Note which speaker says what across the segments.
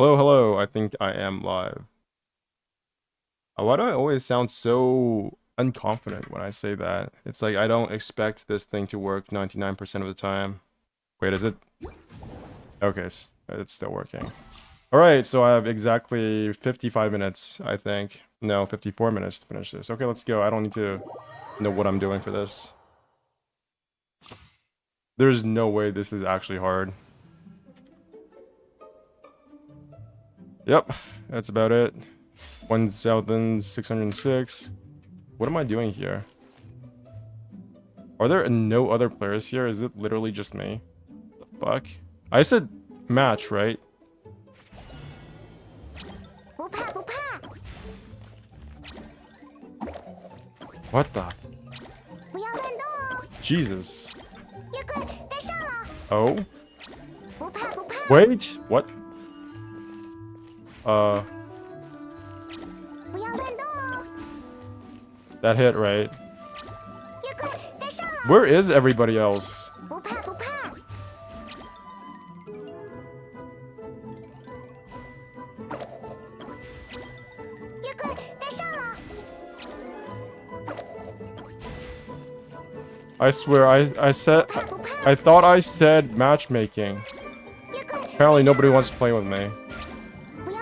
Speaker 1: Hello, hello. I think I am live. Why do I always sound so unconfident when I say that? It's like I don't expect this thing to work 99% of the time. Wait, is it? Okay, it's still working. Alright, so I have exactly 55 minutes, I think. No, 54 minutes to finish this. Okay, let's go. I don't need to know what I'm doing for this. There's no way this is actually hard. Yep, that's about it. 1,606. What am I doing here? Are there no other players here? Is it literally just me? The fuck? I said match, right? What the? Jesus. Oh? Wait, what? That hit, right? Where is everybody else? I swear, I thought I said matchmaking. Apparently nobody wants to play with me.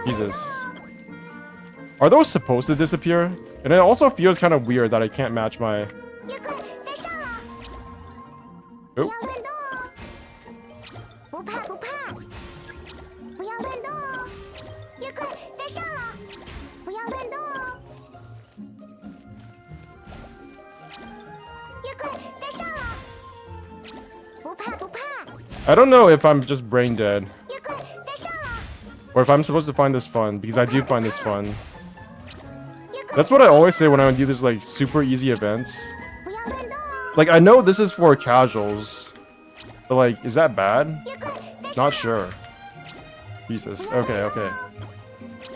Speaker 1: Jesus. Are those supposed to disappear? And it also feels kind of weird that I can't match my... Oh. I don't know if I'm just brain dead. Or if I'm supposed to find this fun, because I do find this fun. That's what I always say when I do this, like, super easy events. Like, I know this is for casuals. But, like, is that bad? Not sure. Jesus. Okay, okay.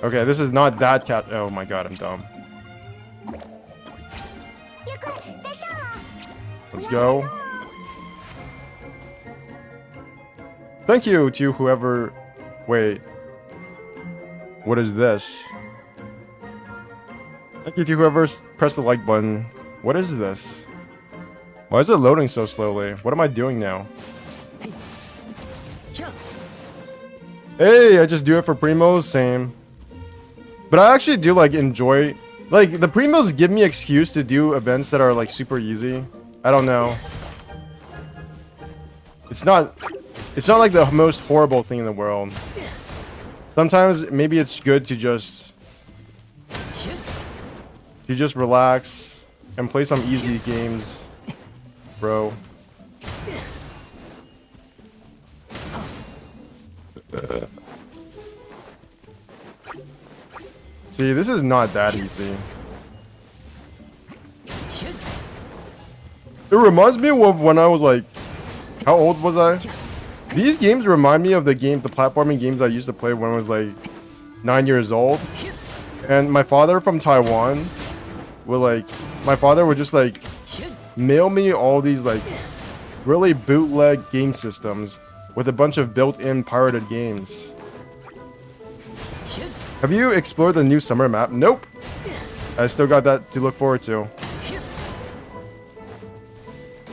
Speaker 1: Okay, this is not that cat- Oh my god, I'm dumb. Let's go. Thank you to whoever... Wait. What is this? Thank you to whoever pressed the like button. What is this? Why is it loading so slowly? What am I doing now? Hey, I just do it for primos, same. But I actually do like enjoy... Like, the primos give me excuse to do events that are like super easy. I don't know. It's not like the most horrible thing in the world. Sometimes maybe it's good to just relax and play some easy games, bro. See, this is not that easy. It reminds me of when I was like, how old was I? These games remind me of the platforming games I used to play when I was like 9 years old. And my father from Taiwan my father would just like mail me all these like really bootleg game systems with a bunch of built-in pirated games. Have you explored the new summer map? Nope. I still got that to look forward to.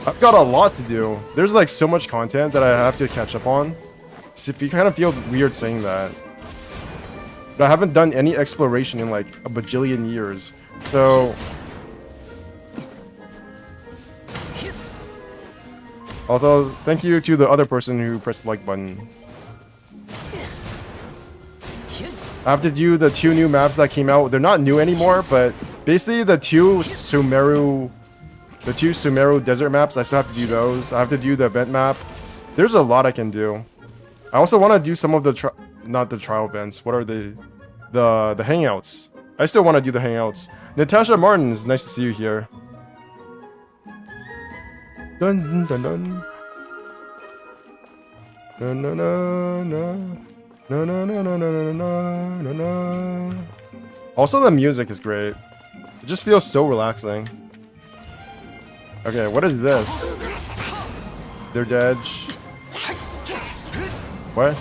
Speaker 1: I've got a lot to do. There's like so much content that I have to catch up on. So if you kind of feel weird saying that. But I haven't done any exploration in like a bajillion years. So... Although, thank you to the other person who pressed the like button. I have to do the 2 new maps that came out. They're not new anymore, but basically the 2 Sumeru desert maps, I still have to do those. I have to do the event map. There's a lot I can do. I also want to do some of the not the trial events. What are the hangouts? I still want to do the hangouts. Natasha Martins, nice to see you here. Dun dun dun. No no no no. No no no no no no no no. Also the music is great. It just feels so relaxing. Okay, what is this? They're dead. What?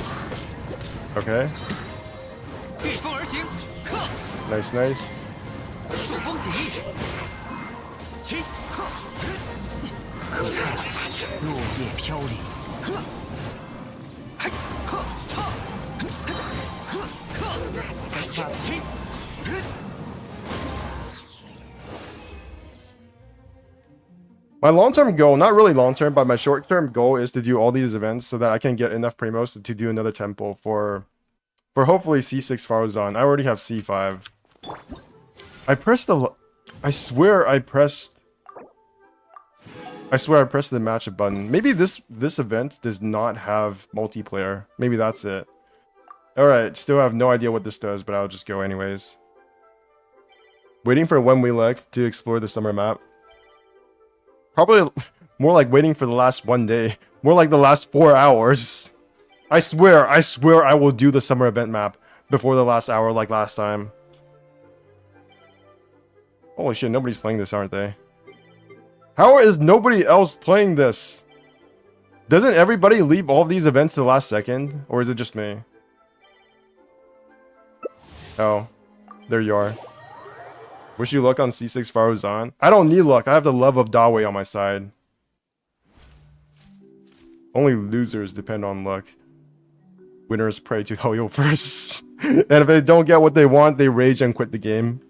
Speaker 1: Okay. Nice, nice. My long-term goal, not really long-term, but my short-term goal is to do all these events so that I can get enough primos to do another temple for hopefully C6 Faruzan. I already have C5. I pressed the... I swear I pressed the matchup button. Maybe this event does not have multiplayer. Maybe that's it. Alright, still have no idea what this does, but I'll just go anyways. Waiting for when we like to explore the summer map. Probably more like waiting for the last 1 day. More like the last 4 hours. I swear I will do the summer event map before the last hour like last time. Holy shit, nobody's playing this, aren't they? How is nobody else playing this? Doesn't everybody leave all of these events to the last second? Or is it just me? Oh, there you are. Wish you luck on C6 Faruzan. I don't need luck. I have the love of Dawei on my side. Only losers depend on luck. Winners pray to Hoyo first. And if they don't get what they want, they rage and quit the game.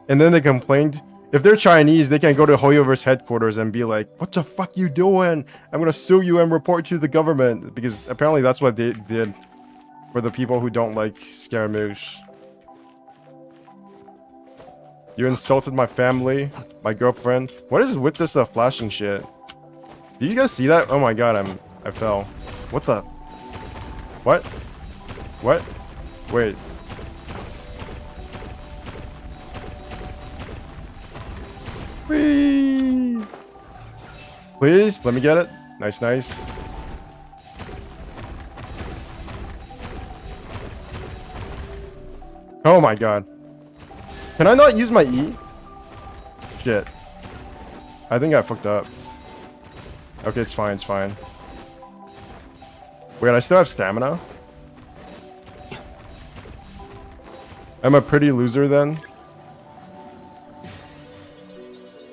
Speaker 1: And then they complained. If they're Chinese, they can go to Hoyoverse headquarters and be like, "What the fuck you doing? I'm gonna sue you and report to the government." Because apparently that's what they did for the people who don't like Scaramouche. You insulted my family, my girlfriend. What is with this flashing shit? Did you guys see that? Oh my god, I fell. What the? What? What? Wait. Whee! Please, let me get it. Nice, nice. Oh my god. Can I not use my E? Shit. I think I fucked up. Okay, it's fine, it's fine. Wait, I still have stamina? I'm a pretty loser then?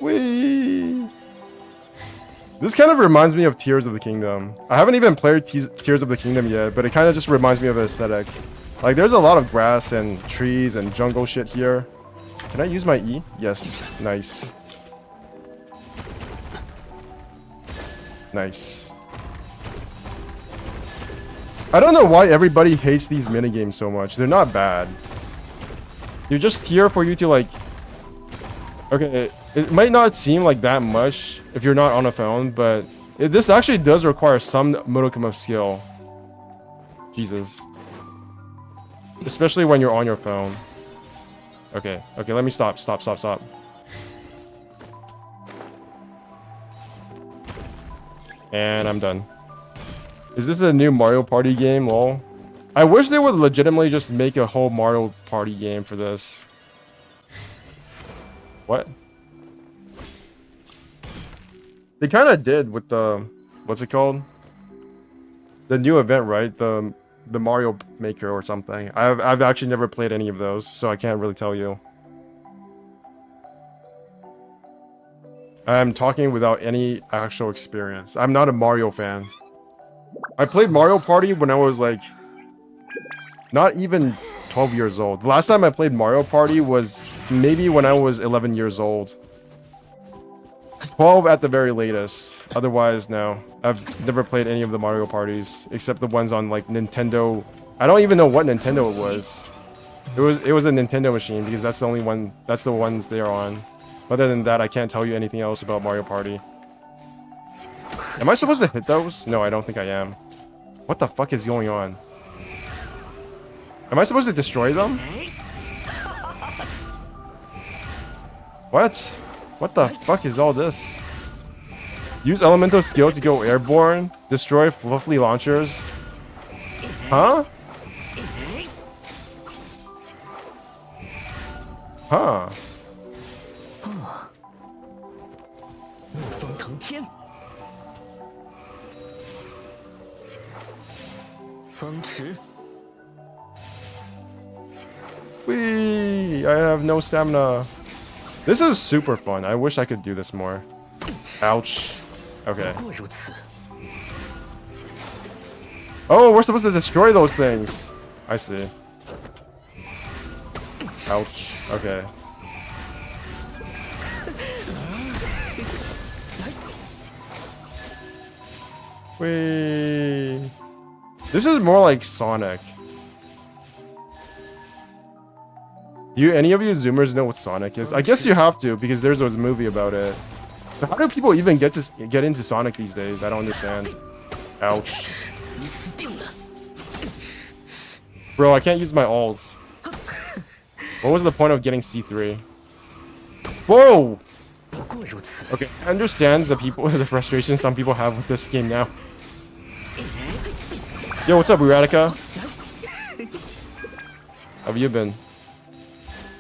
Speaker 1: Whee! This kind of reminds me of Tears of the Kingdom. I haven't even played Tears of the Kingdom yet, but it kind of just reminds me of the aesthetic. Like, there's a lot of grass and trees and jungle shit here. Can I use my E? Yes. Nice. Nice. I don't know why everybody hates these minigames so much. They're not bad. They're just here for you to, like... Okay, it might not seem like that much if you're not on a phone, but this actually does require some modicum of skill. Jesus. Especially when you're on your phone. Okay, okay, let me stop. And I'm done. Is this a new Mario Party game? Lol. I wish they would legitimately just make a whole Mario Party game for this. What? They kind of did with the... What's it called? The new event, right? The Mario Maker or something. I've actually never played any of those, so I can't really tell you. I'm talking without any actual experience. I'm not a Mario fan. I played Mario Party when I was like... Not even 12 years old. The last time I played Mario Party was maybe when I was 11 years old. 12 at the very latest. Otherwise, no. I've never played any of the Mario Parties except the ones on like Nintendo. I don't even know what Nintendo it was. It was a Nintendo machine because that's the only one. That's the ones they're on. Other than that, I can't tell you anything else about Mario Party. Am I supposed to hit those? No, I don't think I am. What the fuck is going on? Am I supposed to destroy them? What? What the fuck is all this? Use elemental skill to go airborne. Destroy fluffy launchers. Huh? Huh. Whee! I have no stamina. This is super fun. I wish I could do this more. Ouch. Okay. Oh, we're supposed to destroy those things. I see. Ouch. Okay. Whee! This is more like Sonic. Do any of you Zoomers know what Sonic is? I guess you have to, because there's a movie about it. But how do people even get into Sonic these days? I don't understand. Ouch. Bro, I can't use my ult. What was the point of getting C3? Whoa! Okay, I understand the frustration some people have with this game now. Yo, what's up, Radica? How have you been?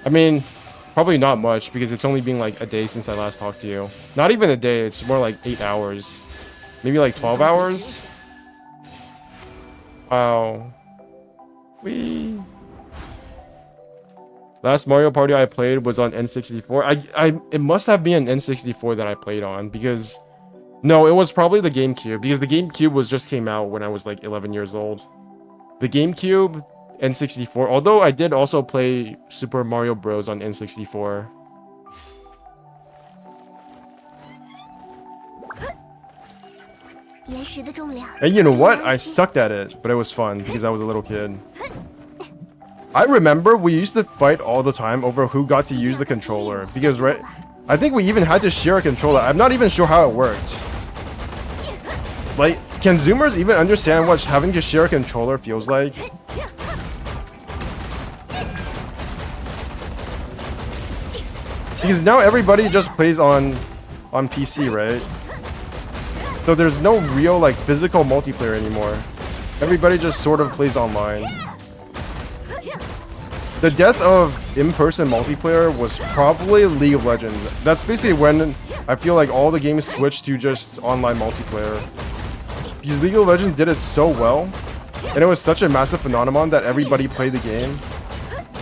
Speaker 1: I mean, probably not much, because it's only been like a day since I last talked to you. Not even a day, it's more like 8 hours. Maybe like 12 hours? Wow. Whee. Last Mario Party I played was on N64. It must have been an N64 that I played on, because... No, it was probably the GameCube, because the GameCube just came out when I was like 11 years old. The GameCube... N64, although I did also play Super Mario Bros. On N64. And you know what? I sucked at it, but it was fun because I was a little kid. I remember we used to fight all the time over who got to use the controller, because I think we even had to share a controller. I'm not even sure how it worked. Like, can Zoomers even understand what having to share a controller feels like? Because now everybody just plays on PC, right? So there's no real like physical multiplayer anymore. Everybody just sort of plays online. The death of in-person multiplayer was probably League of Legends. That's basically when I feel like all the games switched to just online multiplayer. Because League of Legends did it so well, and it was such a massive phenomenon that everybody played the game.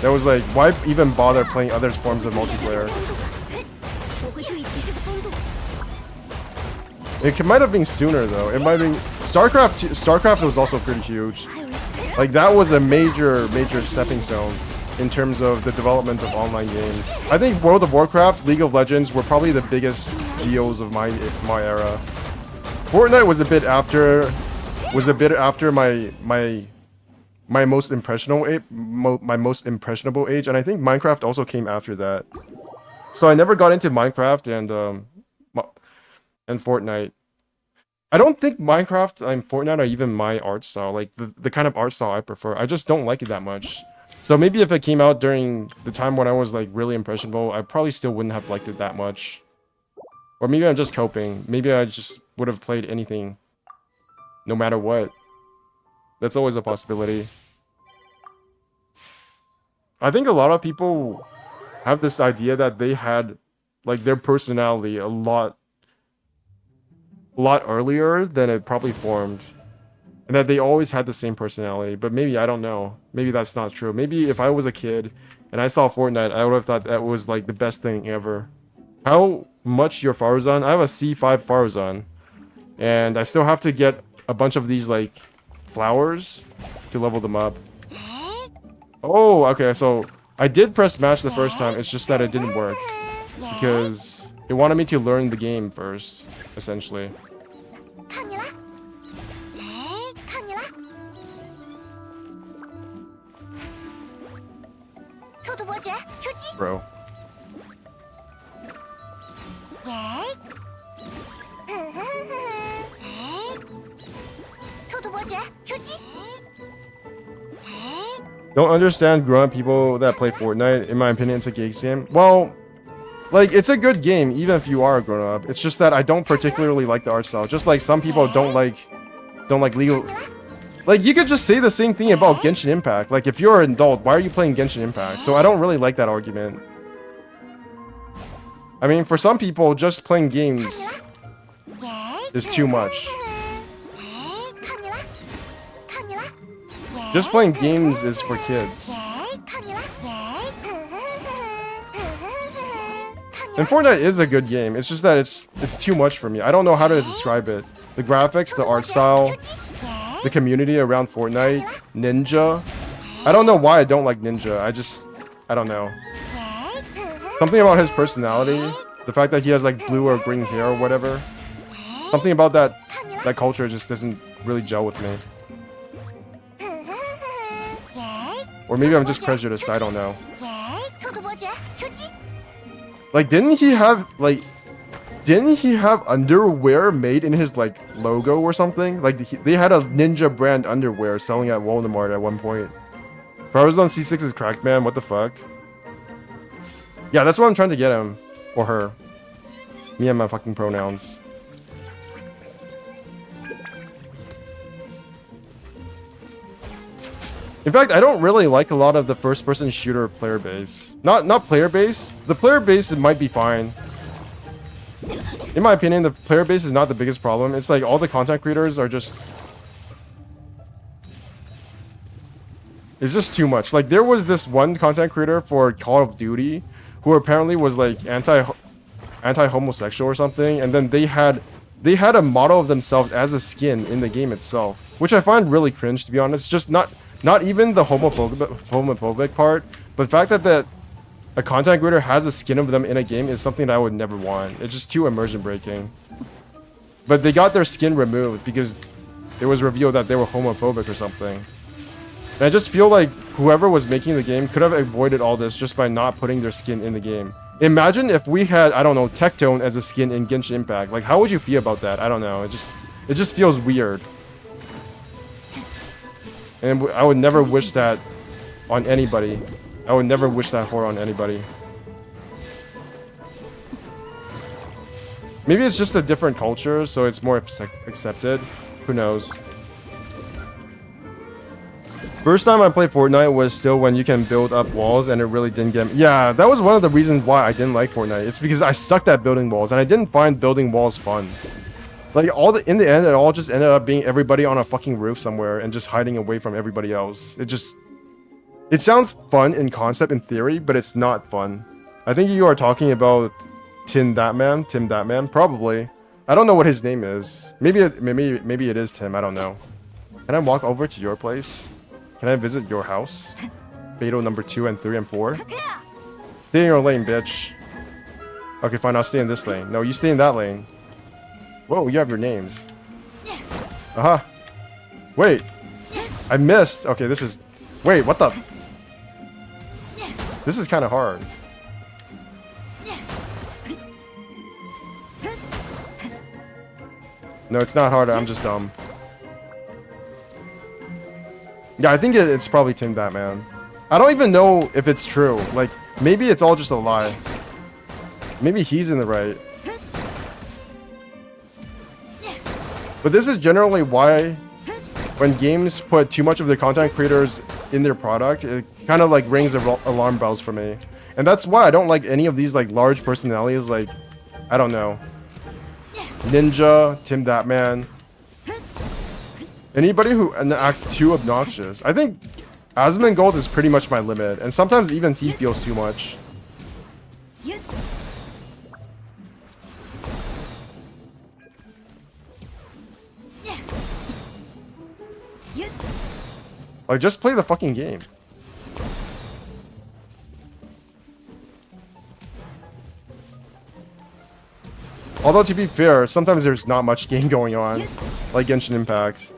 Speaker 1: That was like, why even bother playing other forms of multiplayer? It might have been sooner though. It might have been StarCraft was also pretty huge. Like that was a major stepping stone in terms of the development of online games. I think World of Warcraft, League of Legends were probably the biggest deals of my era. Fortnite was a bit after my most impressionable age, and I think Minecraft also came after that. So I never got into Minecraft and Fortnite. I don't think Minecraft and Fortnite are even my art style, like the kind of art style I prefer. I just don't like it that much. So maybe if it came out during the time when I was like really impressionable, I probably still wouldn't have liked it that much. Or maybe I'm just coping. Maybe I just would have played anything, no matter what. That's always a possibility. I think a lot of people have this idea that they had like their personality a lot earlier than it probably formed, and that they always had the same personality. But maybe, I don't know, maybe that's not true. Maybe if I was a kid and I saw Fortnite, I would have thought that was like the best thing ever. How much your Faruzan? I have a C5 Faruzan, and I still have to get a bunch of these like flowers to level them up. Oh, okay, so I did press match the first time, it's just that it didn't work. Because it wanted me to learn the game first, essentially. Bro. Don't understand grown-up people that play Fortnite. In my opinion, it's a gigs game. Well, like, it's a good game, even if you are a grown-up. It's just that I don't particularly like the art style. Just like some people don't like League. Like, you could just say the same thing about Genshin Impact. Like, if you're an adult, why are you playing Genshin Impact? So I don't really like that argument. I mean, for some people, just playing games is too much. Just playing games is for kids. And Fortnite is a good game. It's just that it's too much for me. I don't know how to describe it. The graphics, the art style, the community around Fortnite, Ninja. I don't know why I don't like Ninja. I don't know. Something about his personality, the fact that he has like blue or green hair or whatever. Something about that culture just doesn't really gel with me. Or maybe I'm just prejudiced, I don't know. Like, didn't he have underwear made in his, like, logo or something? Like, they had a Ninja brand underwear selling at Walmart at one point. Faruzan C6 is cracked, man. What the fuck? Yeah, that's what I'm trying to get him. Or her. Me and my fucking pronouns. In fact, I don't really like a lot of the first-person shooter player base. Not player base. The player base, it might be fine. In my opinion, the player base is not the biggest problem. It's like all the content creators are just... It's just too much. Like, there was this one content creator for Call of Duty who apparently was like anti-homosexual or something, and then they had a model of themselves as a skin in the game itself, which I find really cringe, to be honest. Just not even the homophobic part, but the fact that a content creator has a skin of them in a game is something that I would never want. It's just too immersion breaking. But they got their skin removed because it was revealed that they were homophobic or something. And I just feel like whoever was making the game could have avoided all this just by not putting their skin in the game. Imagine if we had, I don't know, Tectone as a skin in Genshin Impact. Like, how would you feel about that? I don't know. It just feels weird. And I would never wish that on anybody. I would never wish that horror on anybody. Maybe it's just a different culture, so it's more accepted. Who knows? First time I played Fortnite was still when you can build up walls, and it really didn't get me. Yeah, that was one of the reasons why I didn't like Fortnite. It's because I sucked at building walls, and I didn't find building walls fun. Like, in the end, it all just ended up being everybody on a fucking roof somewhere and just hiding away from everybody else. It sounds fun in concept, in theory, but it's not fun. I think you are talking about Tim Thatman, probably. I don't know what his name is. Maybe it is Tim, I don't know. Can I walk over to your place? Can I visit your house? Fatal number 2 and 3 and 4? Stay in your lane, bitch. Okay, fine, I'll stay in this lane. No, you stay in that lane. Whoa, you have your names. Uh-huh. Wait. I missed. Okay, this is... Wait, what the... This is kind of hard. No, it's not hard. I'm just dumb. Yeah, I think it's probably Tim Thatman. I don't even know if it's true. Like, maybe it's all just a lie. Maybe he's in the right. But this is generally why when games put too much of the content creators in their product, it kind of like rings alarm bells for me. And that's why I don't like any of these like large personalities like, I don't know, Ninja, Tim Thatman. Anybody who acts too obnoxious. I think Asmongold is pretty much my limit, and sometimes even he feels too much. Like, just play the fucking game. Although, to be fair, sometimes there's not much game going on, like Genshin Impact.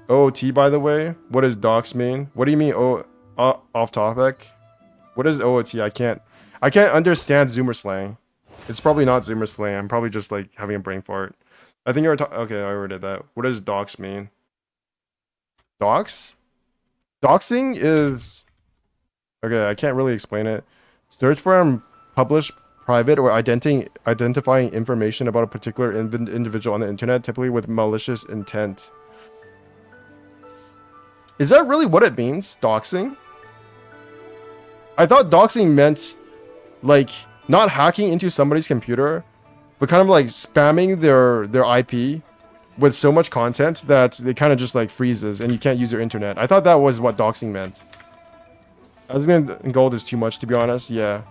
Speaker 1: OOT, by the way? What does docs mean? What do you mean, off topic? What is OOT? I can't understand Zoomer slang. It's probably not Zoomer slang. I'm probably just, like, having a brain fart. I think you're okay, I already did that. What does docs mean? Docs? Doxing is... Okay, I can't really explain it. Search for and publish private or identifying information about a particular individual on the internet, typically with malicious intent. Is that really what it means? Doxing? I thought doxing meant, like, not hacking into somebody's computer, but kind of like spamming their IP with so much content that it kind of just like freezes and you can't use your internet. I thought that was what doxing meant. Asmongold Gold is too much, to be honest. Yeah.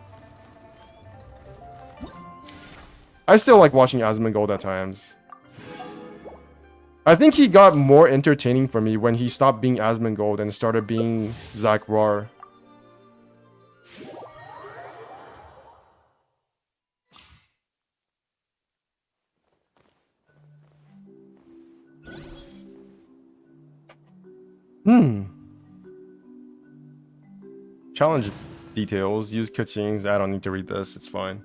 Speaker 1: I still like watching Asmongold Gold at times. I think he got more entertaining for me when he stopped being Asmongold Gold and started being Zach Rar. Challenge details. Use cutscenes. I don't need to read this. It's fine.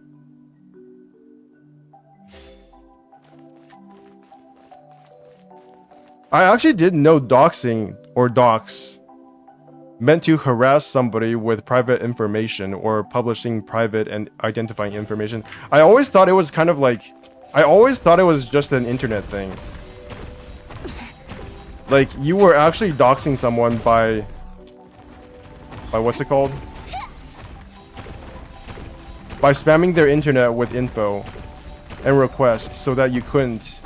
Speaker 1: I actually didn't know doxing or dox meant to harass somebody with private information or publishing private and identifying information. I always thought it was kind of like... I always thought it was just an internet thing. Like, you were actually doxing someone by what's it called? By spamming their internet with info and requests so that you couldn't...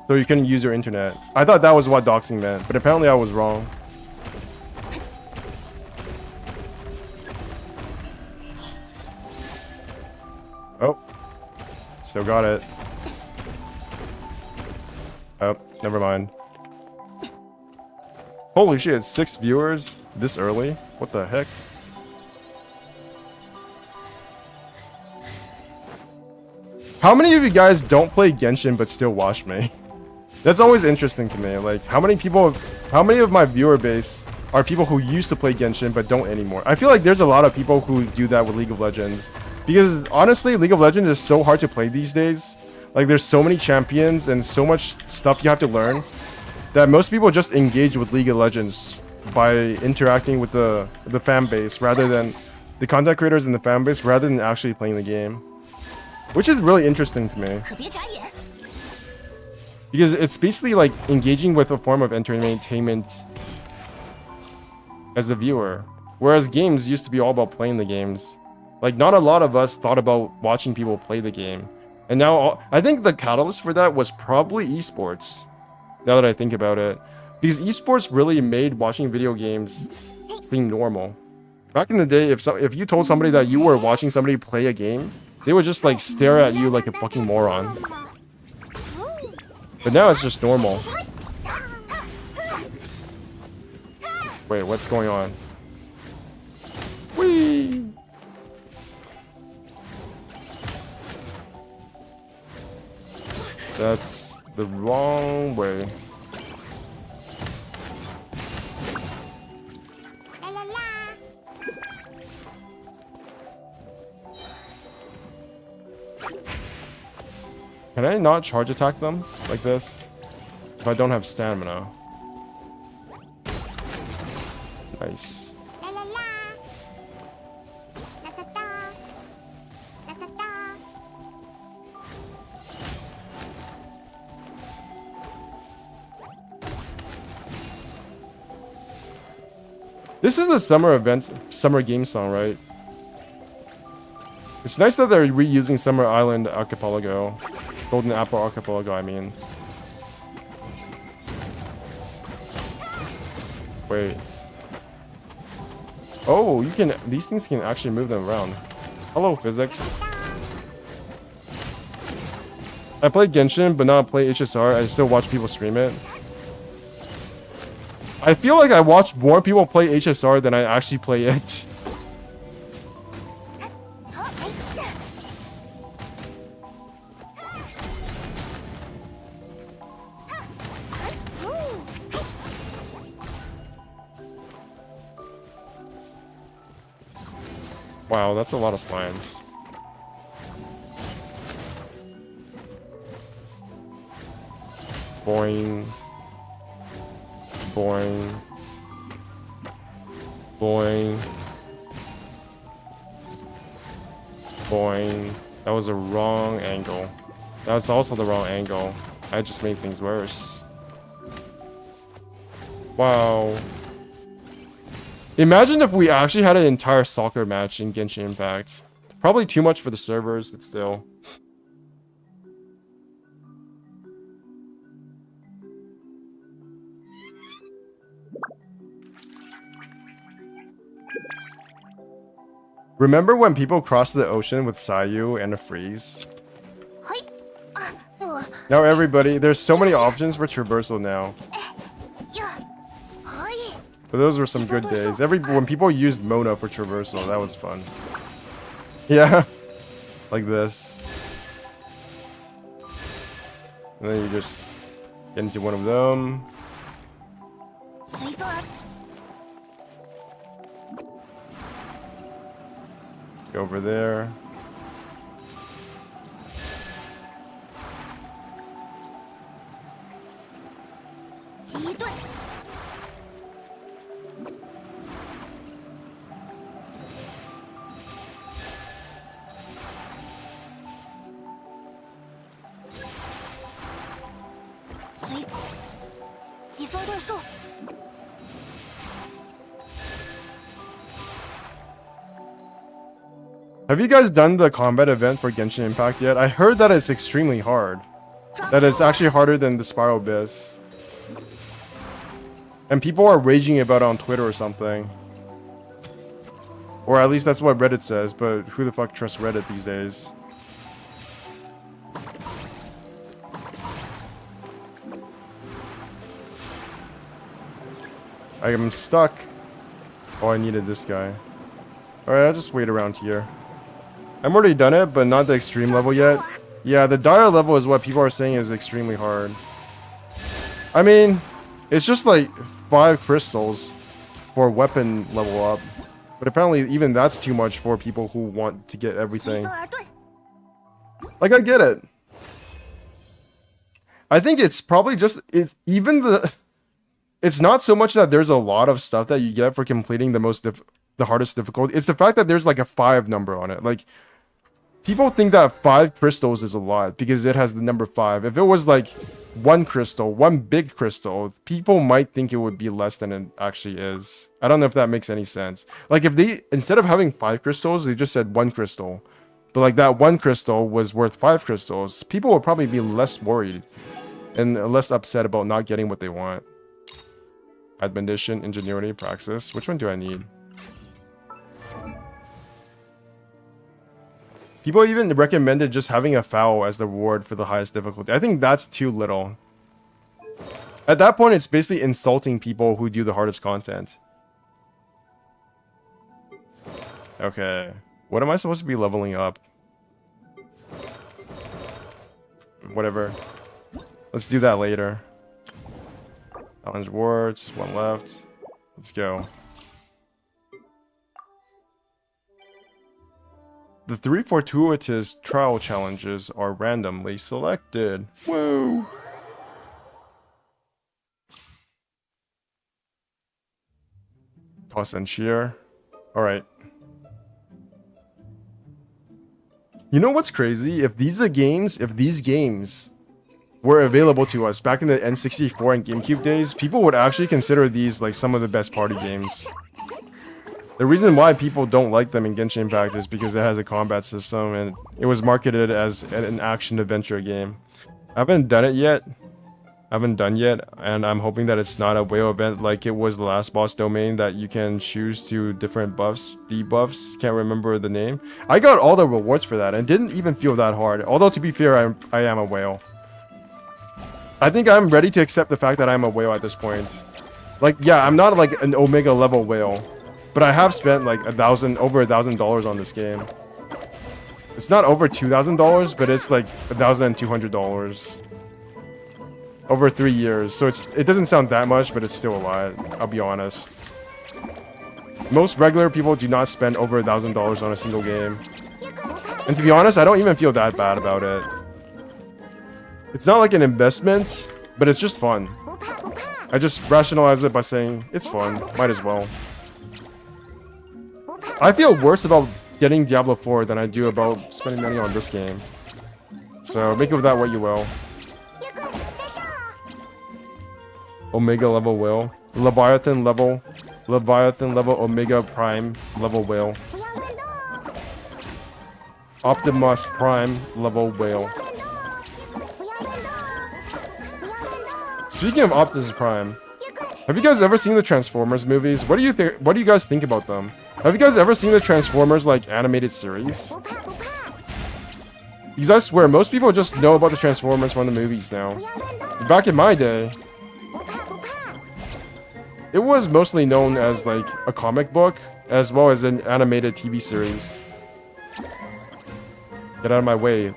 Speaker 1: So you couldn't use your internet. I thought that was what doxing meant, but apparently I was wrong. Oh. Still got it. Oh, never mind. Holy shit, 6 viewers this early? What the heck? How many of you guys don't play Genshin but still watch me? That's always interesting to me. Like, how many of my viewer base are people who used to play Genshin but don't anymore? I feel like there's a lot of people who do that with League of Legends. Because honestly, League of Legends is so hard to play these days. Like, there's so many champions and so much stuff you have to learn that most people just engage with League of Legends by interacting with the fan base rather than the content creators in the fan base rather than actually playing the game. Which is really interesting to me. Because it's basically like engaging with a form of entertainment as a viewer. Whereas games used to be all about playing the games. Like, not a lot of us thought about watching people play the game. And now, I think the catalyst for that was probably esports. Now that I think about it. Because esports really made watching video games seem normal. Back in the day, if you told somebody that you were watching somebody play a game, they would just like stare at you like a fucking moron. But now it's just normal. Wait, what's going on? Whee! That's the wrong way. Can I not charge attack them like this? If I don't have stamina. Nice. This is the summer game song, right? It's nice that they're reusing Summer Island Archipelago. Golden Apple Archipelago, I mean. Wait. Oh, you can... These things can actually move them around. Hello, physics. I play Genshin, but not play HSR. I still watch people stream it. I feel like I watch more people play HSR than I actually play it. Wow, that's a lot of slimes. Boing. Boing. Boing. Boing. That was a wrong angle. That was also the wrong angle. I just made things worse. Wow. Imagine if we actually had an entire soccer match in Genshin Impact. Probably too much for the servers, but still. Remember when people crossed the ocean with Sayu and a freeze? Now everybody, there's so many options for traversal now. But those were some good days. When people used Mona for traversal, that was fun. Yeah, like this. And then you just get into one of them. Go over there. Have you guys done the combat event for Genshin Impact yet? I heard that it's extremely hard. That it's actually harder than the Spiral Abyss. And people are raging about it on Twitter or something. Or at least that's what Reddit says, but who the fuck trusts Reddit these days? I am stuck. Oh, I needed this guy. Alright, I'll just wait around here. I'm already done it, but not the extreme level yet. Yeah, the dire level is what people are saying is extremely hard. I mean, it's just like 5 crystals for weapon level up. But apparently even that's too much for people who want to get everything. Like, I get it. I think it's probably just... It's not so much that there's a lot of stuff that you get for completing the hardest difficulty. It's the fact that there's like a 5 number on it. Like, people think that 5 crystals is a lot because it has the number 5. If it was like 1 crystal, 1 big crystal, people might think it would be less than it actually is. I don't know if that makes any sense. Like, if they, instead of having 5 crystals, they just said 1 crystal. But like that 1 crystal was worth 5 crystals, people would probably be less worried and less upset about not getting what they want. Admonition, Ingenuity, Praxis. Which one do I need? People even recommended just having a foul as the reward for the highest difficulty. I think that's too little. At that point, it's basically insulting people who do the hardest content. Okay. What am I supposed to be leveling up? Whatever. Let's do that later. Challenge wards, 1 left. Let's go. The 3 fortuitous trial challenges are randomly selected. Woo! Toss and cheer. Alright. You know what's crazy? If these games were available to us back in the N64 and GameCube days, people would actually consider these like some of the best party games. The reason why people don't like them in Genshin Impact is because it has a combat system and it was marketed as an action-adventure game. I haven't done it yet. And I'm hoping that it's not a whale event like it was the last boss domain that you can choose to different buffs, debuffs, can't remember the name. I got all the rewards for that and didn't even feel that hard. Although, to be fair, I am a whale. I think I'm ready to accept the fact that I'm a whale at this point. Like, yeah, I'm not like an Omega level whale. But I have spent like over $1,000 on this game. It's not over $2,000, but it's like $1,200 over 3 years. So it doesn't sound that much, but it's still a lot. I'll be honest. Most regular people do not spend over $1,000 on a single game. And to be honest, I don't even feel that bad about it. It's not like an investment, but it's just fun. I just rationalize it by saying it's fun. Might as well. I feel worse about getting Diablo 4 than I do about spending money on this game. So make of that what you will. Omega level whale. Leviathan level Omega Prime level whale. Optimus Prime level whale. Speaking of Optimus Prime, Have you guys ever seen the Transformers movies? What do you think? What do you guys think about them? Have you guys ever seen the Transformers like animated series? Because I swear, most people just know about the Transformers from the movies now. Back in my day, it was mostly known as like a comic book as well as an animated TV series. Get out of my way.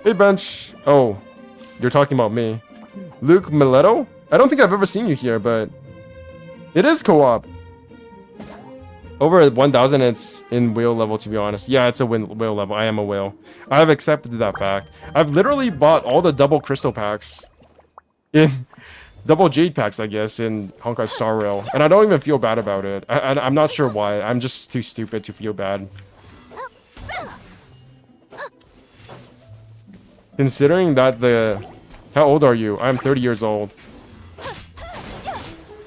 Speaker 1: Hey, Bench. Oh, you're talking about me. Luke Mileto? I don't think I've ever seen you here, but it is co-op. Over 1,000, it's in whale level, to be honest. Yeah, it's a whale level. I am a whale. I have accepted that fact. I've literally bought all the double crystal packs in double jade packs, I guess, in Honkai Star Rail, and I don't even feel bad about it. I'm not sure why. I'm just too stupid to feel bad. Considering that how old are you? I'm 30 years old.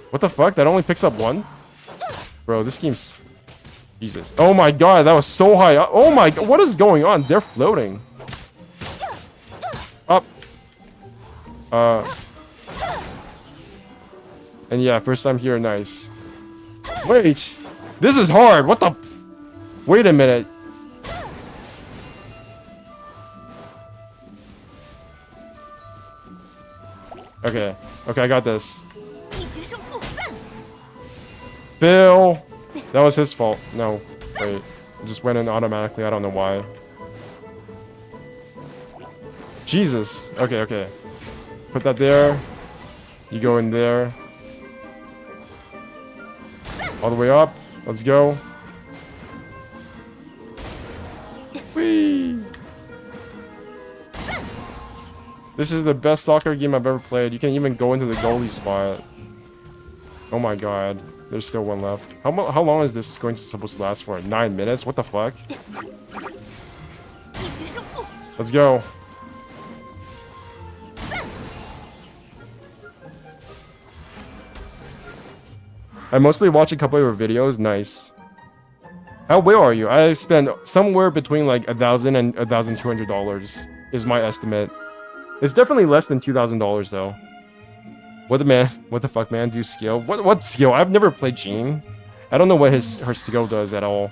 Speaker 1: What the fuck? That only picks up one? Bro, this game's... Jesus. Oh my god, that was so high up. Oh my god, what is going on? They're floating. Up. And yeah, first time here, nice. Wait. This is hard. What the... Wait a minute. Okay. Okay, I got this. Bill! That was his fault. No. Wait. It just went in automatically. I don't know why. Jesus. Okay, okay. Put that there. You go in there. All the way up. Let's go. Whee! This is the best soccer game I've ever played. You can't even go into the goalie spot. Oh my god. There's still one left. How long is this supposed to last for? 9 minutes? What the fuck? Let's go. I mostly watch a couple of your videos. Nice. How whale are you? I spend somewhere between like $1,000 and $1,200 is my estimate. It's definitely less than $2,000 though. What the fuck, man? Do you skill? What skill? I've never played Jean. I don't know what her skill does at all.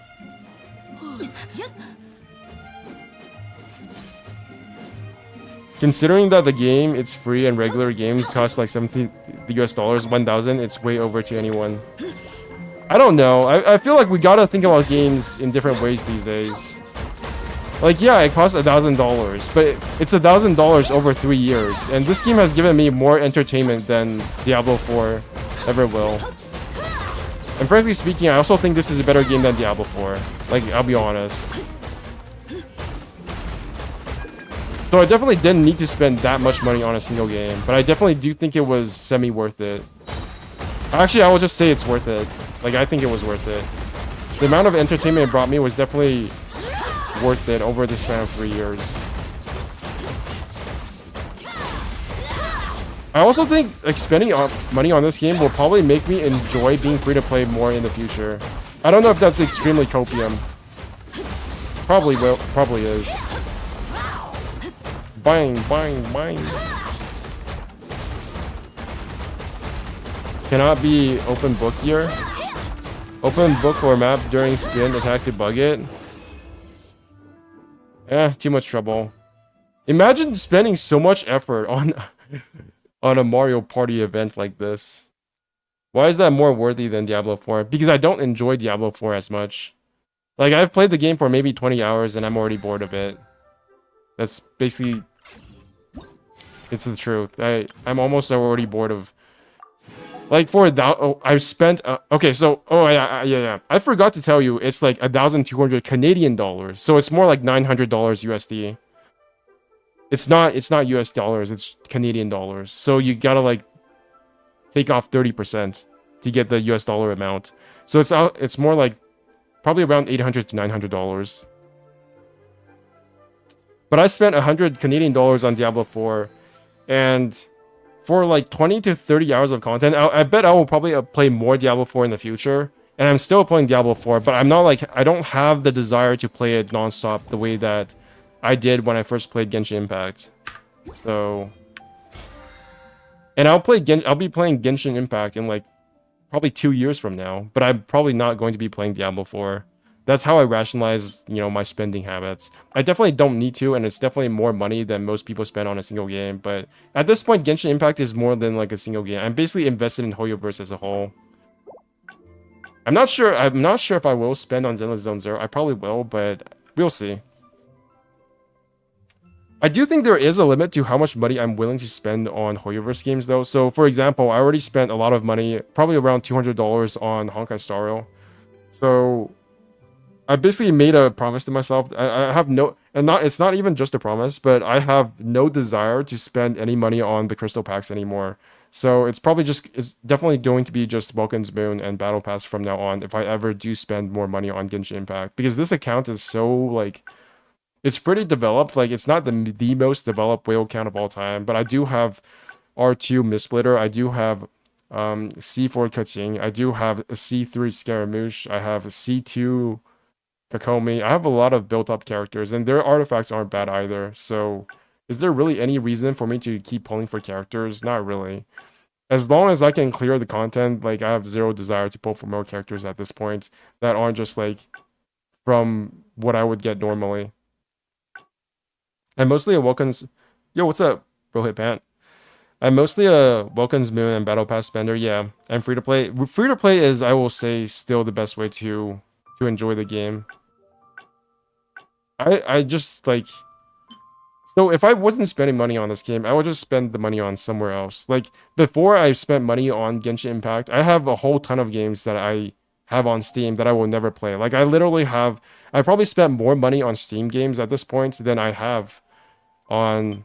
Speaker 1: Considering that the game, it's free and regular games cost like $17 US, 1,000, it's way over to anyone. I don't know. I feel like we gotta think about games in different ways these days. Like, yeah, it costs $1,000, but it's $1,000 over 3 years, and this game has given me more entertainment than Diablo 4 ever will. And frankly speaking, I also think this is a better game than Diablo 4. Like, I'll be honest. So I definitely didn't need to spend that much money on a single game, but I definitely do think it was semi-worth it. Actually, I will just say it's worth it. Like, I think it was worth it. The amount of entertainment it brought me was definitely worth it over the span of 3 years. I also think like spending money on this game will probably make me enjoy being free to play more in the future. I don't know if that's extremely copium. Probably will. Probably is. Bang, bang, bang. Cannot be open book here. Open book or map during sprint attack to bug it. Too much trouble. Imagine spending so much effort on a Mario Party event like this. Why is that more worthy than Diablo 4? Because I don't enjoy Diablo 4 as much. Like, I've played the game for maybe 20 hours and I'm already bored of it. That's basically... It's the truth. I'm almost already bored of... Like, for that... Oh, I've spent... okay, so... Oh, yeah. I forgot to tell you, it's like 1,200 Canadian dollars. So it's more like $900 USD. It's not US dollars, it's Canadian dollars. So you gotta, like, take off 30% to get the US dollar amount. So it's more like... Probably around $800 to $900. But I spent 100 Canadian dollars on Diablo 4. And... for like 20 to 30 hours of content, I bet I will probably play more Diablo 4 in the future. And I'm still playing Diablo 4, but I'm not like... I don't have the desire to play it non-stop the way that I did when I first played Genshin Impact. So, and I'll be playing Genshin Impact in like probably 2 years from now, but I'm probably not going to be playing Diablo 4. That's how I rationalize, my spending habits. I definitely don't need to, and it's definitely more money than most people spend on a single game. But at this point, Genshin Impact is more than like a single game. I'm basically invested in Hoyoverse as a whole. I'm not sure. I'm not sure if I will spend on Zenless Zone Zero. I probably will, but we'll see. I do think there is a limit to how much money I'm willing to spend on Hoyoverse games, though. So, for example, I already spent a lot of money, probably around $200 on Honkai Star Rail. So, I basically made a promise to myself. I have no, and not it's not even just a promise, but I have no desire to spend any money on the crystal packs anymore. So it's definitely going to be just Welcome's Moon and Battle Pass from now on if I ever do spend more money on Genshin Impact, because this account is so like it's pretty developed. Like it's not the most developed whale count of all time, but I do have R2 Mistsplitter. I do have C4 Kuting. I do have a C3 Scaramouche. I have a C2 Kakomi. I have a lot of built-up characters, and their artifacts aren't bad either. So, is there really any reason for me to keep pulling for characters? Not really. As long as I can clear the content, like, I have zero desire to pull for more characters at this point that aren't just, like, from what I would get normally. I'm mostly a Welcome's... Yo, what's up, bro hit pant? I'm mostly a Welcome's Moon and Battle Pass spender, yeah. I'm free-to-play. Free-to-play is, I will say, still the best way to enjoy the game. I just, like... So if I wasn't spending money on this game, I would just spend the money on somewhere else. Like, before I spent money on Genshin Impact, I have a whole ton of games that I have on Steam that I will never play. Like, I literally have... I probably spent more money on Steam games at this point than I have on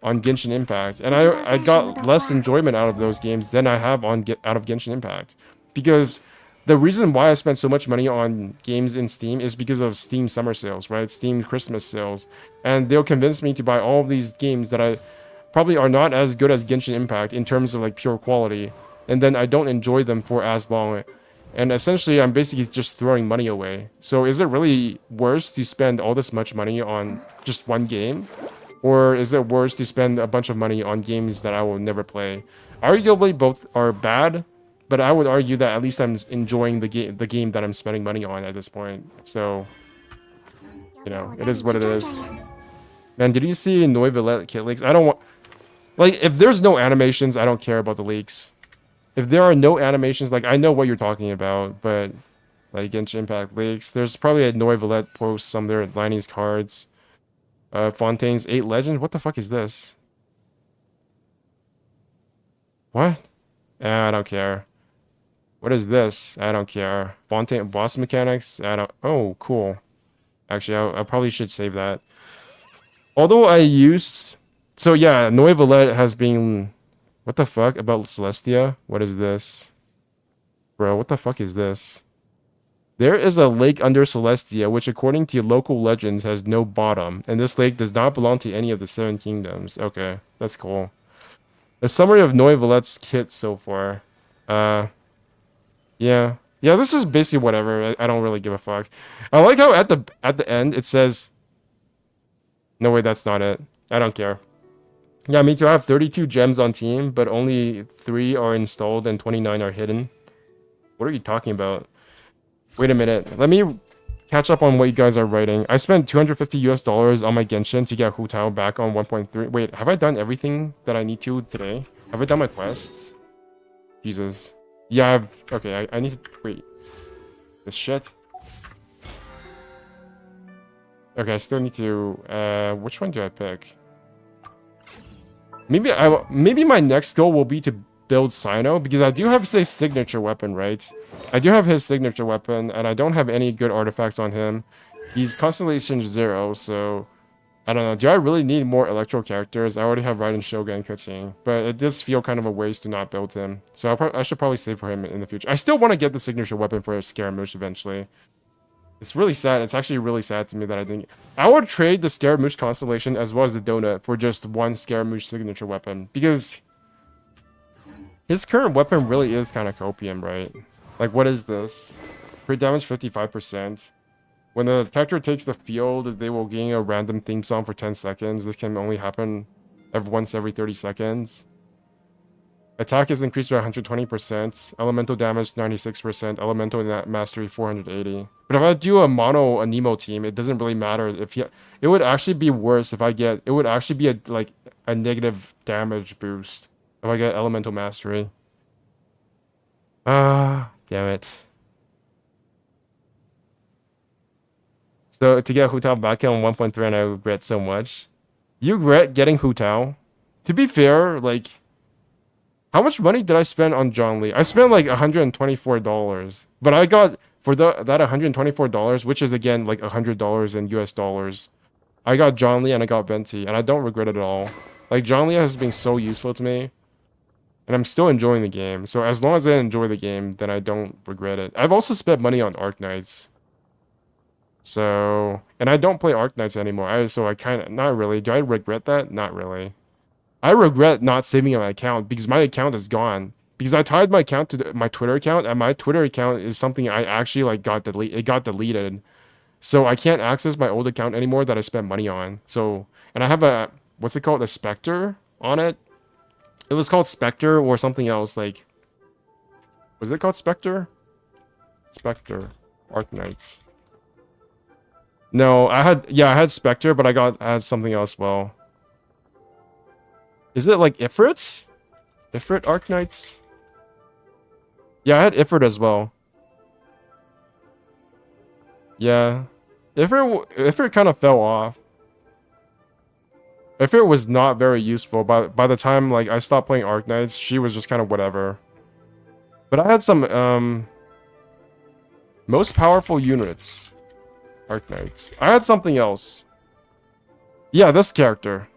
Speaker 1: Genshin Impact. And I got less enjoyment out of those games than I have out of Genshin Impact. Because... the reason why I spent so much money on games in Steam is because of Steam summer sales, right? Steam Christmas sales. And they'll convince me to buy all of these games that I probably are not as good as Genshin Impact in terms of like pure quality. And then I don't enjoy them for as long. And essentially, I'm basically just throwing money away. So is it really worse to spend all this much money on just one game? Or is it worse to spend a bunch of money on games that I will never play? Arguably, both are bad. But I would argue that at least I'm enjoying the game that I'm spending money on at this point. So, it is what it is. Man, did you see Noivillette kit leaks? I don't want... Like, if there's no animations, I don't care about the leaks. If there are no animations, like, I know what you're talking about, but... Like, Genshin Impact leaks. There's probably a Noivillette post somewhere lining his cards. Fontaine's 8 Legend? What the fuck is this? What? I don't care. What is this? I don't care. Fontaine boss mechanics? I don't... Oh, cool. Actually, I probably should save that. Although I used... So yeah, Noivillette has been... What the fuck about Celestia? What is this? Bro, what the fuck is this? There is a lake under Celestia, which according to local legends has no bottom. And this lake does not belong to any of the 7 kingdoms. Okay, that's cool. A summary of Noivillette's kit so far. Yeah. Yeah, this is basically whatever. I don't really give a fuck. I like how at the end it says... No, wait, that's not it. I don't care. Yeah, me too. I have 32 gems on team, but only 3 are installed and 29 are hidden. What are you talking about? Wait a minute. Let me catch up on what you guys are writing. I spent $250 on my Genshin to get Hu Tao back on 1.3. Wait, have I done everything that I need to today? Have I done my quests? Jesus. Yeah, okay, I need to... Wait. This shit? Okay, I still need to... which one do I pick? Maybe my next goal will be to build Sino, because I do have his signature weapon, right? I do have his signature weapon, and I don't have any good artifacts on him. He's Constellation 0, so... I don't know. Do I really need more Electro characters? I already have Raiden Shogun and Kuting, but it does feel kind of a waste to not build him. So I should probably save for him in the future. I still want to get the signature weapon for Scaramouche eventually. It's really sad. It's actually really sad to me that I didn't... I would trade the Scaramouche Constellation as well as the Donut for just one Scaramouche signature weapon, because his current weapon really is kind of copium, right? Like, what is this? Crit damage 55%. When the character takes the field, they will gain a random theme song for 10 seconds. This can only happen once every 30 seconds. Attack is increased by 120%. Elemental damage 96%. Elemental mastery 480. But if I do a mono Anemo team, it doesn't really matter. It would actually be worse if I get. It would actually be a negative damage boost if I get elemental mastery. Ah, damn it. So to get Hu Tao back on 1.3, and I regret so much. You regret getting Hu Tao? To be fair, like, how much money did I spend on John Lee? I spent like $124, but I got for that $124, which is again like $100 in US dollars. I got John Lee and I got Venti, and I don't regret it at all. Like, John Lee has been so useful to me, and I'm still enjoying the game. So as long as I enjoy the game, then I don't regret it. I've also spent money on Arknights. So, and I don't play Arknights anymore. So I kind of, not really. Do I regret that? Not really. I regret not saving my account because my account is gone. Because I tied my account to my Twitter account, and my Twitter account is something I actually like got deleted. It got deleted. So I can't access my old account anymore that I spent money on. So, and I have a, what's it called? A Spectre on it. It was called Spectre or something else. Like, was it called Spectre? Spectre. Arknights. No, I had Spectre, but I had something else. Well, is it like Ifrit? Ifrit Arknights? Yeah, I had Ifrit as well. Yeah, Ifrit kind of fell off. Ifrit was not very useful. By the time like I stopped playing Arknights, she was just kind of whatever. But I had some most powerful units. Arknights. I had something else. Yeah, this character.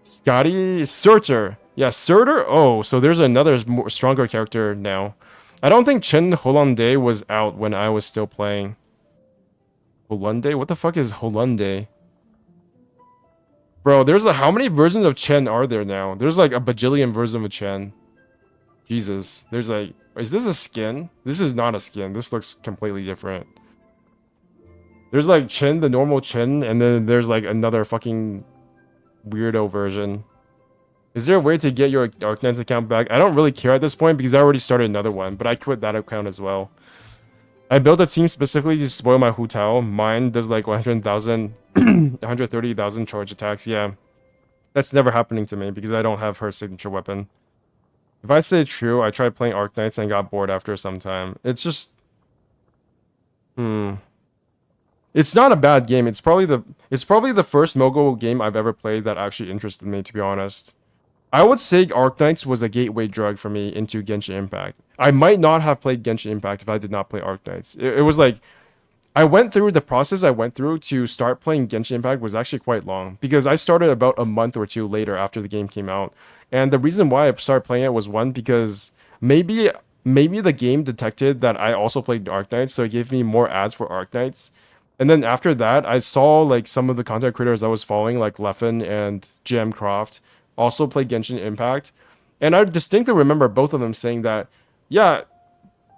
Speaker 1: Scotty Surtur. Yeah, Surtur. Oh, so there's another stronger character now. I don't think Chen Hollandaise was out when I was still playing. Hollandaise? What the fuck is Hollandaise? Bro, how many versions of Chen are there now? There's like a bajillion versions of Chen. Jesus. There's like, is this a skin? This is not a skin. This looks completely different. There's like Chen, the normal Chen, and then there's like another fucking weirdo version. Is there a way to get your Arknights account back? I don't really care at this point because I already started another one, but I quit that account as well. I built a team specifically to spoil my Hu Tao. Mine does like 100,000, 130,000 charge attacks. Yeah, that's never happening to me because I don't have her signature weapon. If I say true, I tried playing Arknights and got bored after some time. It's just... It's not a bad game. It's probably the first mobile game I've ever played that actually interested me, to be honest. I would say Arknights was a gateway drug for me into Genshin Impact. I might not have played Genshin Impact if I did not play Arknights. It was like, I went through the process I went through to start playing Genshin Impact was actually quite long. Because I started about a month or two later after the game came out. And the reason why I started playing it was one, because maybe the game detected that I also played Arknights, so it gave me more ads for Arknights. And then after that, I saw like some of the content creators I was following, like Leffen and GM Croft, also play Genshin Impact. And I distinctly remember both of them saying that, yeah,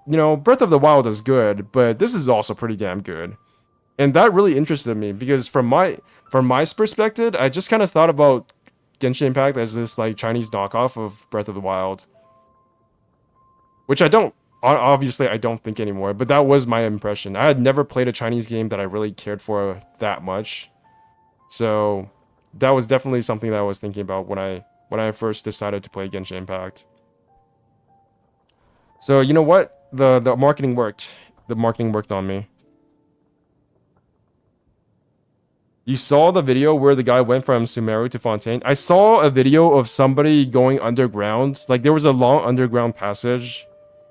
Speaker 1: you know, Breath of the Wild is good, but this is also pretty damn good. And that really interested me because from my perspective, I just kind of thought about Genshin Impact as this like Chinese knockoff of Breath of the Wild. Which obviously I don't think anymore, but that was my impression. I had never played a Chinese game that I really cared for that much. So that was definitely something that I was thinking about when I first decided to play Genshin Impact. So you know what? The marketing worked. The marketing worked on me. You saw the video where the guy went from Sumeru to Fontaine? I saw a video of somebody going underground. Like there was a long underground passage.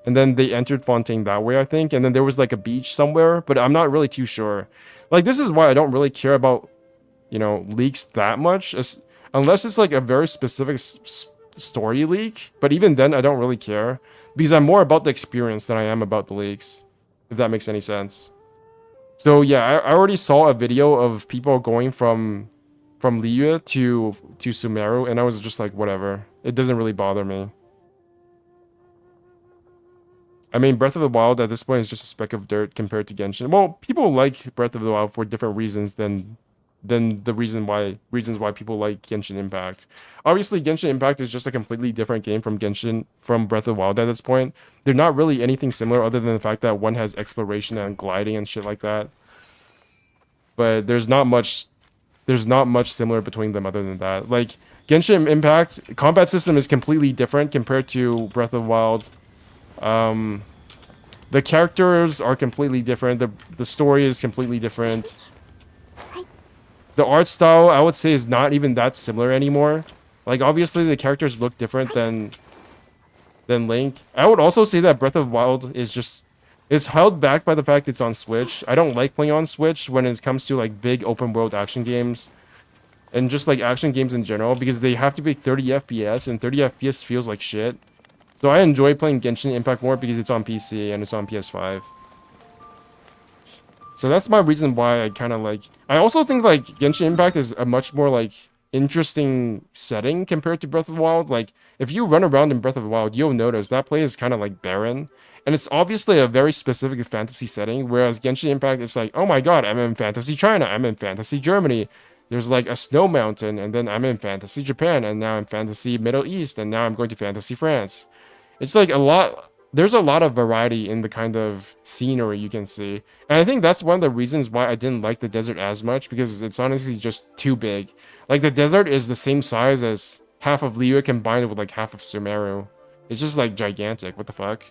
Speaker 1: And then they entered Fontaine that way, I think. And then there was like a beach somewhere, but I'm not really too sure. Like, this is why I don't really care about, you know, leaks that much. Unless it's like a very specific story leak. But even then, I don't really care. Because I'm more about the experience than I am about the leaks. If that makes any sense. So yeah, I already saw a video of people going from Liyue to Sumeru. And I was just like, whatever. It doesn't really bother me. I mean, Breath of the Wild at this point is just a speck of dirt compared to Genshin. Well, people like Breath of the Wild for different reasons than than the reasons why people like Genshin Impact. Obviously, Genshin Impact is just a completely different game from Breath of the Wild at this point. They're not really anything similar other than the fact that one has exploration and gliding and shit like that. But there's not much similar between them other than that. Like Genshin Impact combat system is completely different compared to Breath of the Wild. Um, the characters are completely different. The story is completely different. The art style, I would say, is not even that similar anymore. Like, obviously, the characters look different than Link. I would also say that Breath of the Wild is just... It's held back by the fact it's on Switch. I don't like playing on Switch when it comes to, like, big open-world action games. And just, like, action games in general, because they have to be 30 FPS, and 30 FPS feels like shit. So I enjoy playing Genshin Impact more because it's on PC and it's on PS5. So that's my reason why I kind of like... I also think, like, Genshin Impact is a much more, like, interesting setting compared to Breath of the Wild. Like, if you run around in Breath of the Wild, you'll notice that place is kind of, like, barren. And it's obviously a very specific fantasy setting, whereas Genshin Impact is like, oh my god, I'm in fantasy China, I'm in fantasy Germany. There's, like, a snow mountain, and then I'm in fantasy Japan, and now I'm fantasy Middle East, and now I'm going to fantasy France. It's like a lot. There's a lot of variety in the kind of scenery you can see. And I think that's one of the reasons why I didn't like the desert as much, because it's honestly just too big. Like, the desert is the same size as half of Liyue combined with, like, half of Sumeru. It's just, like, gigantic. What the fuck?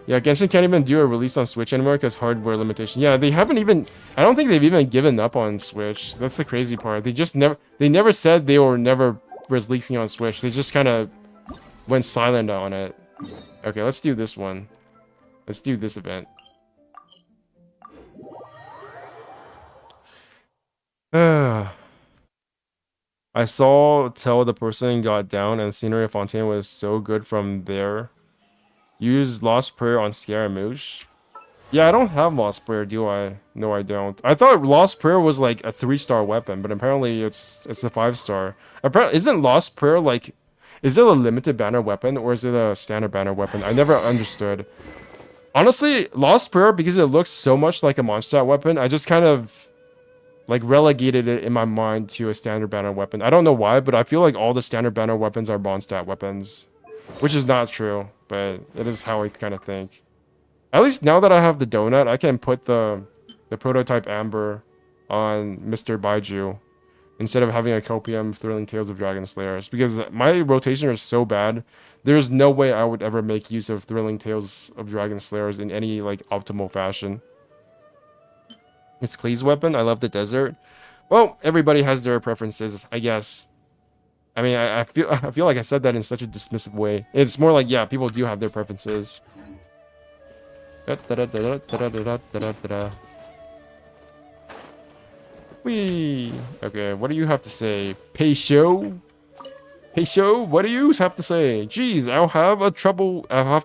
Speaker 1: Yeah, Genshin can't even do a release on Switch anymore because hardware limitation. Yeah, they haven't even... I don't think they've even given up on Switch. That's the crazy part. They just never... They never said they were never releasing on Switch. They just kind of went silent on it. Okay, let's do this one. Let's do this event. I saw Tell the person got down and scenery of Fontaine was so good from there. Use Lost Prayer on Scaramouche. Yeah, I don't have Lost Prayer, do I? No, I don't. I thought Lost Prayer was like a 3-star weapon, but apparently it's a 5-star. Apparently, isn't Lost Prayer like... Is it a limited banner weapon, or is it a standard banner weapon? I never understood. Honestly, Lost Prayer, because it looks so much like a Mondstadt weapon, I just kind of, like, relegated it in my mind to a standard banner weapon. I don't know why, but I feel like all the standard banner weapons are Mondstadt weapons. Which is not true, but it is how I kind of think. At least now that I have the donut, I can put the prototype Amber on Mr. Baiju, instead of having a Copium Thrilling Tales of Dragon Slayers, because my rotation is so bad, there's no way I would ever make use of Thrilling Tales of Dragon Slayers in any, like, optimal fashion. It's Klee's weapon. I love the desert. Well, everybody has their preferences, I guess. I mean, I feel like I said that in such a dismissive way. It's more like, yeah, people do have their preferences. Whee! Okay, what do you have to say? Peisho? Peisho, what do you have to say? Jeez, I'll have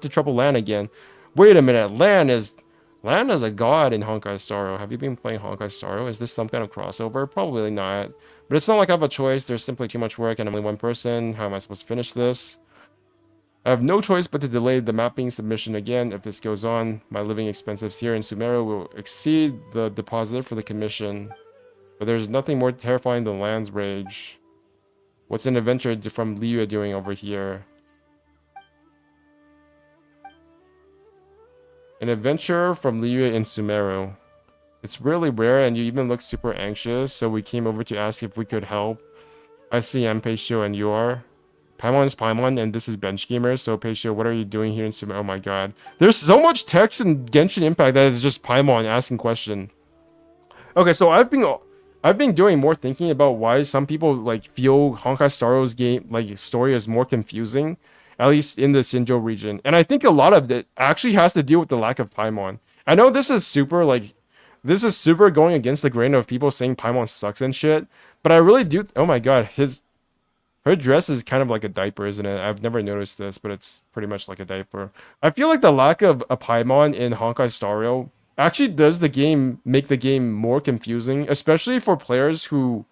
Speaker 1: to trouble Lan again. Wait a minute, Lan is a god in Honkai Star Rail. Have you been playing Honkai Star Rail? Is this some kind of crossover? Probably not. But it's not like I have a choice. There's simply too much work and I'm only one person. How am I supposed to finish this? I have no choice but to delay the mapping submission again. If this goes on, my living expenses here in Sumeru will exceed the deposit for the commission. But there's nothing more terrifying than Lan's rage. What's an adventure from Liyue doing over here? An adventure from Liyue in Sumeru. It's really rare and you even look super anxious, so we came over to ask if we could help. I see I'm Peisho and you are? Paimon's Paimon and this is Bench Gamer, so Peisho, what are you doing here in Sumeru? Oh my god. There's so much text in Genshin Impact that is just Paimon asking question. Okay, so I've been doing more thinking about why some people, like, feel Honkai Star Rail's game, like, story is more confusing, at least in the Sinjo region. And I think a lot of it actually has to do with the lack of Paimon. I know this is super going against the grain of people saying Paimon sucks and shit, but I really do... Oh my god, her dress is kind of like a diaper, isn't it? I've never noticed this, but it's pretty much like a diaper. I feel like the lack of a Paimon in Honkai Star Rail actually does make the game more confusing, especially for players who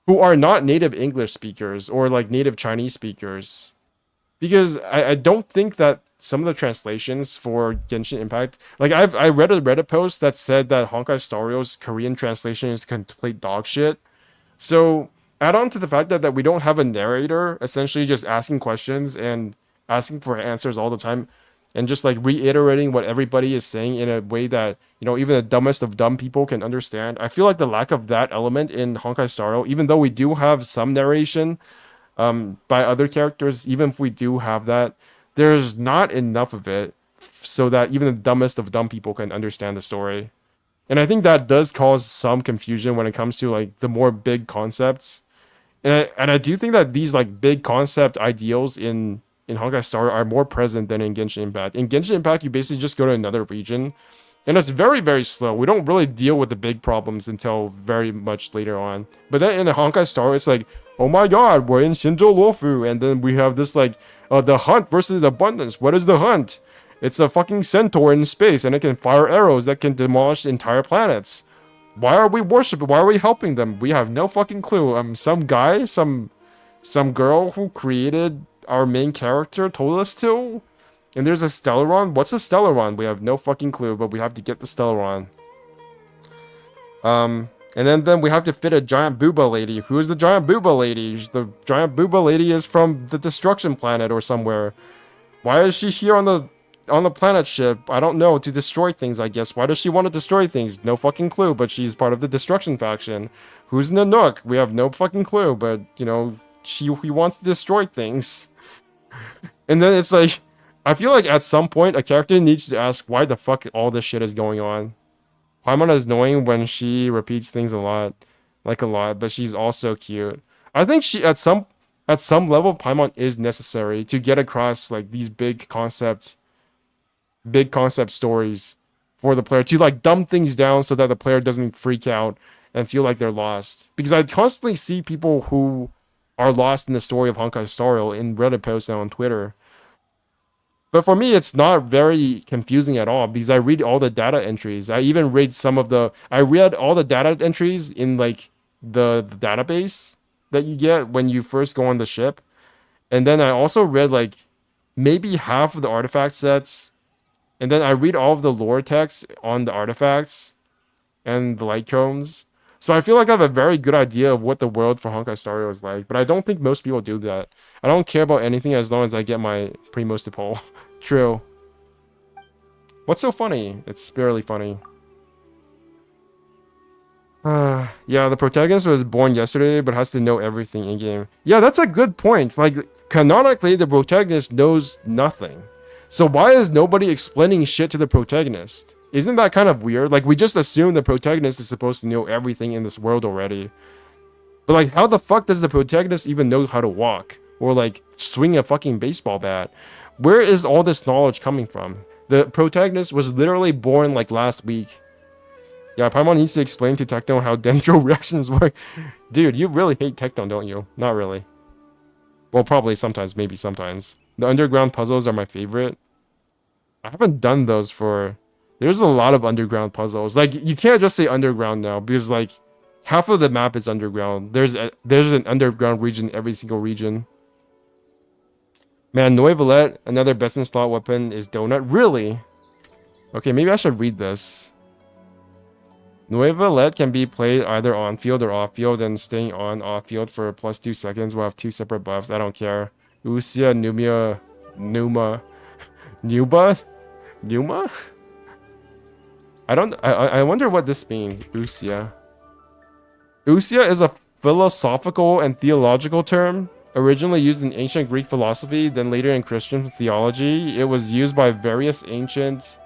Speaker 1: are not native English speakers or, like, native Chinese speakers. Because I don't think that some of the translations for Genshin Impact. Like I read a Reddit post that said that Honkai Star Rail's Korean translation is complete dog shit. So add on to the fact that we don't have a narrator, essentially just asking questions and asking for answers all the time, and just like reiterating what everybody is saying in a way that, you know, even the dumbest of dumb people can understand. I feel like the lack of that element in Honkai Star Rail, even though we do have some narration by other characters, even if we do have that, there's not enough of it so that even the dumbest of dumb people can understand the story. And I think that does cause some confusion when it comes to like the more big concepts. And I do think that these like big concept ideals in Honkai Star are more present than in Genshin Impact. In Genshin Impact, you basically just go to another region, and it's very, very slow. We don't really deal with the big problems until very much later on. But then in the Honkai Star, it's like, oh my god, we're in Shinjo Lofu, and then we have this like, the hunt versus the abundance. What is the hunt? It's a fucking centaur in space, and it can fire arrows that can demolish entire planets. Why are we worshiping? Why are we helping them? We have no fucking clue. Some guy, some girl who created our main character told us to. And there's a Stellaron. What's a Stellaron? We have no fucking clue, but we have to get the Stellaron. And then we have to fit a giant booba lady. Who is the giant booba lady? The giant booba lady is from the destruction planet or somewhere. Why is she here on the planet ship? I don't know, to destroy things, I guess. Why does she want to destroy things? No fucking clue, but she's part of the destruction faction. Who's Nanook? We have no fucking clue, but, you know, he wants to destroy things. And then it's like, I feel like at some point, a character needs to ask why the fuck all this shit is going on. Paimon is annoying when she repeats things a lot, but she's also cute. I think she, at some level, Paimon is necessary to get across, like, these big concept stories for the player, to, like, dumb things down so that the player doesn't freak out and feel like they're lost. Because I constantly see people who are lost in the story of Honkai Star Rail in Reddit posts and on Twitter. But for me, it's not very confusing at all because I read all the data entries. I even read I read all the data entries in like the database that you get when you first go on the ship. And then I also read like maybe half of the artifact sets. And then I read all of the lore text on the artifacts and the light cones. So I feel like I have a very good idea of what the world for Honkai Star Rail is like, but I don't think most people do that. I don't care about anything as long as I get my Primos to pull. True. What's so funny? It's barely funny. Yeah, the protagonist was born yesterday, but has to know everything in-game. Yeah, that's a good point. Like, canonically, the protagonist knows nothing. So why is nobody explaining shit to the protagonist? Isn't that kind of weird? Like, we just assume the protagonist is supposed to know everything in this world already. But, like, how the fuck does the protagonist even know how to walk? Or, like, swing a fucking baseball bat? Where is all this knowledge coming from? The protagonist was literally born, like, last week. Yeah, Paimon needs to explain to Tecton how dendro reactions work. Dude, you really hate Tecton, don't you? Not really. Well, probably sometimes, maybe sometimes. The underground puzzles are my favorite. I haven't done those for... There's a lot of underground puzzles. Like, you can't just say underground now, because, like, half of the map is underground. There's an underground region every single region. Man, Noe Valette, another best in slot weapon is Donut. Really? Okay, maybe I should read this. Noe Valette can be played either on field or off field, and staying on off field for plus 2 seconds will have 2 separate buffs. I don't care. Usia, Numa. I wonder what this means, Usia. Usia is a philosophical and theological term, originally used in ancient Greek philosophy, then later in Christian theology. It was used by various ancient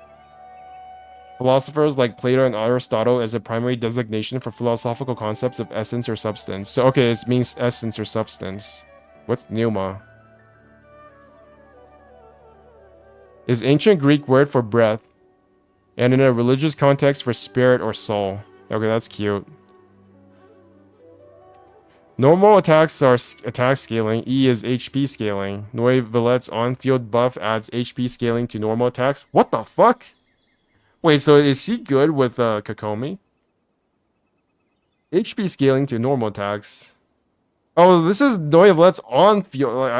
Speaker 1: philosophers like Plato and Aristotle as a primary designation for philosophical concepts of essence or substance. So, okay, it means essence or substance. What's pneuma? Is ancient Greek word for breath, and in a religious context for spirit or soul. Okay, that's cute. Normal attacks are attack scaling. E is HP scaling. Noe Valette's on-field buff adds HP scaling to normal attacks. What the fuck? Wait, so is she good with Kokomi? HP scaling to normal attacks. Oh, this is Noyelet's on-field. Like,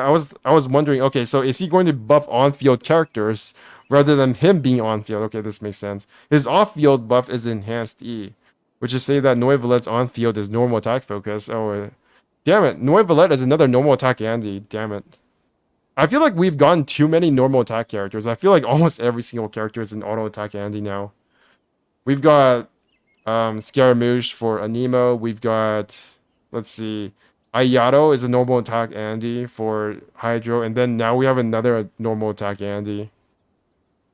Speaker 1: I was wondering. Okay, so is he going to buff on-field characters rather than him being on-field? Okay, this makes sense. His off-field buff is enhanced E, which is saying that Noyelet's on-field is normal attack focus. Oh, damn it! Noyelet is another normal attack Andy. Damn it! I feel like we've gotten too many normal attack characters. I feel like almost every single character is an auto attack Andy now. We've got Scaramouche for Anemo. We've got, let's see, Ayato is a normal attack Andy for Hydro, and then now we have another normal attack Andy.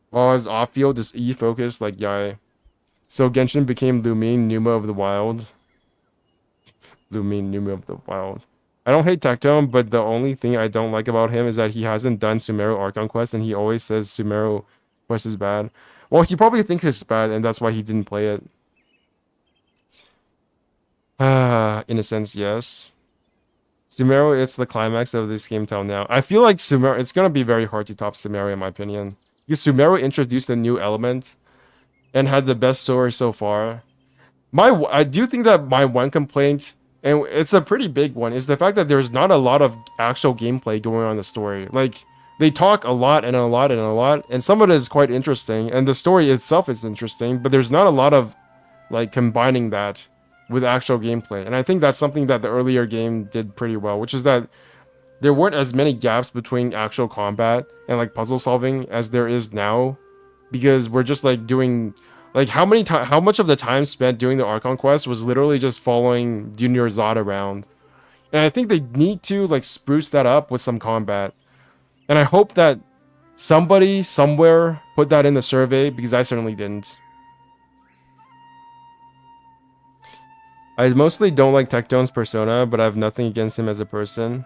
Speaker 1: While his off field is E focused like Yai. So Genshin became Lumine Numa of the Wild. Lumine Numa of the Wild. I don't hate Tectone, but the only thing I don't like about him is that he hasn't done Sumeru Archon Quest, and he always says Sumeru Quest is bad. Well, he probably thinks it's bad, and that's why he didn't play it. In a sense, yes. Sumeru, it's the climax of this game till now. I feel like Sumeru, it's gonna be very hard to top Sumeru in my opinion. Because Sumeru introduced a new element and had the best story so far. I do think that my one complaint, and it's a pretty big one, is the fact that there's not a lot of actual gameplay going on in the story. Like, they talk a lot and a lot and a lot, and some of it is quite interesting, and the story itself is interesting, but there's not a lot of, like, combining that with actual gameplay. And I think that's something that the earlier game did pretty well, which is that there weren't as many gaps between actual combat and, like, puzzle solving as there is now, because we're just, like, doing... Like, how much of the time spent doing the Archon quest was literally just following Junior Zod around. And I think they need to, like, spruce that up with some combat. And I hope that somebody, somewhere, put that in the survey, because I certainly didn't. I mostly don't like Tectone's persona, but I have nothing against him as a person.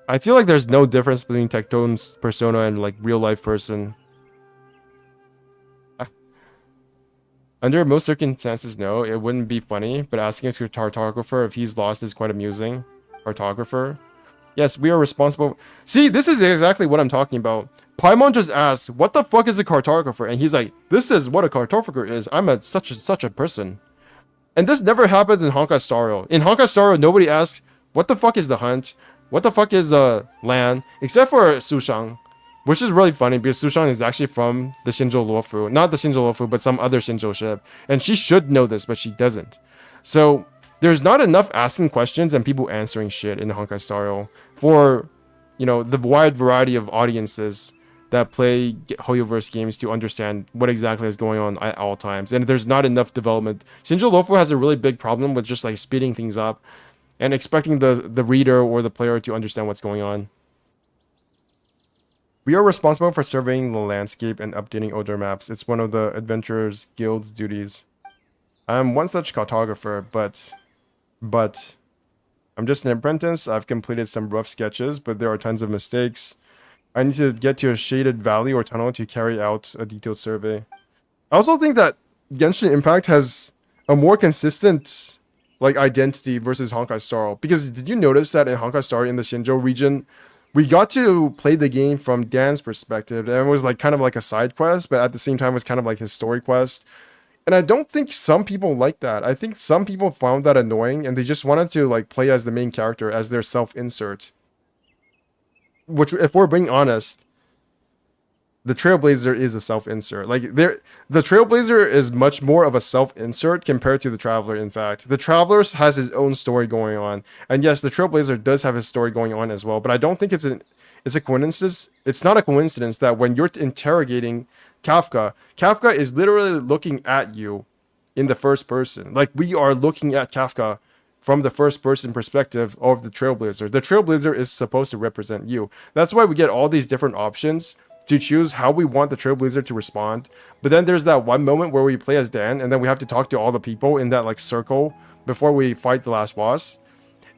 Speaker 1: I feel like there's no difference between Tectone's persona and, like, real-life person. Under most circumstances, no, it wouldn't be funny, but asking a cartographer if he's lost is quite amusing. Cartographer? Yes, we are responsible. See, this is exactly what I'm talking about. Paimon just asked, what the fuck is a cartographer? And he's like, this is what a cartographer is. I'm a such a person. And this never happens in Honkai Star Rail. In Honkai Star Rail, nobody asks, what the fuck is the hunt? What the fuck is land? Except for Sushang. Which is really funny because Sushan is actually from the Shinjo Luofu. Not the Shinjo Luofu, but some other Shinjo ship. And she should know this, but she doesn't. So, there's not enough asking questions and people answering shit in Honkai Star Rail for, you know, the wide variety of audiences that play Hoyoverse games to understand what exactly is going on at all times. And there's not enough development. Shinjo Luofu has a really big problem with just, like, speeding things up and expecting the reader or the player to understand what's going on. We are responsible for surveying the landscape and updating odor maps. It's one of the Adventurers Guild's duties. I'm one such cartographer, but I'm just an apprentice. I've completed some rough sketches, but there are tons of mistakes. I need to get to a shaded valley or tunnel to carry out a detailed survey. I also think that Genshin Impact has a more consistent, like, identity versus Honkai Star Rail. Because did you notice that in Honkai Star Rail in the Shinjo region, we got to play the game from Dan's perspective, and it was like kind of like a side quest, but at the same time it was kind of like his story quest. And I don't think some people like that. I think some people found that annoying, and they just wanted to, like, play as the main character, as their self-insert. Which, if we're being honest, the Trailblazer is a self-insert. Like, the Trailblazer is much more of a self-insert compared to the Traveler, in fact. The Traveler has his own story going on. And yes, the Trailblazer does have his story going on as well, but I don't think it's a coincidence. It's not a coincidence that when you're interrogating Kafka, Kafka is literally looking at you in the first person. Like, we are looking at Kafka from the first person perspective of the Trailblazer. The Trailblazer is supposed to represent you. That's why we get all these different options to choose how we want the Trailblazer to respond. But then there's that one moment where we play as Dan, and then we have to talk to all the people in that, like, circle before we fight the last boss.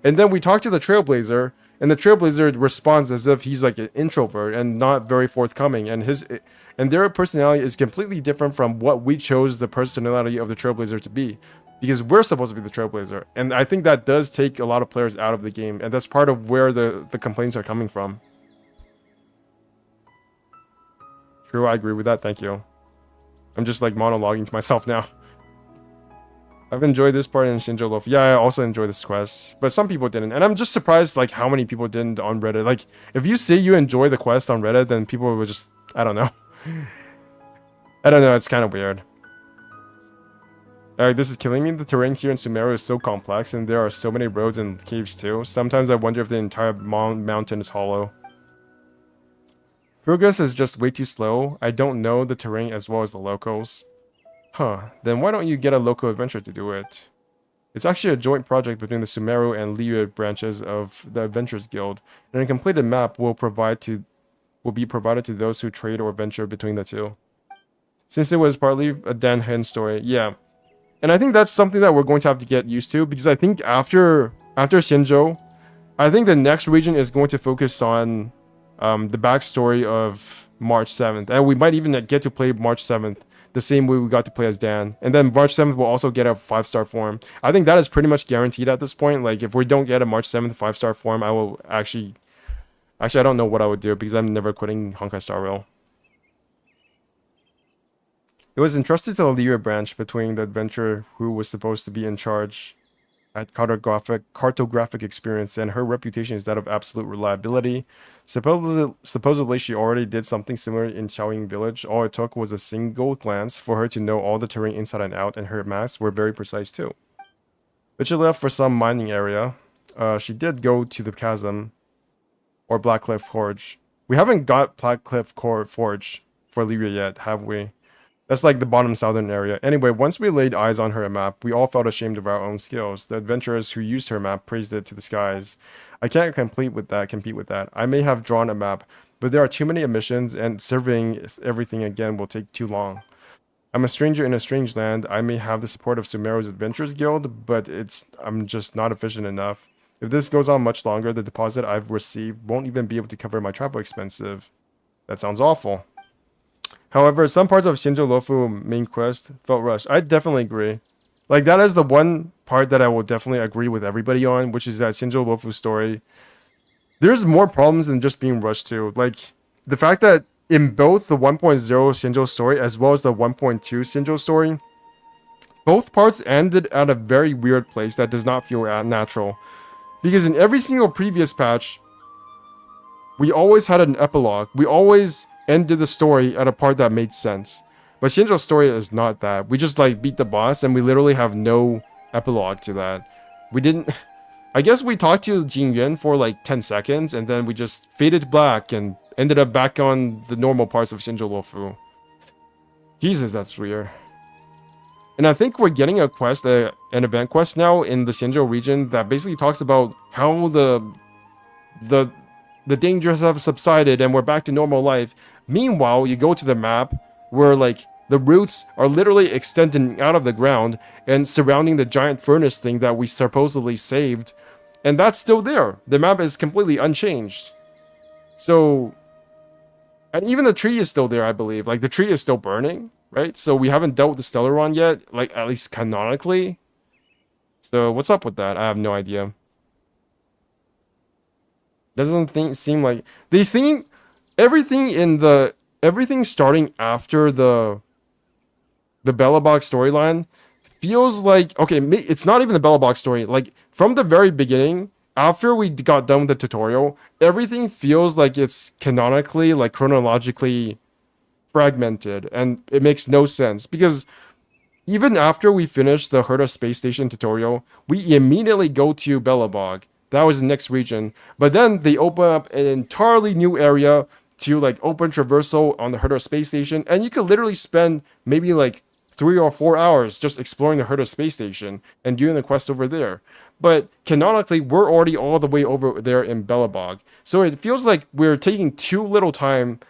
Speaker 1: And then we talk to the Trailblazer, and the Trailblazer responds as if he's like an introvert and not very forthcoming. And their personality is completely different from what we chose the personality of the Trailblazer to be. Because we're supposed to be the Trailblazer. And I think that does take a lot of players out of the game, and that's part of where the complaints are coming from. True, I agree with that. Thank you. I'm just, like, monologuing to myself now. I've enjoyed this part in Shinjo Loaf. Yeah, I also enjoyed this quest, but some people didn't, and I'm just surprised like how many people didn't on Reddit. Like, if you say you enjoy the quest on Reddit, then people would just, I don't know. I don't know. It's kind of weird. This is killing me. The terrain here in Sumeru is so complex, and there are so many roads and caves too. Sometimes I wonder if the entire mountain is hollow. Progress is just way too slow. I don't know the terrain as well as the locals. Huh, then why don't you get a local adventure to do it? It's actually a joint project between the Sumeru and Liyue branches of the Adventurers Guild, and a completed map will be provided to those who trade or venture between the two. Since it was partly a Dan Hen story, yeah. And I think that's something that we're going to have to get used to, because I think after Shinjo, I think the next region is going to focus on the backstory of March 7th. And we might even get to play March 7th the same way we got to play as Dan. And then March 7th will also get a 5-star form. I think that is pretty much guaranteed at this point. Like, if we don't get a March 7th 5-star form, I will actually, I don't know what I would do, because I'm never quitting Honkai Star Rail. It was entrusted to the Liyue branch between the adventurer who was supposed to be in charge at cartographic experience, and her reputation is that of absolute reliability. Supposedly she already did something similar in Xiaoying village. All it took was a single glance for her to know all the terrain inside and out, and her maps were very precise too. But she left for some mining area. She did go to the chasm or Blackcliff Forge. We haven't got Blackcliff Forge for Liyue yet, have we? That's like the bottom southern area. Anyway, once we laid eyes on her map, we all felt ashamed of our own skills. The adventurers who used her map praised it to the skies. I can't compete with that. I may have drawn a map, but there are too many emissions, and surveying everything again will take too long. I'm a stranger in a strange land. I may have the support of Sumeru's Adventurers Guild, but I'm just not efficient enough. If this goes on much longer, the deposit I've received won't even be able to cover my travel expenses. That sounds awful. However, some parts of Shinjo Lofu main quest felt rushed. I definitely agree. Like, that is the one part that I will definitely agree with everybody on, which is that Shinjo Lofu story. There's more problems than just being rushed to. Like, the fact that in both the 1.0 Shinjo story as well as the 1.2 Shinjo story, both parts ended at a very weird place that does not feel natural. Because in every single previous patch, we always had an epilogue. We always ended the story at a part that made sense. But Shinjo's story is not that. We just like beat the boss and we literally have no epilogue to that. We didn't... I guess we talked to Jin Yuan for like 10 seconds and then we just faded black and ended up back on the normal parts of Shinjo Lofu. Jesus, that's weird. And I think we're getting a quest, an event quest now in the Shinjo region that basically talks about how the dangers have subsided and we're back to normal life. Meanwhile, you go to the map where like the roots are literally extending out of the ground and surrounding the giant furnace thing that we supposedly saved. And that's still there. The map is completely unchanged. So, and even the tree is still there, I believe. Like, the tree is still burning, right? So we haven't dealt with the Stellaron yet, like, at least canonically. So what's up with that? I have no idea. Doesn't seem like... These things... Everything starting after the Belobog storyline feels like... Okay, it's not even the Belobog story. Like, from the very beginning, after we got done with the tutorial, everything feels like it's canonically, like, chronologically fragmented. And it makes no sense. Because even after we finish the Herta Space Station tutorial, we immediately go to Belobog. That was the next region. But then they open up an entirely new area to like open traversal on the Herta Space Station. And you could literally spend maybe like 3 or 4 hours just exploring the Herta Space Station and doing the quest over there. But canonically, we're already all the way over there in Belobog. So it feels like we're taking too little time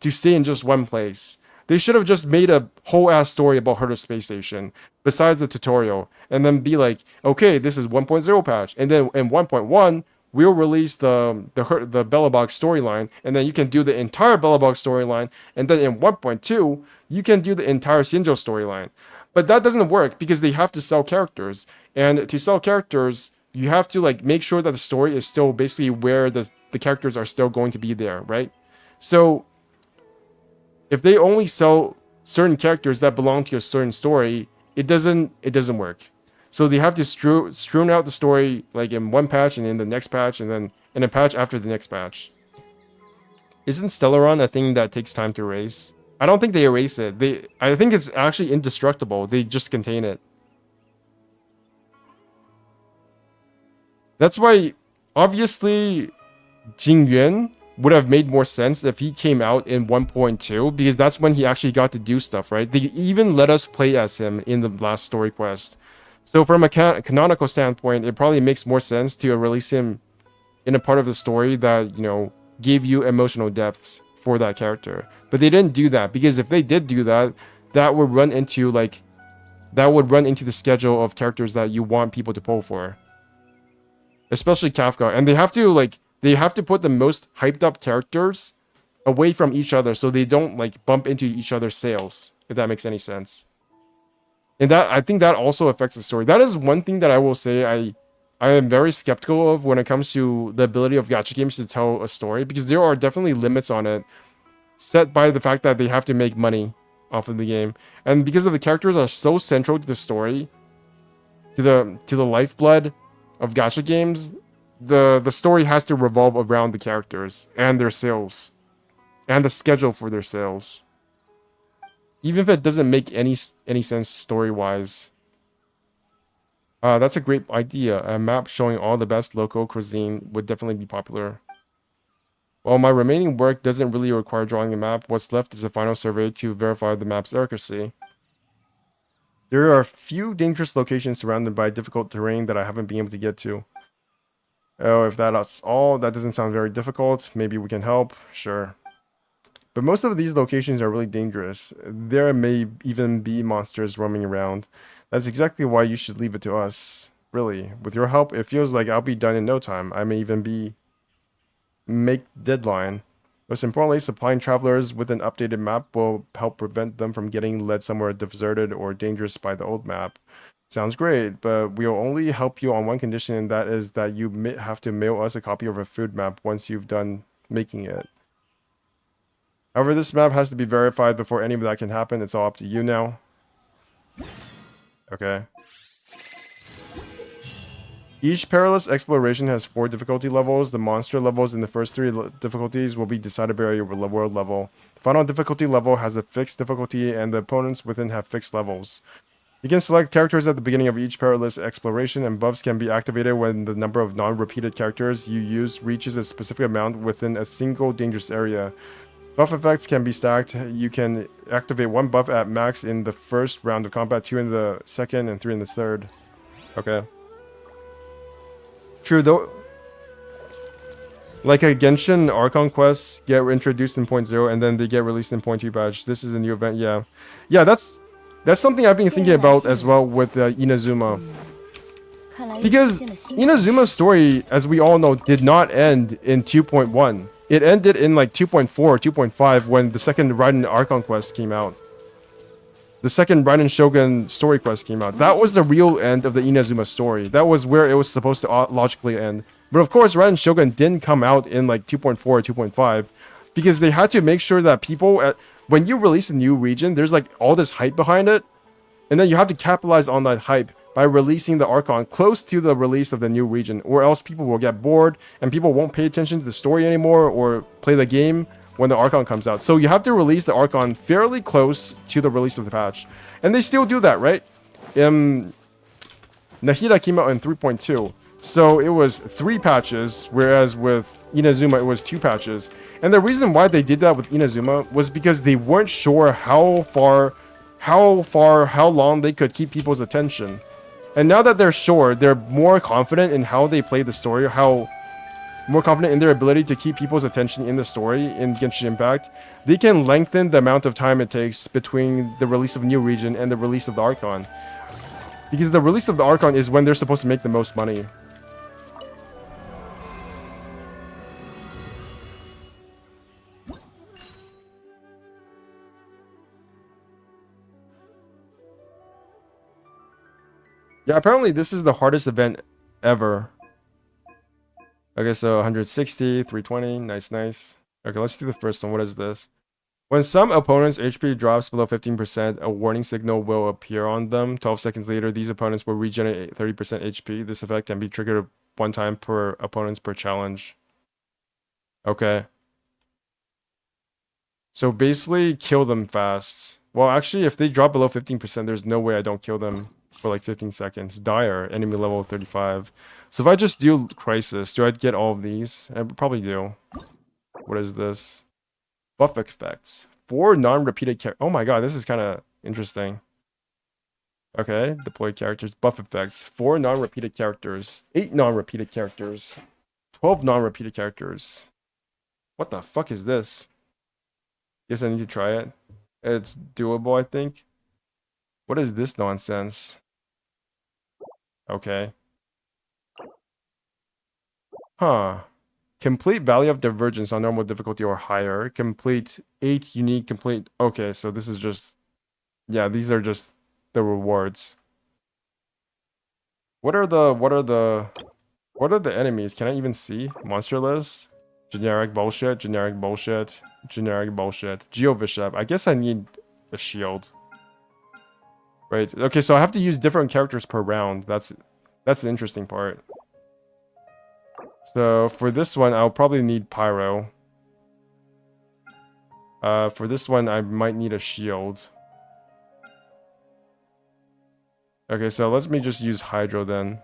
Speaker 1: to stay in just one place. They should have just made a whole ass story about Herta Space Station besides the tutorial, and then be like, okay, this is 1.0 patch, and then in 1.1 we'll release the Belobog storyline, and then you can do the entire Belobog storyline, and then in 1.2 you can do the entire Shinjo storyline. But that doesn't work because they have to sell characters, and to sell characters you have to like make sure that the story is still basically where the characters are still going to be there, right? So if they only sell certain characters that belong to a certain story, it doesn't work. So they have to strewn out the story like in one patch and in the next patch and then in a patch after the next patch. Isn't Stellaron a thing that takes time to erase? I don't think they erase it. I think it's actually indestructible. They just contain it. That's why, obviously, Jingyuan would have made more sense if he came out in 1.2, because that's when he actually got to do stuff, right? They even let us play as him in the last story quest. So from a canonical standpoint, it probably makes more sense to release him in a part of the story that, you know, gave you emotional depths for that character. But they didn't do that, because if they did do that, that would run into the schedule of characters that you want people to pull for. Especially Kafka. And they have to put the most hyped up characters away from each other so they don't like bump into each other's sales, if that makes any sense. And that, I think that also affects the story. That is one thing that I will say I am very skeptical of when it comes to the ability of gacha games to tell a story, because there are definitely limits on it, set by the fact that they have to make money off of the game. And because of the characters are so central to the story, to the lifeblood of gacha games, the story has to revolve around the characters and their sales and the schedule for their sales, even if it doesn't make any sense story-wise. That's a great idea. A map showing all the best local cuisine would definitely be popular. While my remaining work doesn't really require drawing a map, what's left is a final survey to verify the map's accuracy. There are a few dangerous locations surrounded by difficult terrain that I haven't been able to get to. Oh, if that's all, that doesn't sound very difficult. Maybe we can help. Sure. But most of these locations are really dangerous. There may even be monsters roaming around. That's exactly why you should leave it to us. Really. With your help, it feels like I'll be done in no time. I may even make deadline. Most importantly, supplying travelers with an updated map will help prevent them from getting led somewhere deserted or dangerous by the old map. Sounds great, but we'll only help you on one condition, and that is that you have to mail us a copy of a food map once you've done making it. However, this map has to be verified before any of that can happen. It's all up to you now. Okay. Each perilous exploration has 4 difficulty levels. The monster levels in the first 3 difficulties will be decided by your world level. The final difficulty level has a fixed difficulty, and the opponents within have fixed levels. You can select characters at the beginning of each perilous exploration, and buffs can be activated when the number of non-repeated characters you use reaches a specific amount within a single dangerous area. Buff effects can be stacked. You can activate 1 buff at max in the first round of combat, 2 in the second, and 3 in the third. Okay. True, though. Like a Genshin Archon quests get introduced in 0.0 and then they get released in 0.2 patch. This is a new event, yeah. Yeah, that's something I've been thinking about as well with Inazuma. Because Inazuma's story, as we all know, did not end in 2.1. It ended in like 2.4 or 2.5 when the second Raiden Archon quest came out. The second Raiden Shogun story quest came out. That was the real end of the Inazuma story. That was where it was supposed to logically end. But of course, Raiden Shogun didn't come out in like 2.4 or 2.5 because they had to make sure that people, when you release a new region, there's like all this hype behind it. And then you have to capitalize on that hype by releasing the Archon close to the release of the new region, or else people will get bored and people won't pay attention to the story anymore or play the game when the Archon comes out. So you have to release the Archon fairly close to the release of the patch. And they still do that, right? Nahida came out in 3.2. So it was 3 patches, whereas with Inazuma it was 2 patches. And the reason why they did that with Inazuma was because they weren't sure how long they could keep people's attention. And now that they're sure, they're more confident in how they play the story, more confident in their ability to keep people's attention in the story in Genshin Impact. They can lengthen the amount of time it takes between the release of a new region and the release of the Archon. Because the release of the Archon is when they're supposed to make the most money. Yeah, apparently this is the hardest event ever. Okay, so 160, 320, nice. Okay, let's do the first one. What is this? When some opponents' HP drops below 15%, a warning signal will appear on them. 12 seconds later, these opponents will regenerate 30% HP. This effect can be triggered one time per opponents per challenge. Okay. So basically, kill them fast. Well, actually, if they drop below 15%, there's no way I don't kill them for like 15 seconds. Dire, enemy level 35. So if I just do Crisis, do I get all of these? I probably do. What is this? Buff effects. 4 non-repeated characters. Oh my god, this is kind of interesting. Okay, deploy characters. Buff effects. 4 non-repeated characters. 8 non-repeated characters. 12 non-repeated characters. What the fuck is this? Guess I need to try it. It's doable, I think. What is this nonsense? Okay. Huh. Complete Valley of Divergence on normal difficulty or higher. Complete 8 unique complete. Okay, so this is just. Yeah, these are just the rewards. What are the enemies? Can I even see? Monster list? Generic bullshit, generic bullshit, generic bullshit. Geovishap. I guess I need a shield. Right. Okay, so I have to use different characters per round. That's the interesting part. So for this one, I'll probably need Pyro. For this one, I might need a shield. Okay, so let me just use Hydro then.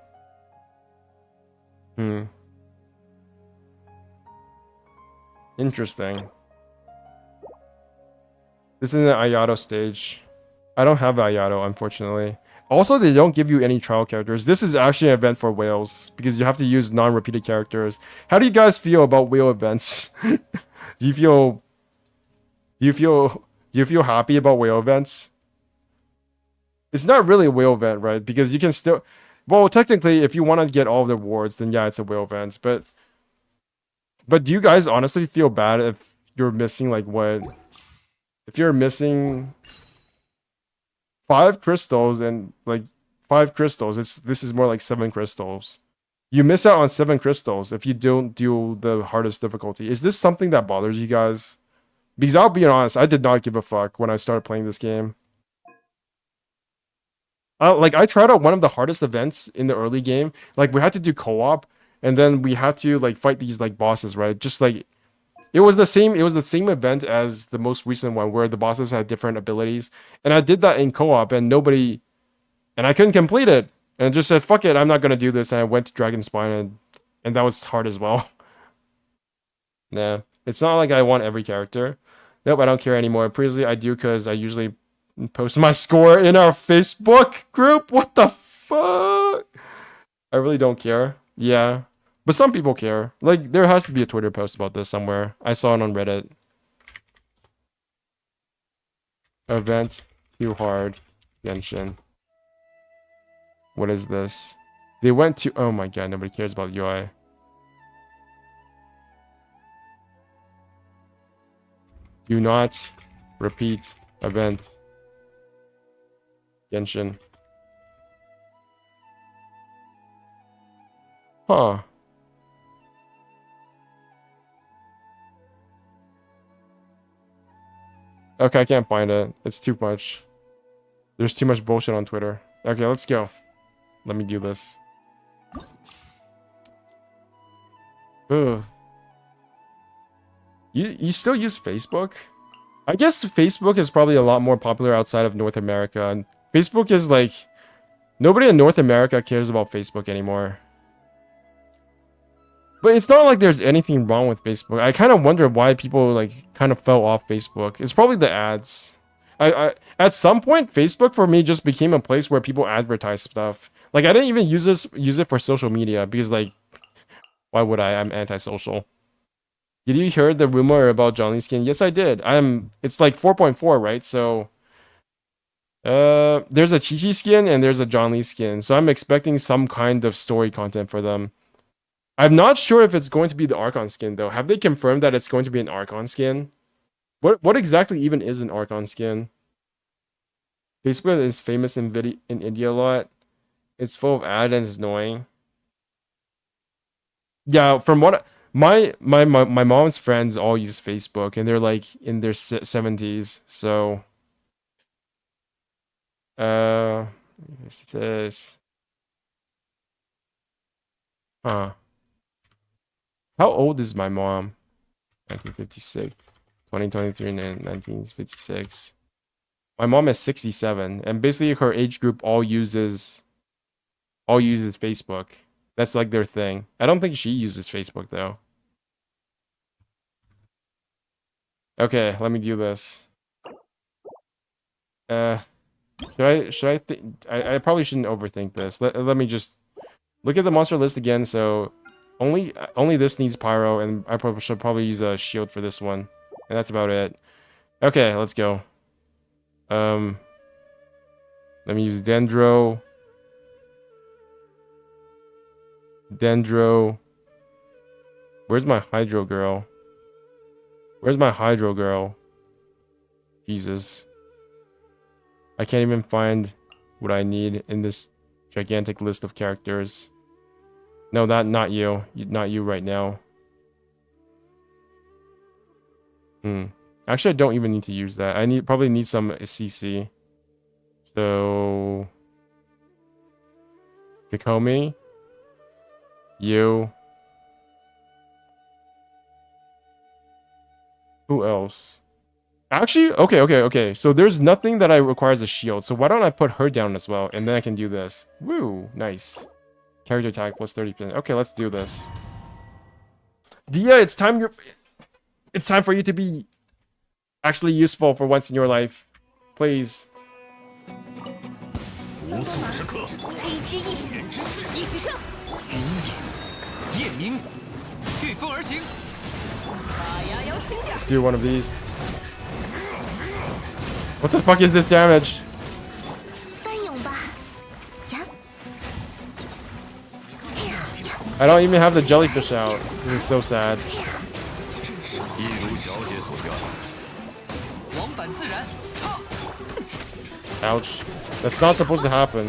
Speaker 1: Interesting. This is an Ayato stage. I don't have Ayato, unfortunately. Also, they don't give you any trial characters. This is actually an event for whales because you have to use non-repeated characters. How do you guys feel about whale events? do you feel happy about whale events? It's not really a whale event, right? Because you can still, well, technically, if you want to get all the rewards, then yeah, it's a whale event. But do you guys honestly feel bad if you're missing like what? If you're missing 5 crystals and like 5 crystals, this is more like 7 crystals. You miss out on 7 crystals if you don't do the hardest difficulty. Is this something that bothers you guys? Because I'll be honest, I did not give a fuck when I started playing this game. Like I tried out one of the hardest events in the early game. Like we had to do co-op, and then we had to like fight these like bosses, right? Just like it was the same event as the most recent one where the bosses had different abilities. And I did that in co-op and I couldn't complete it. And I just said, fuck it, I'm not gonna do this. And I went to Dragon Spine and that was hard as well. Yeah. It's not like I want every character. Nope, I don't care anymore. Previously I do because I usually post my score in our Facebook group. What the fuck? I really don't care. Yeah. But some people care. Like, there has to be a Twitter post about this somewhere. I saw it on Reddit. Event too hard. Genshin. What is this? They went to... Oh my god, nobody cares about UI. Do not repeat event. Genshin. Huh. Okay, I can't find it. It's too much. There's too much bullshit on Twitter. Okay, let's go. Let me do this. Ugh. You still use Facebook? I guess Facebook is probably a lot more popular outside of North America. And Facebook is like... Nobody in North America cares about Facebook anymore. But it's not like there's anything wrong with Facebook. I kind of wonder why people like kind of fell off Facebook. It's probably the ads. At some point, Facebook for me just became a place where people advertise stuff. Like I didn't even use it for social media because like, why would I? I'm antisocial. Did you hear the rumor about Johnny skin? Yes, I did. It's like 4.4, right? So, there's a Chi-Chi skin and there's a John Lee skin. So I'm expecting some kind of story content for them. I'm not sure if it's going to be the Archon skin though. Have they confirmed that it's going to be an Archon skin? What exactly even is an Archon skin? Facebook is famous in India a lot. It's full of ads and it's annoying. Yeah, from what My mom's friends all use Facebook, and they're like in their 70s. So, what's this? Huh? How old is my mom? 1956, 2023, and 1956. My mom is 67, and basically her age group all uses Facebook. That's like their thing. I don't think she uses Facebook though. Okay, let me do this. Should I think I probably shouldn't overthink this. Let me just look at the monster list again. So only this needs pyro, and I should probably use a shield for this one. And that's about it. Okay, let's go. Let me use Dendro. Where's my Hydro girl? Where's my Hydro girl? Jesus. I can't even find what I need in this gigantic list of characters. No, not you. Not you right now. Actually, I don't even need to use that. I probably need some CC. So Kikomi. You. Who else? Actually, okay. So there's nothing that requires a shield. So why don't I put her down as well? And then I can do this. Woo, nice. Character attack plus 30%. Okay, let's do this. Dia, it's time for you to be actually useful for once in your life. Please. Let's do one of these. What the fuck is this damage? I don't even have the jellyfish out. This is so sad. Ouch. That's not supposed to happen.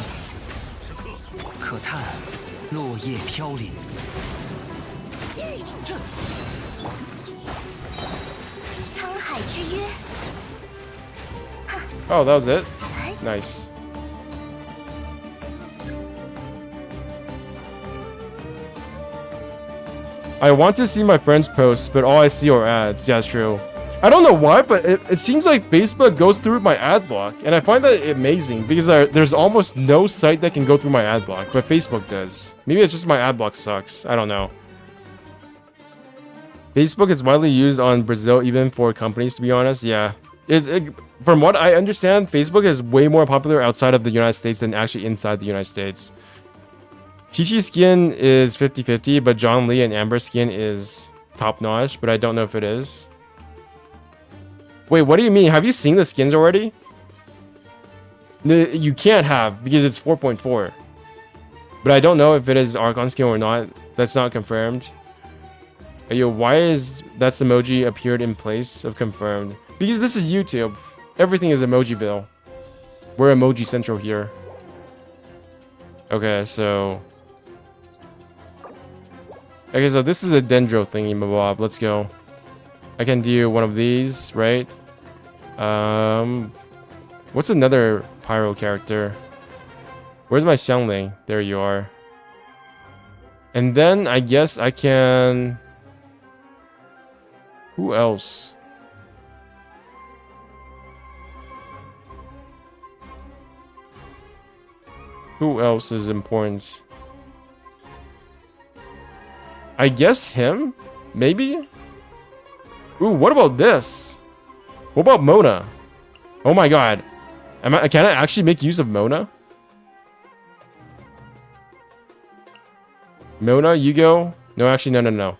Speaker 1: Oh, that was it? Nice. I want to see my friends' posts, but all I see are ads. Yeah, that's true. I don't know why, but it seems like Facebook goes through my ad block, and I find that amazing because there's almost no site that can go through my ad block, but Facebook does. Maybe it's just my ad block sucks. I don't know. Facebook is widely used on Brazil, even for companies, to be honest. Yeah. From what I understand, Facebook is way more popular outside of the United States than actually inside the United States. Chi-Chi's skin is 50-50, but John Lee and Amber's skin is top-notch, but I don't know if it is. Wait, what do you mean? Have you seen the skins already? No, you can't have, because it's 4.4. But I don't know if it is Archon skin or not. That's not confirmed. Yo, why is that emoji appeared in place of confirmed? Because this is YouTube. Everything is Emojiville. We're Emoji Central here. Okay, so this is a Dendro thingy, mabob. Let's go. I can do one of these, right? What's another pyro character? Where's my Xiangling? There you are. And then I guess I can... Who else? Who else is important? I guess him? Maybe? Ooh, what about this? What about Mona? Oh my god. Can I actually make use of Mona? Mona, you go. No, actually, no.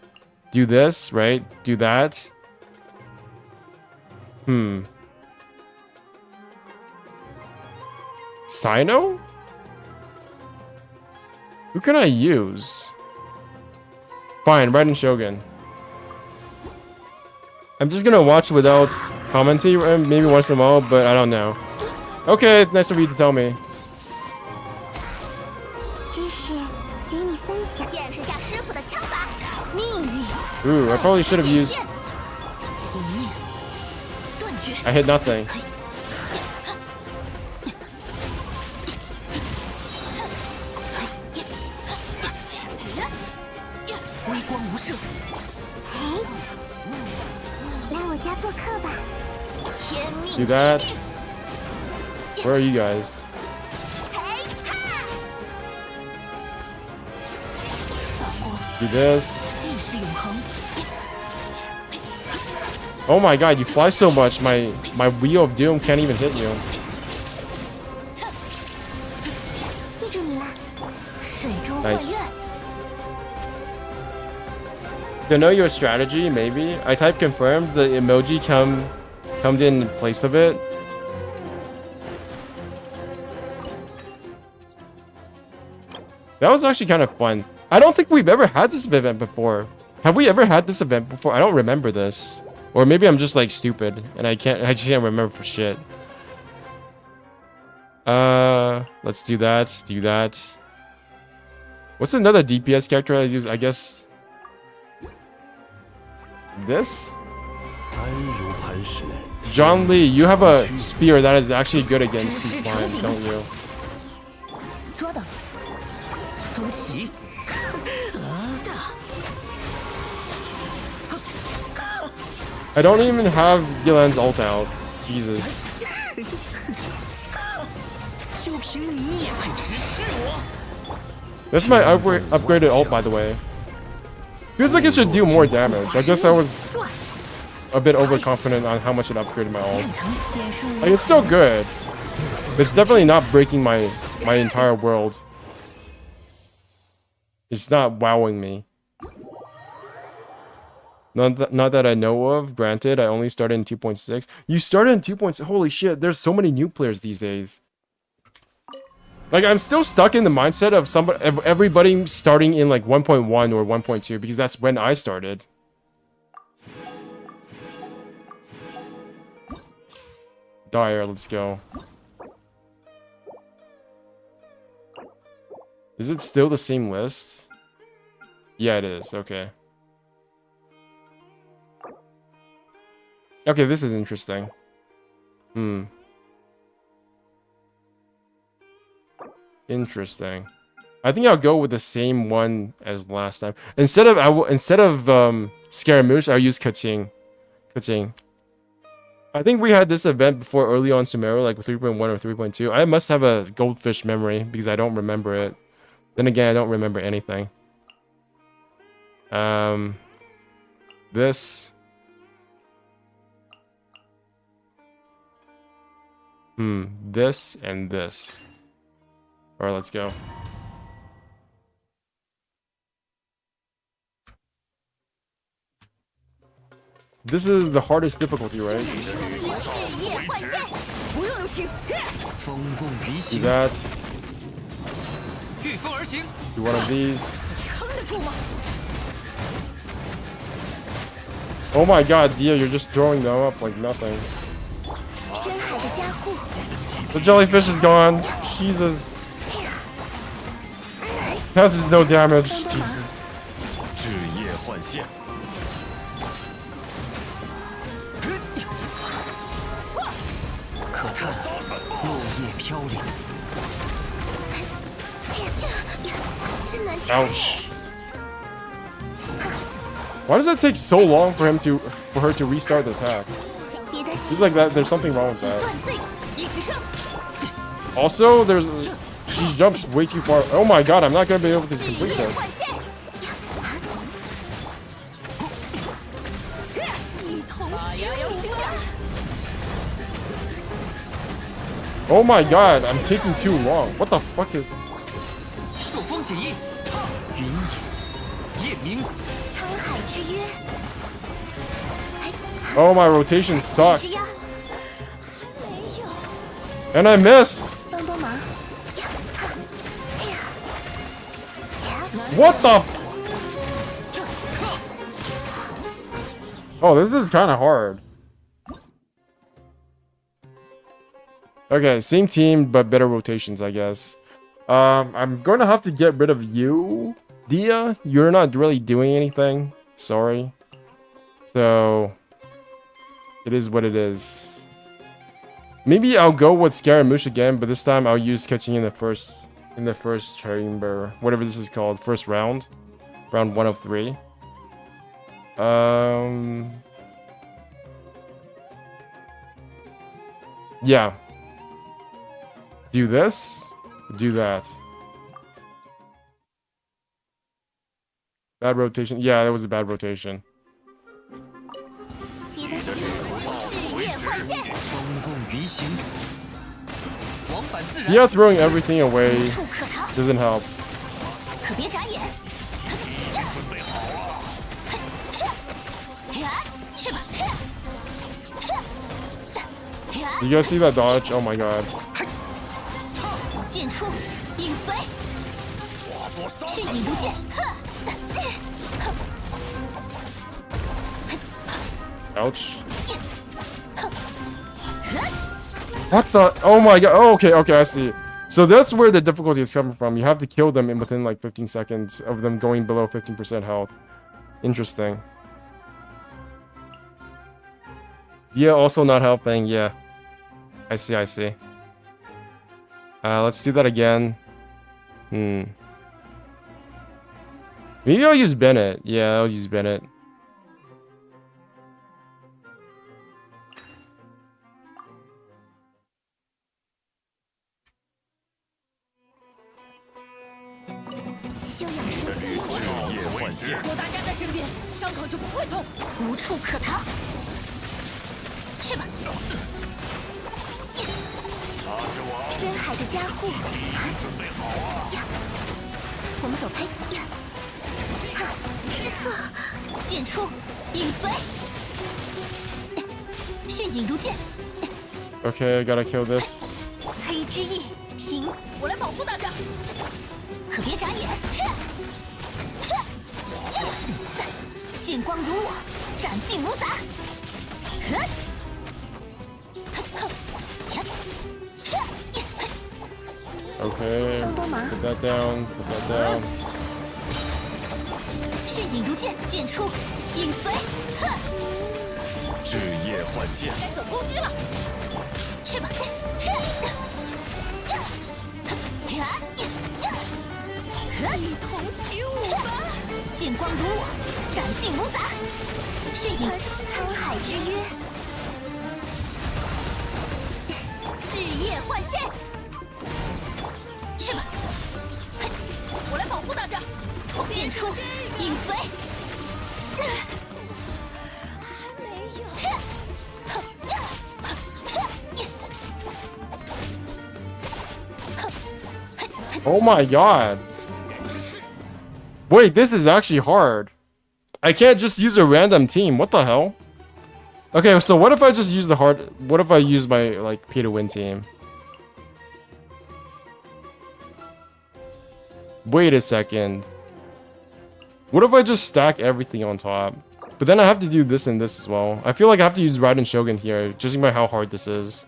Speaker 1: Do this, right? Do that. Sino? Who can I use? Fine, Raiden Shogun. I'm just gonna watch without commenting maybe once in a while, but I don't know. Okay, nice of you to tell me. Ooh, I probably should have used... I hit nothing. Do that. Where are you guys? Do this. Oh my god, you fly so much, my Wheel of Doom can't even hit you. Nice. To know your strategy, maybe. I type confirmed, the emoji come in place of it. That was actually kind of fun. I don't think we've ever had this event before. Have we ever had this event before? I don't remember this. Or maybe I'm just like stupid and I just can't remember for shit. Let's do that. Do that. What's another DPS character I use? I guess this? John Lee, you have a spear that is actually good against these slimes, don't you? I don't even have Gillen's ult out. Jesus. That's my upgraded ult, by the way. Feels like it should do more damage. I guess I was a bit overconfident on how much it upgraded my ult. Like, it's still good. But it's definitely not breaking my entire world. It's not wowing me. Not that I know of. Granted, I only started in 2.6. You started in 2.6. Holy shit, there's so many new players these days. Like, I'm still stuck in the mindset of everybody starting in like 1.1 or 1.2 because that's when I started. Dire, let's go. Is it still the same list? Yeah, it is. Okay. Okay, this is interesting. Interesting. I think I'll go with the same one as last time. Instead of Scaramouche, I'll use Kating. I think we had this event before early on Sumeru, like 3.1 or 3.2. I must have a goldfish memory because I don't remember it. Then again, I don't remember anything. This. This and this. Alright, let's go. This is the hardest difficulty, right? Do that. Do one of these. Oh my god, Dia, you're just throwing them up like nothing. The jellyfish is gone. Jesus. Causes no damage. Jesus. Ouch. Why does it take so long for her to restart the attack? Seems like that there's something wrong with that. Also, she jumps way too far. Oh my god, I'm not gonna be able to complete this. Oh my god, I'm taking too long. What the fuck is... Oh, my rotations suck. And I missed. What the... Oh, this is kind of hard. Okay, same team, but better rotations, I guess. I'm going to have to get rid of you, Dia. You're not really doing anything. Sorry. So it is what it is. Maybe I'll go with Scaramouche again, but this time I'll use catching in the first chamber, whatever this is called, first round, round 1 of 3. Yeah. Do this, do that. Bad rotation. Yeah, that was a bad rotation. Yeah, throwing everything away doesn't help. You guys see that dodge? Oh my god. Ouch. What the? Oh my god. Oh, okay, I see. So that's where the difficulty is coming from. You have to kill them within like 15 seconds of them going below 15% health. Interesting. Yeah, also not helping. Yeah. I see. Let's do that again. Maybe I'll use Bennett. Yeah, I'll use Bennett. Okay, I gotta kill this. Okay, put that down, put that down. Oh my god. Wait, this is actually hard. I can't just use a random team. What the hell? Okay, so what if I just use what if I use my like pay to win team? Wait a second. What if I just stack everything on top? But then I have to do this and this as well. I feel like I have to use Raiden Shogun here, judging by how hard this is.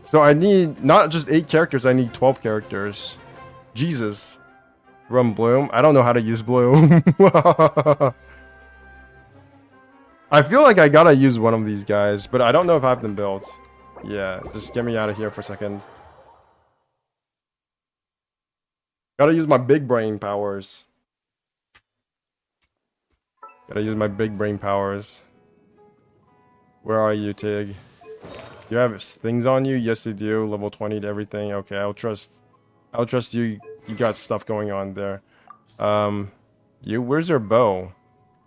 Speaker 1: So I need not just 8 characters, I need 12 characters. Jesus. Run Bloom. I don't know how to use Bloom. I feel like I gotta use one of these guys, but I don't know if I have them built. Yeah, just get me out of here for a second. Gotta use my big brain powers. Gotta use my big brain powers. Where are you, Tig? You have things on you? Yes, you do. Level 20 to everything. Okay, I'll trust you. You got stuff going on there. Where's your bow?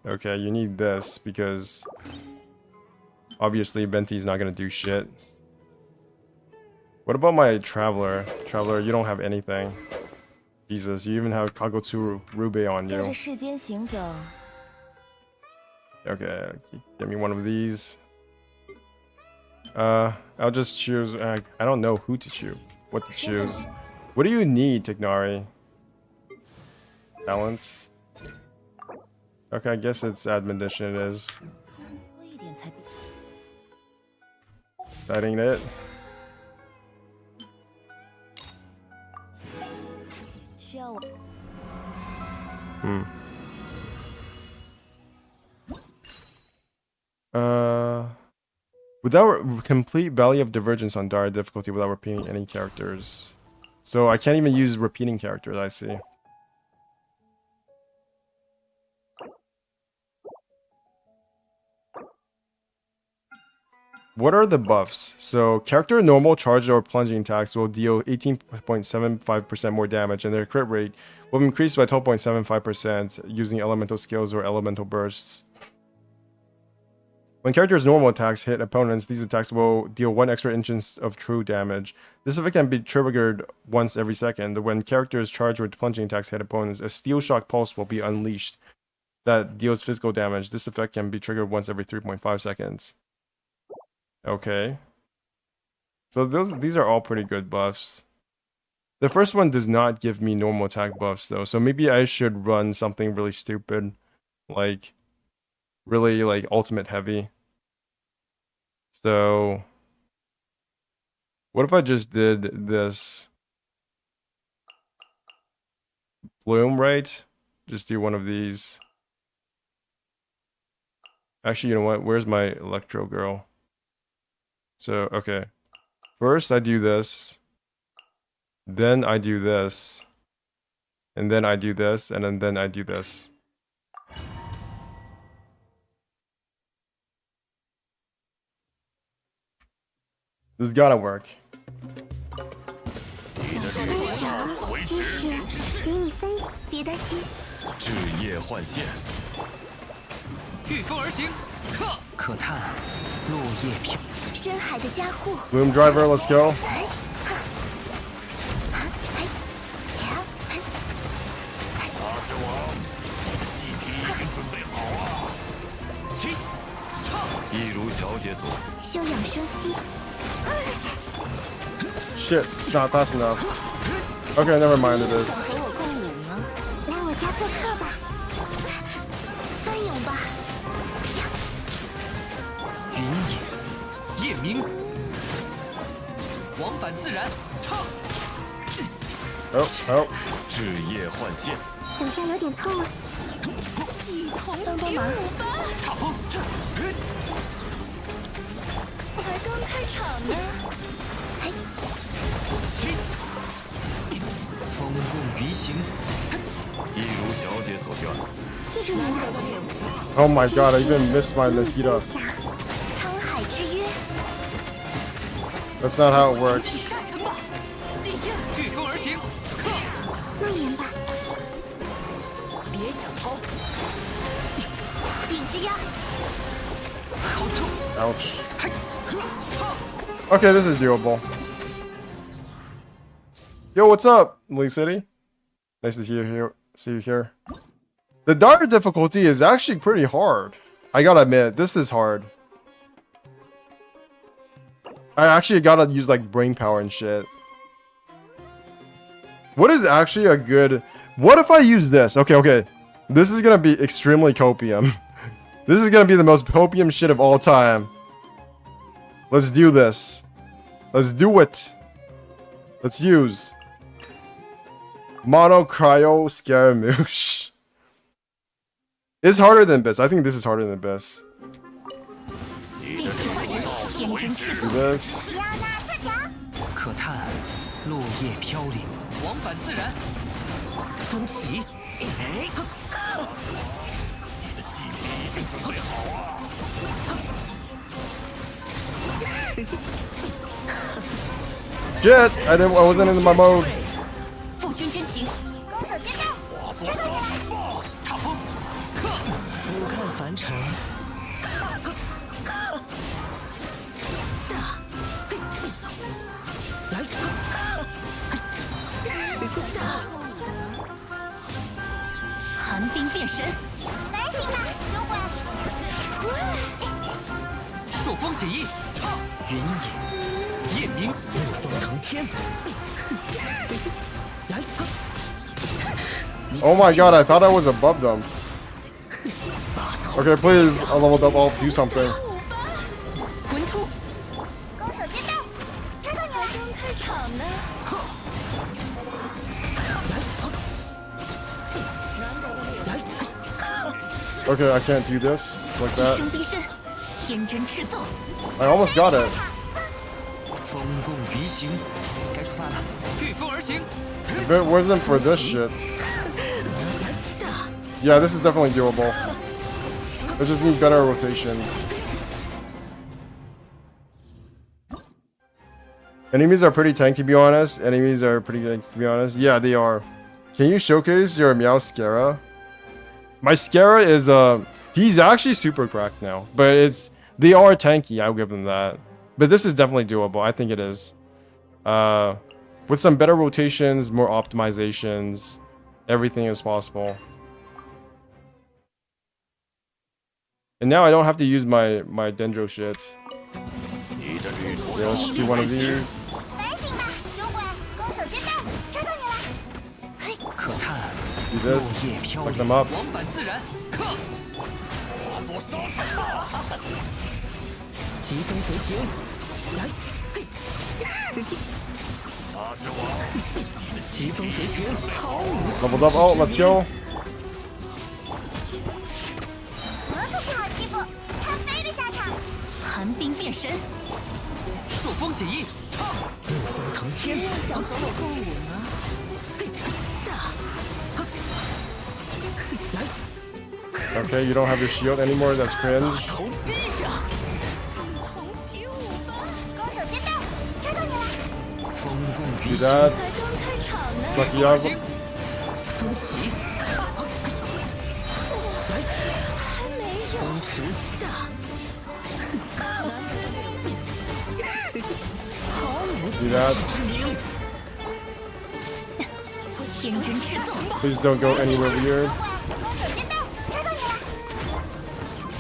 Speaker 1: Okay, you need this because obviously Venti's not gonna do shit. What about my Traveler? Traveler, you don't have anything. Jesus, you even have Kagotsu Rube on you. Okay, give me one of these. I'll just choose. I don't know who to choose. What to choose. What do you need, Tignari? Balance. Okay, I guess it's admonition. It is. That ain't it. Hmm. Without complete Valley of Divergence on Dire difficulty without repeating any characters. So I can't even use repeating characters, I see. What are the buffs? So character normal, charged, or plunging attacks will deal 18.75% more damage, and their crit rate will increase by 12.75% using elemental skills or elemental bursts. When characters' normal attacks hit opponents, these attacks will deal 1 extra instance of true damage. This effect can be triggered once every second. When characters charged with plunging attacks hit opponents, a Steel Shock Pulse will be unleashed that deals physical damage. This effect can be triggered once every 3.5 seconds. Okay. So these are all pretty good buffs. The first one does not give me normal attack buffs though, so maybe I should run something really stupid, like really like ultimate heavy. So what if I just did this? Bloom, right? Just do one of these. Actually, you know what? Where's my Electro girl? So, okay. First I do this. Then I do this. And then I do this. And then I do this. This gotta work.
Speaker 2: 知识与你分享，别担心。
Speaker 3: 置业换现，御风而行，可叹落叶飘。
Speaker 2: 深海的加护。
Speaker 1: Bloom driver, let's go.
Speaker 3: 大神王，你的祭品已经准备好了。起，一如小姐所。
Speaker 2: 休养生息。
Speaker 1: Shit, it's not fast enough. Okay, never mind, it is.
Speaker 2: 和我共舞呢？来我家做客吧。翻涌吧。
Speaker 3: 云也，夜明，往返自然。
Speaker 1: Oh.
Speaker 3: 置业换现。
Speaker 2: 等下有点痛啊。帮帮忙。
Speaker 3: 踏风。
Speaker 2: 才刚开场呢。
Speaker 3: 起，风共鱼行，一如小姐所愿。
Speaker 2: 记住你了。
Speaker 1: Oh my god, I even missed my Nikita.
Speaker 2: 沧海之约。
Speaker 1: That's not how it works.
Speaker 3: 御风而行，
Speaker 2: 蔓延吧。
Speaker 3: 别想逃。
Speaker 2: 顶之压。
Speaker 3: 好痛。
Speaker 1: Ouch. Okay, this is doable. Yo, what's up, Lee City? Nice to see you here. The Dire difficulty is actually pretty hard. I gotta admit, this is hard. I actually gotta use like brain power and shit. What is actually a good... What if I use this? Okay. This is gonna be extremely copium. This is gonna be the most copium shit of all time. Let's do this. Let's do it. Let's use Mono Cryo Scaramouche. It's harder than Abyss. I think this is harder than Abyss. Do this.
Speaker 3: 可叹落叶飘零，往返自然。风起，哎，你的祭品已经准备好了。
Speaker 1: Shit! I wasn't in my mode.
Speaker 2: 父君真行，攻守兼备，战斗起来！
Speaker 3: 踏风，俯瞰凡尘。来，
Speaker 2: 寒冰变身，来行吧，中文。
Speaker 3: 朔风起义，云也，夜明，怒风腾天。来，
Speaker 1: Oh my god, I thought I was above them. Okay, please, I leveled up. I'll do something.
Speaker 2: 魂出，攻守兼备，战斗才刚开场呢。难得的
Speaker 1: Okay, I can't do this like
Speaker 2: 一
Speaker 1: that.
Speaker 2: 生必胜，天真赤奏。
Speaker 1: I almost got it.
Speaker 3: 风共鱼行，该出发了，御风而行。
Speaker 1: If it wasn't for this shit. Yeah, this is definitely doable. It just needs better rotations. Enemies are pretty tanky, to be honest. Enemies are pretty tanky, to be honest. Yeah, they are. Can you showcase your Meow Scara? My Scara is he's actually super cracked now, but they are tanky. I'll give them that. But this is definitely doable. I think it is. With some better rotations, more optimizations, everything is possible. And now I don't have to use my Dendro shit. Yeah, let's just do one of these.
Speaker 2: 反省吧，酒鬼，攻守兼备，抓到你了。
Speaker 3: 可叹
Speaker 1: Do
Speaker 3: 落
Speaker 1: this.
Speaker 3: 叶飘
Speaker 1: Fuck
Speaker 3: 零，
Speaker 1: them up.
Speaker 3: 往返自然。克，疾风随行，来，嘿，疾风随行，好舞。
Speaker 1: Leveled up. Oh, let's go.
Speaker 2: 我可不好欺负，看飞的下场。寒冰变神，
Speaker 3: 朔风解翼，唱，怒风腾天。
Speaker 2: 想和我共舞吗？
Speaker 1: Okay, you don't have your shield anymore. That's cringe.
Speaker 3: 头低下，
Speaker 2: 同起舞吧，攻守兼备，抓到你了。
Speaker 3: 风共
Speaker 1: Do
Speaker 3: 鱼行，
Speaker 1: that.
Speaker 2: 才刚开场呢，
Speaker 1: Lucky
Speaker 3: 而
Speaker 1: up.
Speaker 3: 行，风起，来，
Speaker 2: 还没有。
Speaker 3: 风驰，好舞
Speaker 1: Do that.
Speaker 3: 之名。
Speaker 2: 天真赤奏，
Speaker 1: Please don't go anywhere weird.
Speaker 2: 攻守兼备，抓到你了。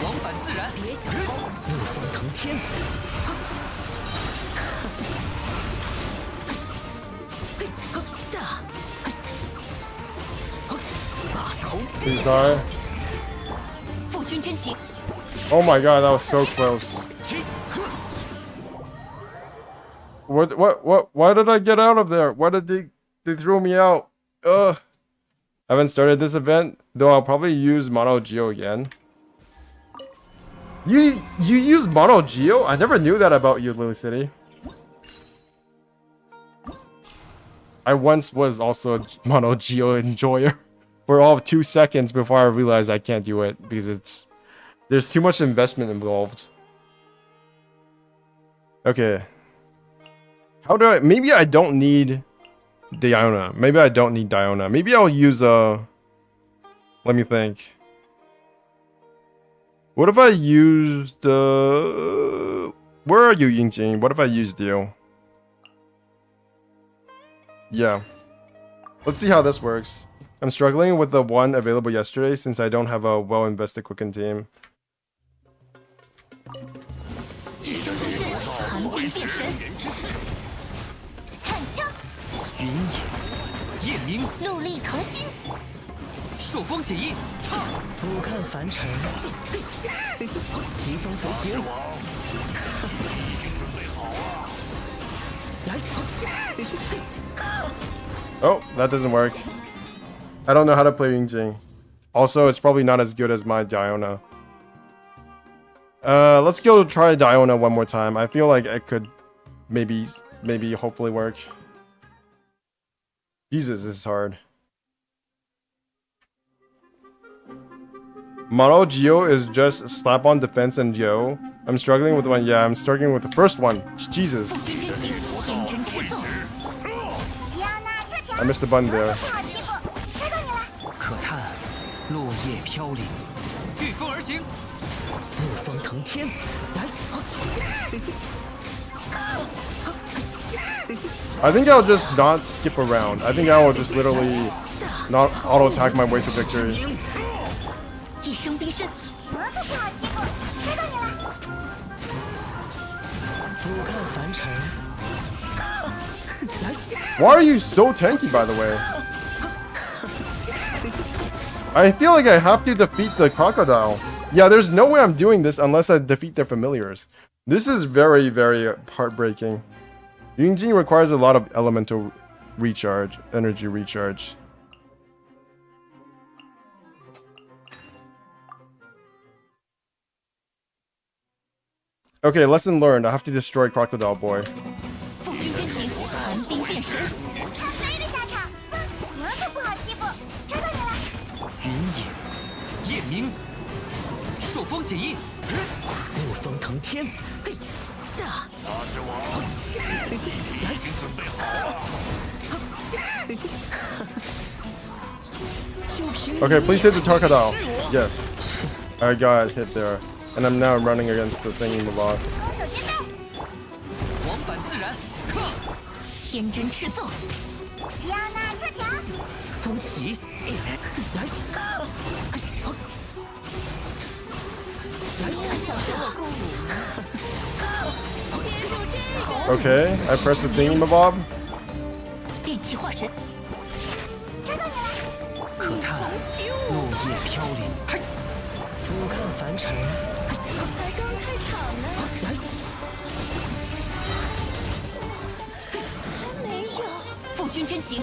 Speaker 3: 往返自然，
Speaker 2: 别想逃，
Speaker 3: 怒风腾天。把头
Speaker 1: Please die.
Speaker 2: 夫君真行。
Speaker 1: Oh my god, that was so close.
Speaker 3: 起，
Speaker 1: What? Why did I get out of there? Why did they throw me out? Ugh. I haven't started this event, though I'll probably use Mono Geo again. You use Mono Geo? I never knew that about you, Lily City. I once was also a Mono Geo enjoyer for all of 2 seconds before I realized I can't do it because there's too much investment involved. Okay. How do I... Maybe I don't need Diona. Maybe I don't need Diona. Maybe I'll use let me think. What if I used where are you, Yingjing? What if I used you? Yeah. Let's see how this works. I'm struggling with the one available yesterday since I don't have a well-invested Quicken team.
Speaker 2: 一生必胜，寒冰变神。看枪，
Speaker 3: 云野，夜明，
Speaker 2: 戮力腾心，
Speaker 3: 朔风解翼，唱，俯瞰凡尘，疾风随行。来，
Speaker 1: Oh, that doesn't work. I don't know how to play Yingjing. Also, it's probably not as good as my Diona. Let's go try Diona one more time. I feel like it could maybe hopefully work. Jesus, this is hard. Mono Geo is just slap on defense and Geo. I'm struggling with one. Yeah, I'm struggling with the first one. Jesus.
Speaker 2: 夫君真行，天真赤奏。
Speaker 1: I missed the button there.
Speaker 2: 不好欺负，抓到你了。
Speaker 3: 可叹落叶飘零，御风而行，怒风腾天。来，
Speaker 1: I think I'll just not skip around. I think I will just literally not auto attack my way to victory.
Speaker 2: 一生必胜，我可不好欺负，抓到你了。
Speaker 3: 俯瞰凡尘。
Speaker 1: Why are you so tanky, by the way? I feel like I have to defeat the crocodile. Yeah, there's no way I'm doing this unless I defeat their familiars. This is very, very heartbreaking. Yungjing requires a lot of elemental recharge, energy recharge. Okay, lesson learned. I have to destroy Crocodile Boy.
Speaker 2: 父君真行，寒冰变神。看飞的下场，我可不好欺负，抓到你了。
Speaker 3: 云野，夜明，朔风解印，怒风腾天，嘿，大，大之王，已经准备好了。
Speaker 1: Okay, please hit the Crocodile. Yes. I got hit there. And I'm now running against the thingy mabob.
Speaker 2: 攻守兼备，
Speaker 3: 往返自然，克，
Speaker 2: 天真赤奏。迪奥娜特条，
Speaker 3: 风起，来，Okay,
Speaker 1: I press the thingy mabob.
Speaker 2: 电气化神，抓到你了。
Speaker 3: 可叹落叶飘零，嘿，俯瞰凡尘，
Speaker 2: 才刚开场呢，
Speaker 3: 来，
Speaker 2: 还没有。父君真行，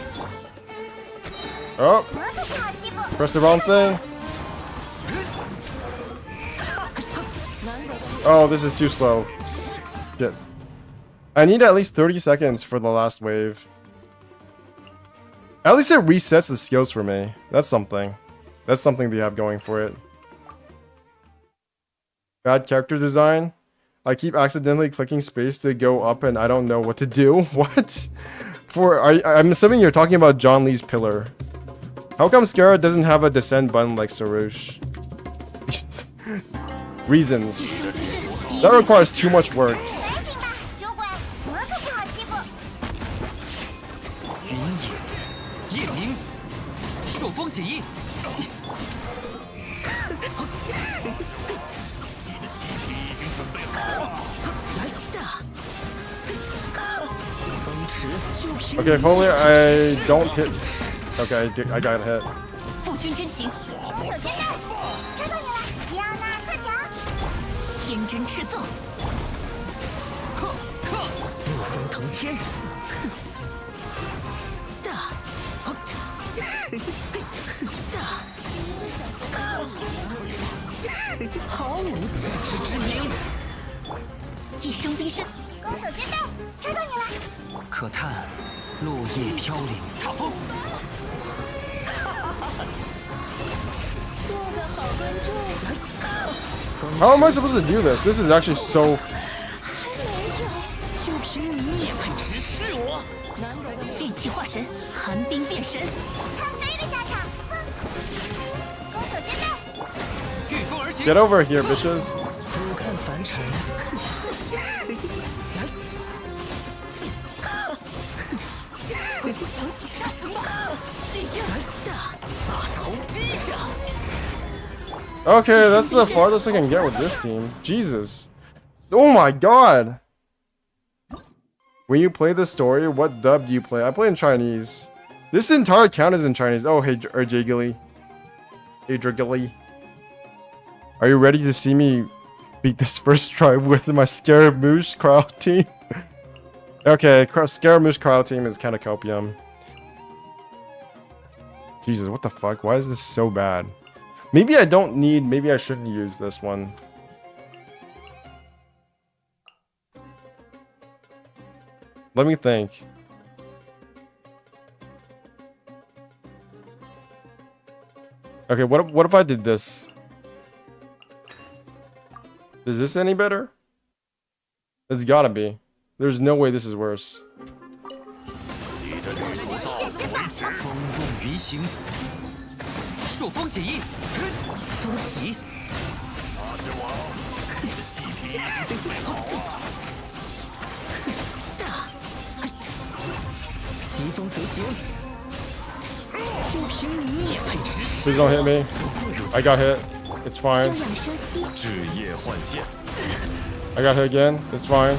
Speaker 1: Oh,
Speaker 2: 我可不好欺负。
Speaker 1: press the wrong thing. Oh, this is too slow. Shit. I need at least 30 seconds for the last wave. At least it resets the skills for me. That's something. That's something they have going for it. Bad character design. I keep accidentally clicking space to go up and I don't know what to do. What? I'm assuming you're talking about John Lee's pillar. How come Scarra doesn't have a descend button like Sarouche? Reasons. That requires too much work.
Speaker 2: 还行吧，酒鬼，我可不好欺负。
Speaker 3: 云野，夜明，朔风解印，来，大，风驰，就凭
Speaker 1: Okay, hopefully I don't hit. Okay, I got hit.
Speaker 2: 父君真行，攻守兼备，抓到你了。迪奥娜特条，天真赤奏。
Speaker 3: 怒风腾天，大，毫无自知之明。
Speaker 2: 一声冰身，攻守兼备，抓到你了。
Speaker 3: 可叹落叶飘零，踏风。
Speaker 2: 做个好观众。
Speaker 1: How am I supposed to do this? This is actually so.
Speaker 2: 还没有，
Speaker 3: 就凭你也配直视我？
Speaker 2: 难得的电气化神，寒冰变神。看飞的下场，攻守兼备。
Speaker 3: 御风而行，
Speaker 1: Get over here, bitches.
Speaker 3: 俯瞰凡尘。
Speaker 2: 挥舞扬起沙尘暴，
Speaker 3: 来，大，把头低下。
Speaker 1: Okay, that's the farthest I can get with this team. Jesus. Oh my god. When you play the story, what dub do you play? I play in Chinese. This entire account is in Chinese. Oh, hey, Jiggly. Hey, Jiggly. Are you ready to see me beat this first try with my Scaramouche crowd team? Okay, Scaramouche crowd team is kind of copium. Jesus, what the fuck? Why is this so bad? Maybe I don't need, maybe I shouldn't use this one. Let me think. Okay, what if I did this? Is this any better? It's gotta be. There's no way this is worse.
Speaker 3: 风用鱼行，朔风解印，风袭。大之王，你的祭品已经准备好了。大，疾风随行，就凭你也配直视？
Speaker 1: Please don't hit me. I got hit. It's
Speaker 2: 休
Speaker 1: fine.
Speaker 2: 养生息，
Speaker 4: 置业换现，
Speaker 1: I got hit again. It's fine.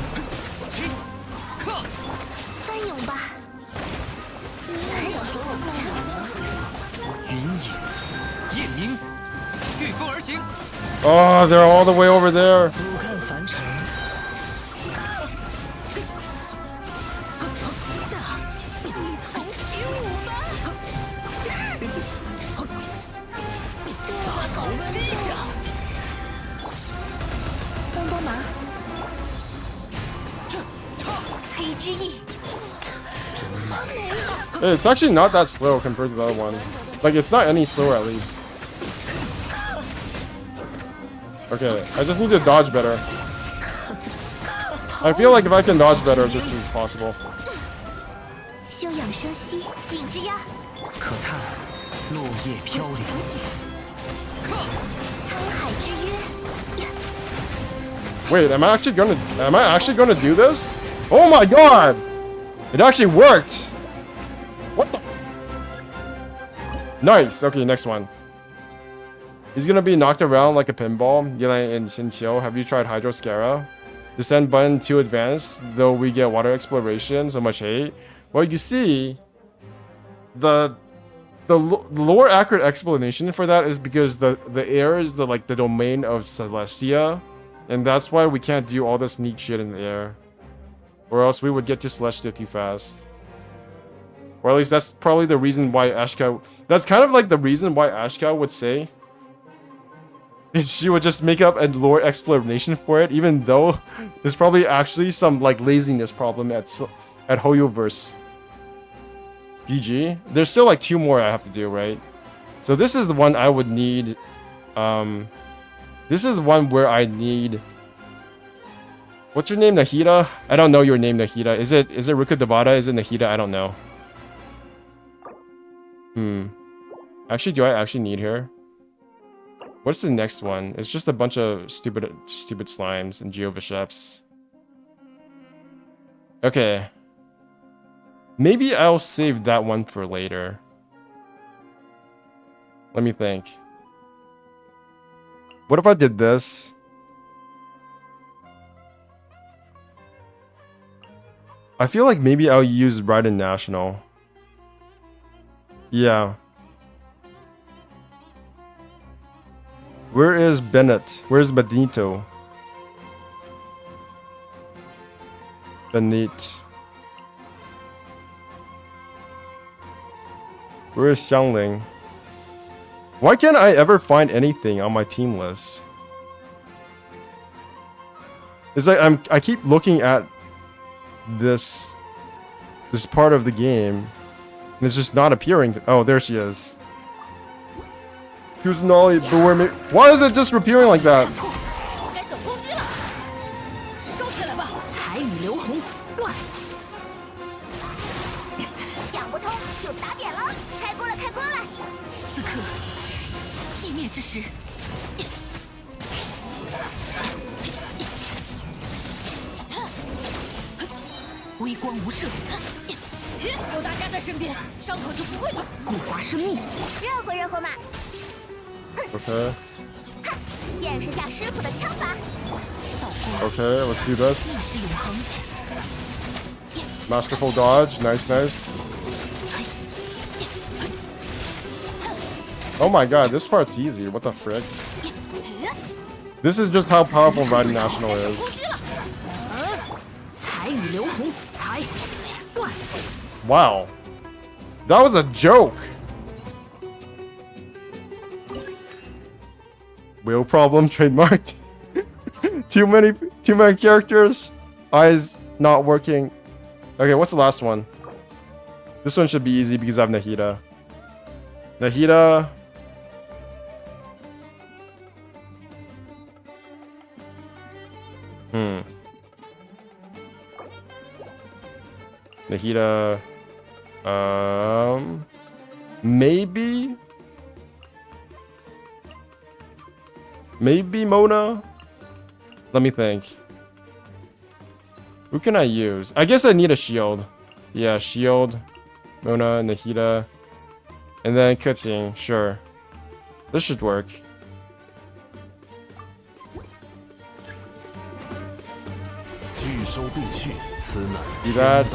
Speaker 2: 翻涌吧。
Speaker 3: 云野，夜明，御风而行，
Speaker 1: Oh, they're all the way over there.
Speaker 3: 俯瞰凡尘。
Speaker 2: 起舞吧。
Speaker 3: 把头低下。
Speaker 2: 帮帮忙。之意。
Speaker 1: Hey, it's actually not that slow compared to the other one. Like, it's not any slower at least. Okay, I just need to dodge better. I feel like if I can dodge better, this is possible.
Speaker 2: 休养生息，影之鸦，
Speaker 3: 可叹落叶飘零。
Speaker 2: 沧海之约。
Speaker 1: Wait, am I actually gonna do this? Oh my god! It actually worked! What the? Nice! Okay, next one. He's gonna be knocked around like a pinball. Yelai and Xinqiu, have you tried Hydroscara? Descend button too advanced, though we get water exploration, so much hate. Well, you see, the lore accurate explanation for that is because the air is the domain of Celestia, and that's why we can't do all this neat shit in the air, or else we would get to Celestia too fast. Or at least that's probably the reason why Ashka. That's kind of like the reason why Ashka would say. She would just make up a lore explanation for it, even though there's probably actually some like laziness problem at Hoyoverse. GG. There's still like 2 more I have to do, right? So this is the one I would need. This is one where I need. What's your name, Nahida? I don't know your name, Nahida. Is it Ruka Devada? Is it Nahida? I don't know. Actually, do I actually need her? What's the next one? It's just a bunch of stupid slimes and Geovisheps. Okay. Maybe I'll save that one for later. Let me think. What if I did this? I feel like maybe I'll use Raiden National. Yeah. Where is Bennett? Where's Benito? Bennett. Where is Xiangling? Why can't I ever find anything on my team list? It's like I keep looking at this part of the game, and it's just not appearing. Oh, there she is. Kusanali, beware me. Why is it just appearing like that?
Speaker 2: 该走攻击了，收起来吧！彩雨流红，断。讲不通就打扁了，开锅了，开锅了！此刻，寂灭之时。微光无射，有大家在身边，伤口就不会痛。固华生命，热乎热乎嘛。
Speaker 1: Okay.
Speaker 2: 见识下师傅的枪法。
Speaker 1: Okay, let's do this. Masterful dodge. Nice, nice. Oh my god, this part's easy. What the frick? This is just how powerful Raiden National is. Wow. That was a joke. Wheel problem trademarked. too many characters. Eyes not working. Okay, what's the last one? This one should be easy because I have Nahida. Nahida. Nahida. Maybe. Maybe Mona? Let me think. Who can I use? I guess I need a shield. Yeah, shield. Mona, Nahida. And then Kuting. Sure. This should work. Do that.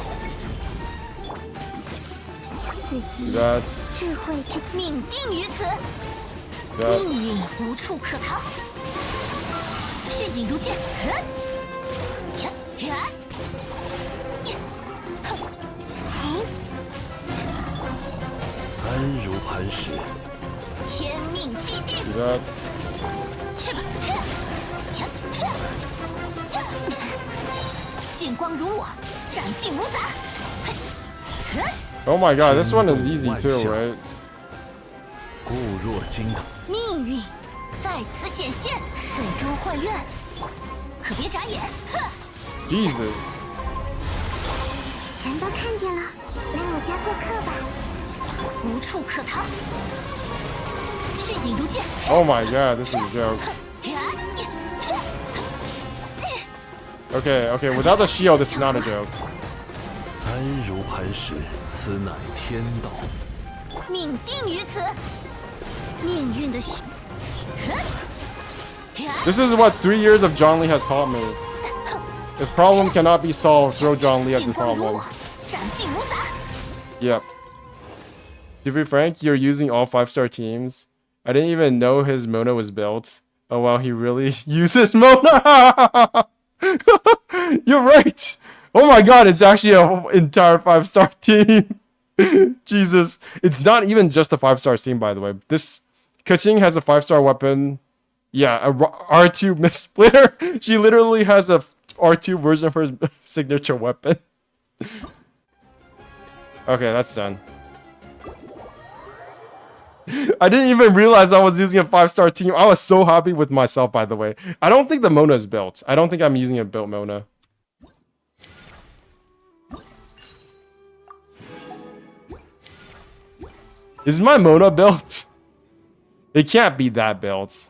Speaker 1: Do that.
Speaker 2: 智慧之命定于此。
Speaker 1: That.
Speaker 2: 命运无处可逃，血影如剑，
Speaker 3: 安如磐石，
Speaker 2: 天命既定，
Speaker 1: Do that.
Speaker 2: 去吧，进电光如我，斩尽无杂。嘿，
Speaker 1: Oh my god, this one is easy too, right?
Speaker 3: 固若金汤。
Speaker 2: 命运在此显现，水中幻院，可别眨眼。哼，
Speaker 1: Jesus.
Speaker 2: 人都看见了，来我家做客吧，无处可逃。血影如剑。
Speaker 1: Oh my god, this is a joke. Okay, okay, without the shield, this is not a joke.
Speaker 3: 安如磐石，此乃天道。
Speaker 2: 命定于此，命运的血。
Speaker 1: This is what 3 years of John Lee has taught me. If problem cannot be solved, throw John Lee at the problem.
Speaker 2: 斩尽无杂。
Speaker 1: Yep. To be frank, you're using all 5-star teams. I didn't even know his Mona was built. Oh wow, he really uses Mona! You're right! Oh my god, it's actually an entire 5-star team! Jesus. It's not even just a 5-star team, by the way. This Keqing has a 5-star weapon. Yeah, a R2 missplitter. She literally has a R2 version of her signature weapon. Okay, that's done. I didn't even realize I was using a 5-star team. I was so happy with myself, by the way. I don't think the Mona is built. I don't think I'm using a built Mona. Is my Mona built? It can't be that built.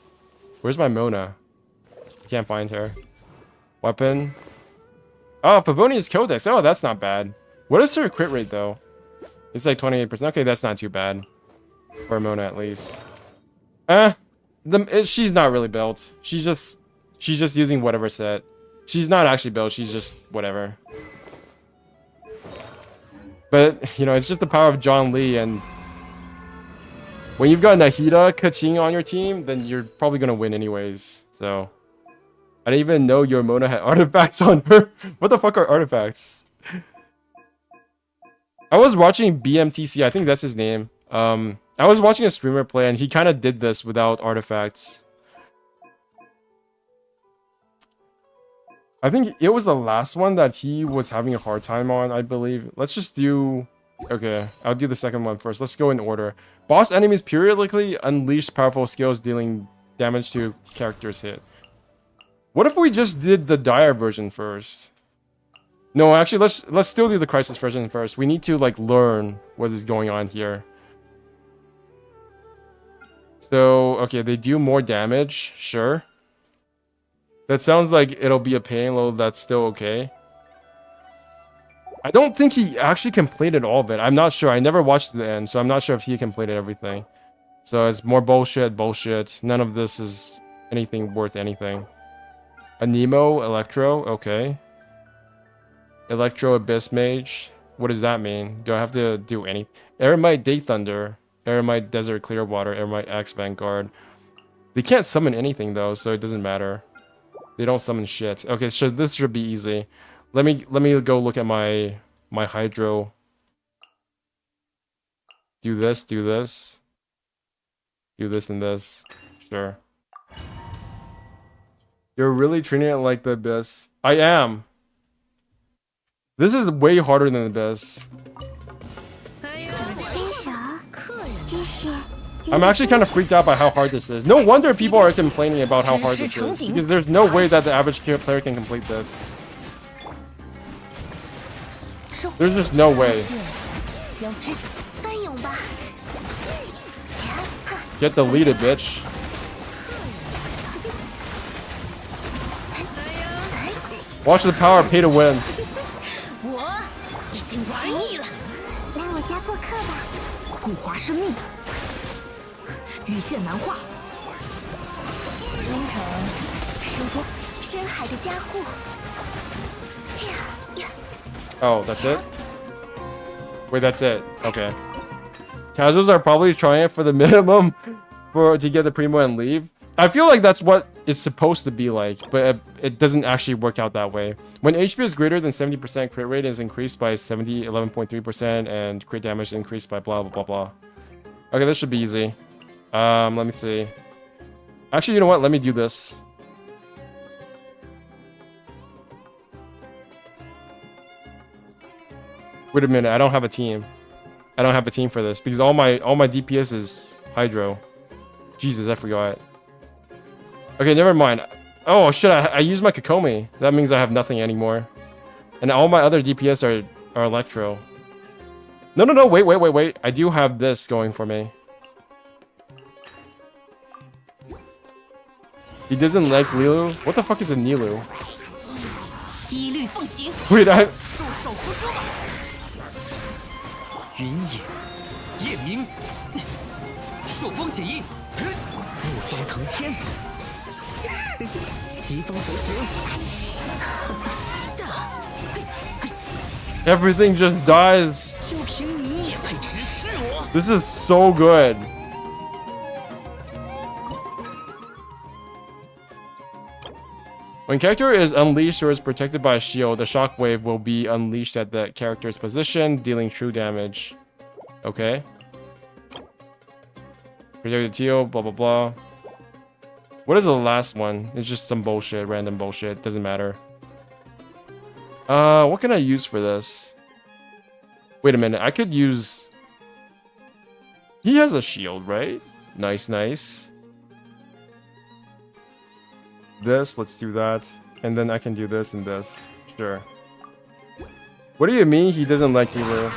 Speaker 1: Where's my Mona? Can't find her. Weapon. Oh, Pavonia's Codex. Oh, that's not bad. What is her crit rate, though? It's like 28%. Okay, that's not too bad. For a Mona, at least. She's not really built. She's just using whatever set. She's not actually built. She's just whatever. But, you know, it's just the power of John Lee, and when you've got Nahida Keqing on your team, then you're probably gonna win anyways. So I didn't even know your Mona had artifacts on her. What the fuck are artifacts? I was watching BMTC, I think that's his name. I was watching a streamer play, and he kind of did this without artifacts. I think it was the last one that he was having a hard time on, I believe. Let's just do... Okay, I'll do the second one first. Let's go in order. Boss enemies periodically unleash powerful skills dealing damage to characters hit. What if we just did the dire version first? No, actually, let's still do the crisis version first. We need to like learn what is going on here. So, okay, they do more damage, sure. That sounds like it'll be a pain, though that's still okay. I don't think he actually completed all of it. I'm not sure. I never watched the end, so I'm not sure if he completed everything. So it's more bullshit. None of this is anything worth anything. A Nemo, Electro, okay. Electro Abyss Mage. What does that mean? Do I have to do any? Eremite Day Thunder. Eremite Desert Clearwater. Eremite Axe Vanguard. They can't summon anything though, so it doesn't matter. They don't summon shit. Okay, so this should be easy. Let me go look at my Hydro. Do this, do this. Do this and this. Sure. You're really treating it like the Abyss. I am. This is way harder than the Abyss. I'm actually kind of freaked out by how hard this is. No wonder people are complaining about how hard this is. Because there's no way that the average player can complete this. There's just no way. Get deleted, bitch. Watch the power, pay to win. Oh, that's it? Wait, that's it. Okay. Casuals are probably trying it for the minimum to get the primo and leave. I feel like that's what it's supposed to be like, but it doesn't actually work out that way. When HP is greater than 70%, crit rate is increased by 11.3%, and crit damage is increased by blah, blah, blah, blah. Okay, this should be easy. Let me see. Actually, you know what? Let me do this. Wait a minute, I don't have a team. I don't have a team for this because all my DPS is Hydro. Jesus, I forgot. Okay, never mind. Oh shit, I used my Kokomi. That means I have nothing anymore. And all my other DPS are Electro. No, wait. I do have this going for me. He doesn't like Lilu? What the fuck is a Nilu? Wait, I...
Speaker 3: 云野，夜明，朔风解印，怒风腾天，疾风随形。
Speaker 1: Everything just dies.
Speaker 3: 就凭你也配直视我？
Speaker 1: This is so good. When character is unleashed or is protected by a shield, the shockwave will be unleashed at the character's position, dealing true damage. Okay. Protected teal, blah blah blah. What is the last one? It's just some bullshit, random bullshit. Doesn't matter. What can I use for this? Wait a minute, I could use... He has a shield, right? Nice. This, let's do that. And then I can do this and this. Sure. What do you mean he doesn't like Lilu?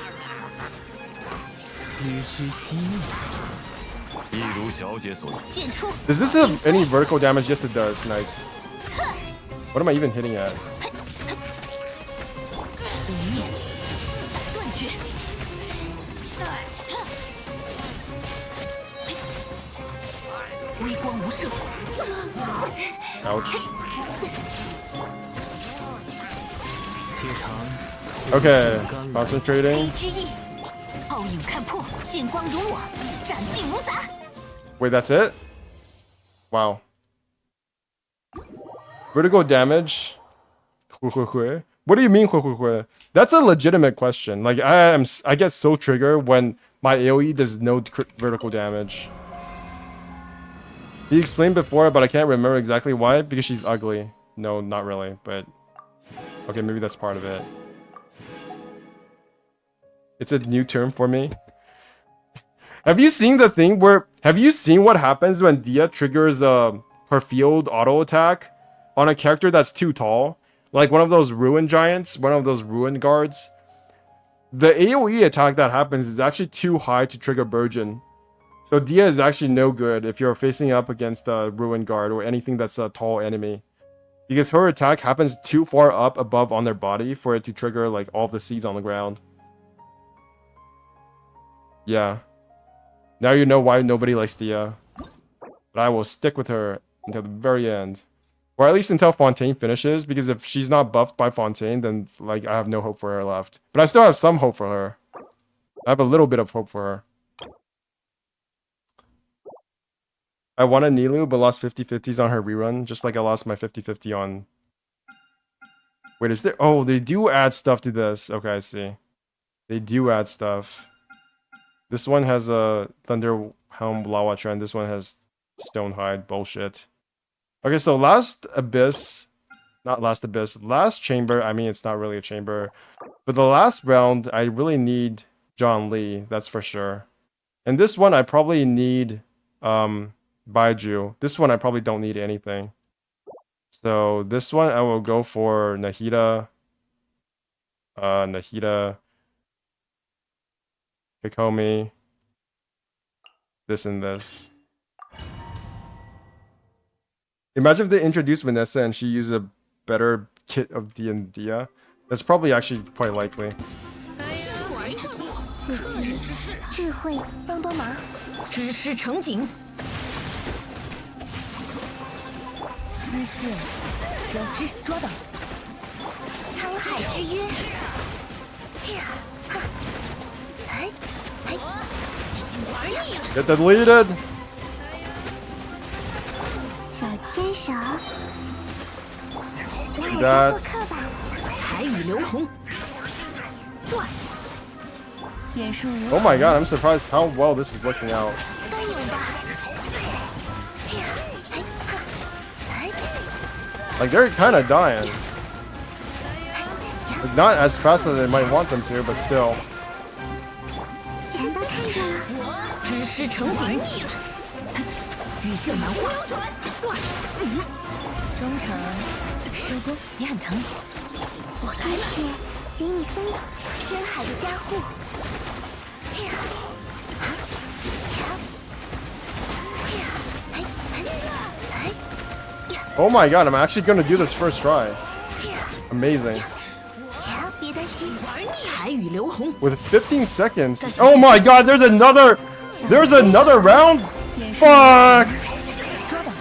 Speaker 1: Does this have any vertical damage? Yes, it does. Nice. What am I even hitting at? Ouch. Okay, concentrating. Wait, that's it? Wow. Vertical damage? What do you mean? That's a legitimate question. Like I get so triggered when my AoE does no vertical damage. He explained before, but I can't remember exactly why. Because she's ugly. No, not really, but... Okay, maybe that's part of it. It's a new term for me. Have you seen the thing where... Have you seen what happens when Dia triggers her field auto attack on a character that's too tall? Like one of those ruin giants, one of those ruin guards. The AoE attack that happens is actually too high to trigger Burgeon. So Dia is actually no good if you're facing up against a Ruin Guard or anything that's a tall enemy. Because her attack happens too far up above on their body for it to trigger like all the seeds on the ground. Yeah. Now you know why nobody likes Dia. But I will stick with her until the very end. Or at least until Fontaine finishes, because if she's not buffed by Fontaine, then like I have no hope for her left. But I still have some hope for her. I have a little bit of hope for her. I wanted Nilu, but lost 50/50s on her rerun, just like I lost my 50/50 on... Wait, is there... Oh, they do add stuff to this. Okay, I see. They do add stuff. This one has a Thunder Helm Lawa Trend. This one has Stonehide. Bullshit. Okay, so Last Abyss... Not Last Abyss. Last Chamber. I mean, it's not really a chamber. But the last round, I really need John Lee. That's for sure. And this one, I probably need... Baiju. This one I probably don't need anything. So this one I will go for Nahida. Nahida. Hikomi. This and this. Imagine if they introduced Vanessa and she used a better kit of Dia. That's probably actually quite likely.
Speaker 2: 姿势交织捉到沧海之约已经玩腻了
Speaker 1: Get deleted!
Speaker 2: 手牵手来我
Speaker 1: Do
Speaker 2: 家
Speaker 1: that.
Speaker 2: 做客吧彩雨流红断眼术如
Speaker 1: Oh my god, I'm surprised how well this is working out.
Speaker 2: 翻影吧
Speaker 1: Like, they're kind of dying. Like, not as fast as they might want them to, but still.
Speaker 2: 全都看见了，
Speaker 4: 知识成景，雨秀难化，忠诚，收工，也很疼。
Speaker 2: 我来了，是与你分享深海的加护。哎呀，啊，呀，哎，
Speaker 1: Oh my god, I'm actually gonna do this first try. Amazing.
Speaker 2: 呀，别担心，
Speaker 4: 彩雨流红，
Speaker 1: With 15 seconds. Oh my god, there's another round? Fuck!
Speaker 4: 抓到，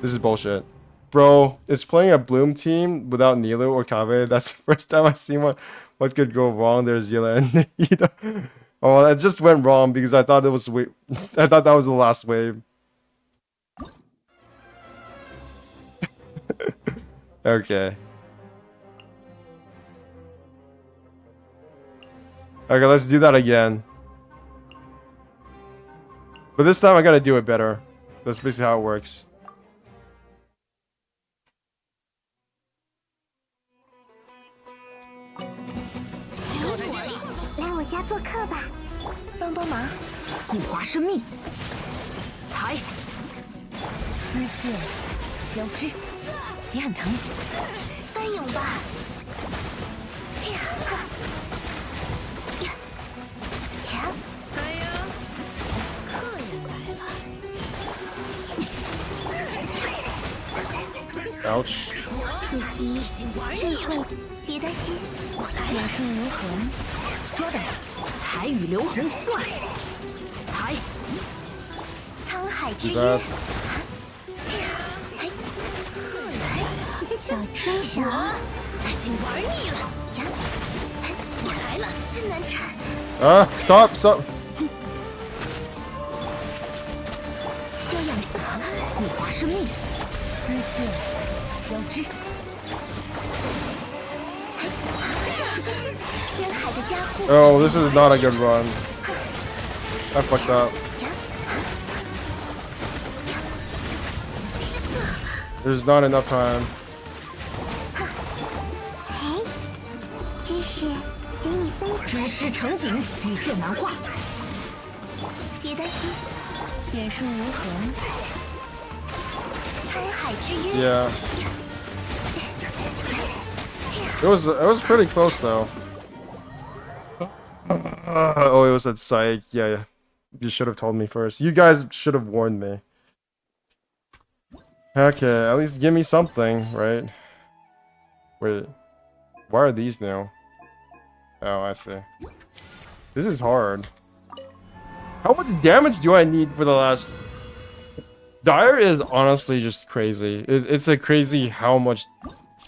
Speaker 1: This is bullshit. Bro, it's playing a Bloom team without Nilo or Kave. That's the first time I've seen what could go wrong. There's Yila and Nahida. Oh, it just went wrong because I thought it was I thought that was the last wave. Okay. Okay, let's do that again. But this time I gotta do it better. That's basically how it works.
Speaker 2: 来我家做客吧，帮帮忙。
Speaker 4: 固化生命，财，丝线交织，也很疼。
Speaker 2: 翻涌吧。哎呀，哈呀，呀，哎呀，客人来了。
Speaker 1: Ouch.
Speaker 2: 自己智慧，别担心，我来
Speaker 4: 两
Speaker 2: 了。
Speaker 4: 生如痕，抓到，彩雨流红，断，财，
Speaker 2: 沧海之
Speaker 1: Too
Speaker 2: 渊
Speaker 1: bad.，
Speaker 2: 小牵手，已经玩腻了。呀，我来了，真难缠。
Speaker 1: Stop.
Speaker 2: 修养，
Speaker 4: 固化生命，丝线交织，
Speaker 2: 深海的加护。
Speaker 1: Oh, this is not a good run. I fucked up.
Speaker 2: 失策。
Speaker 1: There's not enough time.
Speaker 2: 哎，知识与你分享，
Speaker 4: 知识成景，雨线难化，
Speaker 2: 别担心，
Speaker 4: 眼生如痕，
Speaker 2: 沧海之渊。
Speaker 1: Yeah. It was pretty close though. Oh, it was at Psych. Yeah. You should have told me first. You guys should have warned me. Okay, at least give me something, right? Wait. Why are these new? Oh, I see. This is hard. How much damage do I need for the last... Dire is honestly just crazy. It's a crazy how much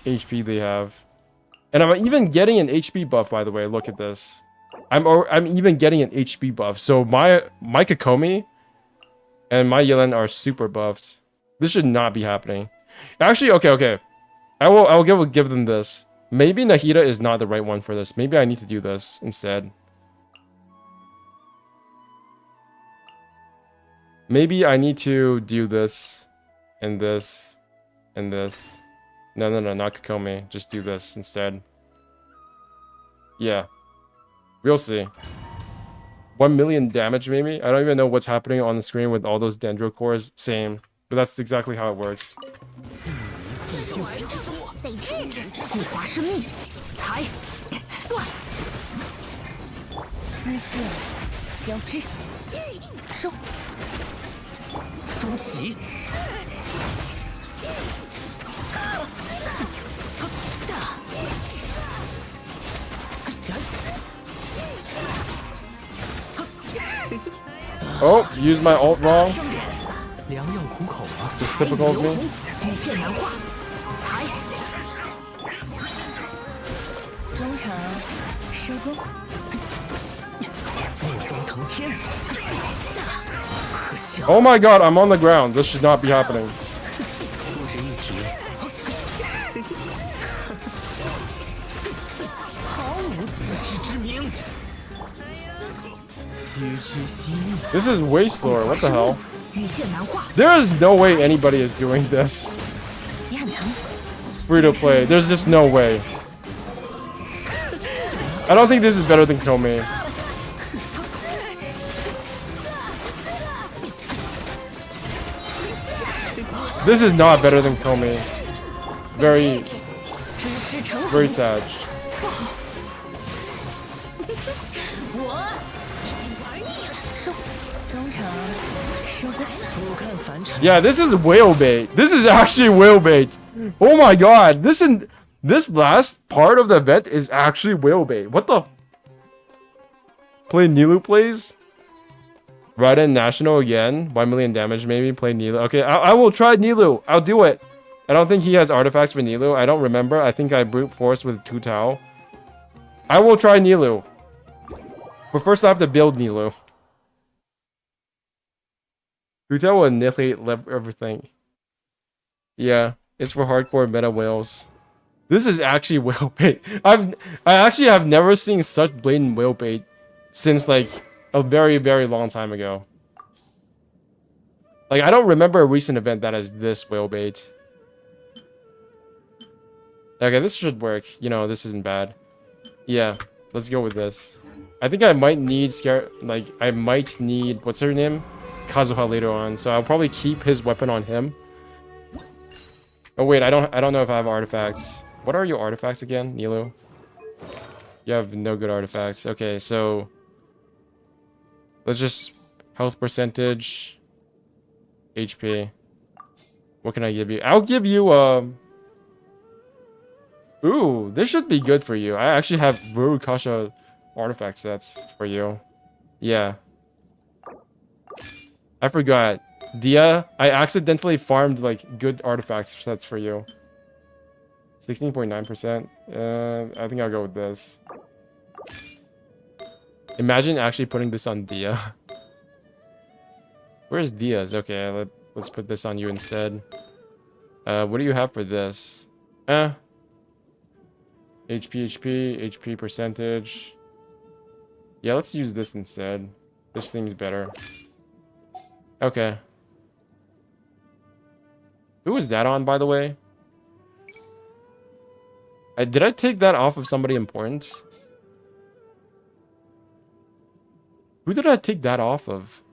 Speaker 1: HP they have. And I'm even getting an HP buff, by the way. Look at this. I'm even getting an HP buff. So my Kokomi and my Yelen are super buffed. This should not be happening. Actually, okay. I will give them this. Maybe Nahida is not the right one for this. Maybe I need to do this instead. Maybe I need to do this and this and this. No, not Kokomi. Just do this instead. Yeah. We'll see. 1 million damage, maybe? I don't even know what's happening on the screen with all those dendro cores. Same. But that's exactly how it works.
Speaker 4: 固化生命，财，断，丝线交织，收，风起，
Speaker 1: Oh, used my ult wrong.
Speaker 3: 伤点，良药苦口啊！
Speaker 1: Just typical of
Speaker 4: 流
Speaker 1: me.
Speaker 4: 红，雨线难化，财，忠诚，收工，
Speaker 3: 怒风腾天，可笑，
Speaker 1: Oh my god, I'm on the ground. This should not be happening.
Speaker 3: 不值一提。毫无自知之明。须知悉命，
Speaker 1: This is way slower. What the hell? There is no way anybody is doing this. Free to play. There's just no way. I don't think this is better than Komi. This is not better than Komi. Very sad. Yeah, this is whale bait. This is actually whale bait. Oh my god. This last part of the event is actually whale bait. What the? Play Nilou plays? Raiden National again. 1 million damage maybe. Play Nilou. Okay, I will try Nilou. I'll do it. I don't think he has artifacts for Nilou. I don't remember. I think I brute force with 2 Tau. I will try Nilou. But first I have to build Nilou. 2 Tau will annihilate everything. Yeah, it's for hardcore meta whales. This is actually whale bait. I actually have never seen such blatant whale bait since like a very, very long time ago. Like I don't remember a recent event that has this whale bait. Okay, this should work. You know, this isn't bad. Yeah, let's go with this. I think I might need I might need what's her name? Kazuha later on, so I'll probably keep his weapon on him. Oh wait, I don't know if I have artifacts. What are your artifacts again, Nilou? You have no good artifacts. Okay, so let's just health percentage, HP. What can I give you? I'll give you ooh, this should be good for you. I actually have Vurukasha artifact sets for you. Yeah. I forgot. Dia, I accidentally farmed like good artifact sets for you. 16.9%. I think I'll go with this. Imagine actually putting this on Dia. Where's Dia's? Okay, let's put this on you instead. What do you have for this? HP percentage. Yeah, let's use this instead. This seems better. Okay. Who was that on, by the way? Did I take that off of somebody important? Who did I take that off of?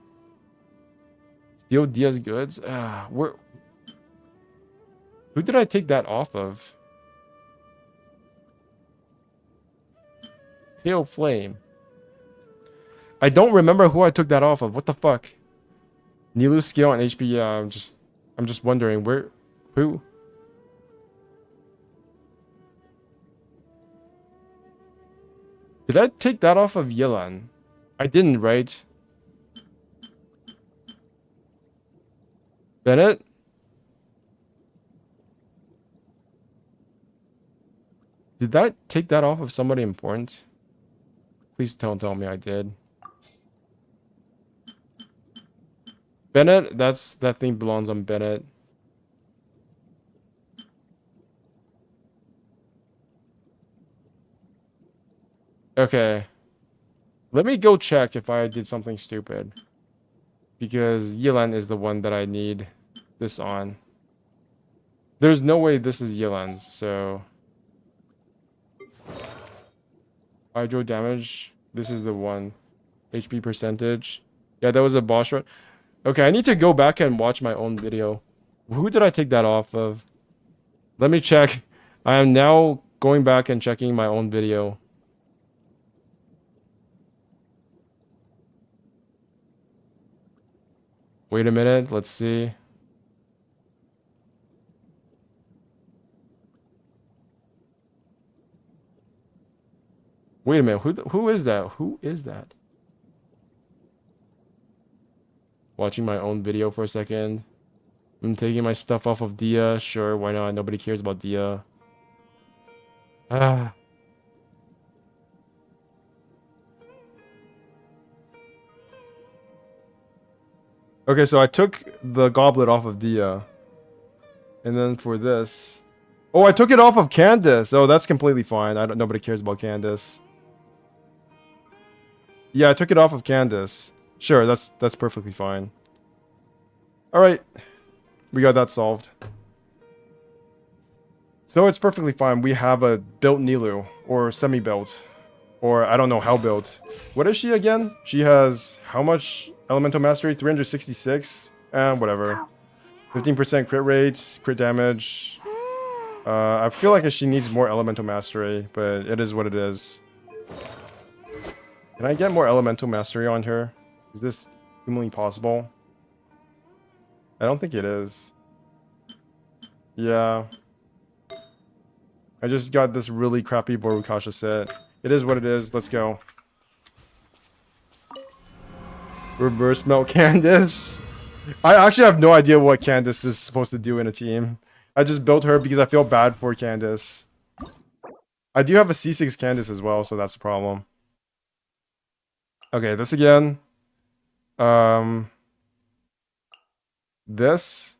Speaker 1: Steal Dia's goods? Who did I take that off of? Pale Flame. I don't remember who I took that off of. What the fuck? Nilou's skill and HP. Yeah, I'm just wondering who. Did I take that off of Yelan? I didn't, right? Bennett? Did I take that off of somebody important? Please don't tell me I did. Bennett? That thing belongs on Bennett. Okay. Let me go check if I did something stupid. Because Yelan is the one that I need this on. There's no way this is Yelan's, so... Hydro damage. This is the one. HP percentage. Yeah, that was a boss run. Okay, I need to go back and watch my own video. Who did I take that off of? Let me check. I am now going back and checking my own video. Wait a minute, let's see. Wait a minute, who is that? Who is that? Watching my own video for a second. I'm taking my stuff off of Dia. Sure, why not? Nobody cares about Dia. Ah. Okay, so I took the goblet off of Dia. And then for this... Oh, I took it off of Candace! Oh, that's completely fine. Nobody cares about Candace. Yeah, I took it off of Candace. Sure, that's perfectly fine. Alright. We got that solved. So it's perfectly fine. We have a built Nilou. Or semi-built. Or I don't know how built. What is she again? She has how much elemental mastery? 366? Whatever. 15% crit rate, crit damage. I feel like she needs more elemental mastery, but it is what it is. Can I get more elemental mastery on her? Is this humanly possible? I don't think it is. Yeah. I just got this really crappy Borukasha set. It is what it is. Let's go. Reverse melt Candace. I actually have no idea what Candace is supposed to do in a team. I just built her because I feel bad for Candace. I do have a C6 Candace as well, so that's the problem. Okay, this again. This.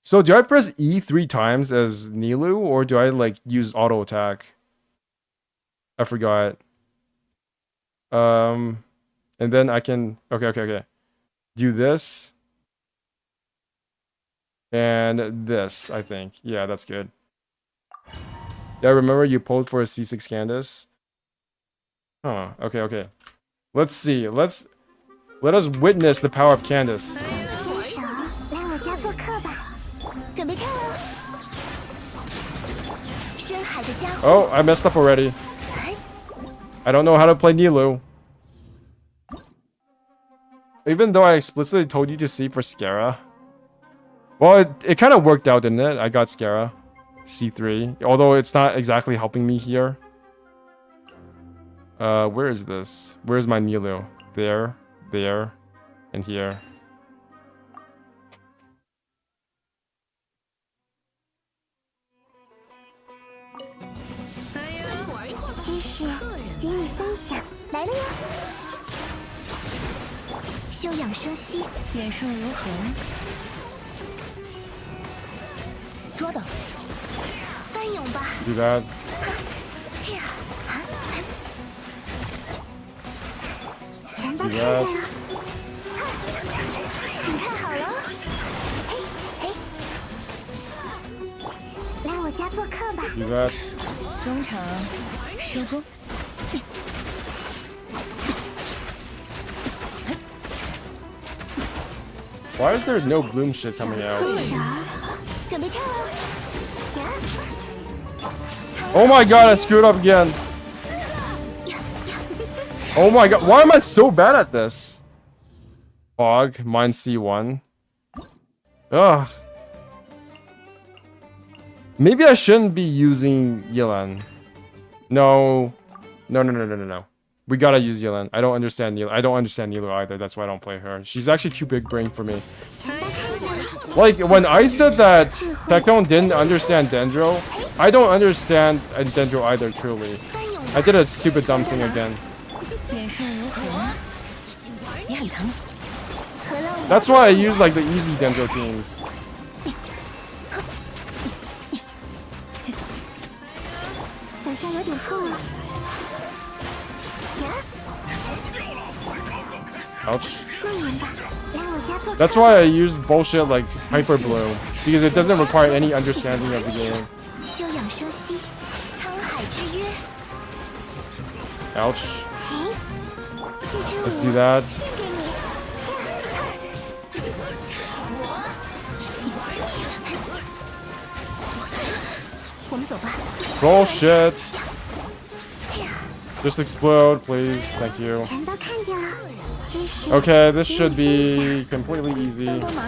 Speaker 1: So do I press E 3 times as Nilou, or do I like use auto attack? I forgot. And then I can okay. Do this. And this, I think. Yeah, that's good. Yeah, remember you pulled for a C6 Candace? Huh, okay. Let's see. Let us witness the power of Candace.
Speaker 2: 伸手来我家做客吧，准备看喽。深海的家伙，
Speaker 1: Oh, I messed up already. I don't know how to play Nilou. Even though I explicitly told you to see for Scara. Well, it kind of worked out, didn't it? I got Scara. C3. Although it's not exactly helping me here. Where is this? Where's my Nilou? There, and here.
Speaker 2: 知识与你分享，来了呀。休养生息，
Speaker 4: 眼术如何？捉到！
Speaker 2: 翻涌吧。
Speaker 1: Do that.
Speaker 2: 全都
Speaker 1: Do
Speaker 2: 看见
Speaker 1: that.
Speaker 2: 了，请看好了。嘿，来我家做客吧。
Speaker 1: Do that.
Speaker 4: 中场收工。
Speaker 1: Why is there no bloom shit coming out?
Speaker 2: 手，准备跳喽！呀！
Speaker 1: Oh my god, I screwed up again. Oh my god, why am I so bad at this? Fog, mine C1. Ugh. Maybe I shouldn't be using Yelan. No. No. We gotta use Yelan. I don't understand Nilou. I don't understand Nilou either. That's why I don't play her. She's actually too big brain for me.
Speaker 2: 全都看见了。
Speaker 1: Like, when I said that Tectone didn't understand Dendro, I don't understand Dendro either, truly.
Speaker 2: 翻涌吧。
Speaker 1: I did a stupid dumb thing again.
Speaker 4: 眼术如何？也很疼。
Speaker 2: 回来我
Speaker 1: That's why I use, like, the easy Dendro teams.
Speaker 2: 等下有点厚了。呀，
Speaker 1: Ouch.
Speaker 2: 慢点吧，来我家做客。
Speaker 1: That's why I used bullshit like Hyper Bloom, because it doesn't require any understanding of the game.
Speaker 2: 休养生息，沧海之约。
Speaker 1: Ouch.
Speaker 2: 嘿，这支
Speaker 1: Let's
Speaker 2: 舞
Speaker 1: do that.
Speaker 2: 献给你。我们走吧。
Speaker 1: Bullshit. Just explode, please. Thank you.
Speaker 2: 全都看见了。知识。
Speaker 1: Okay, this should be completely easy.
Speaker 2: 帮忙。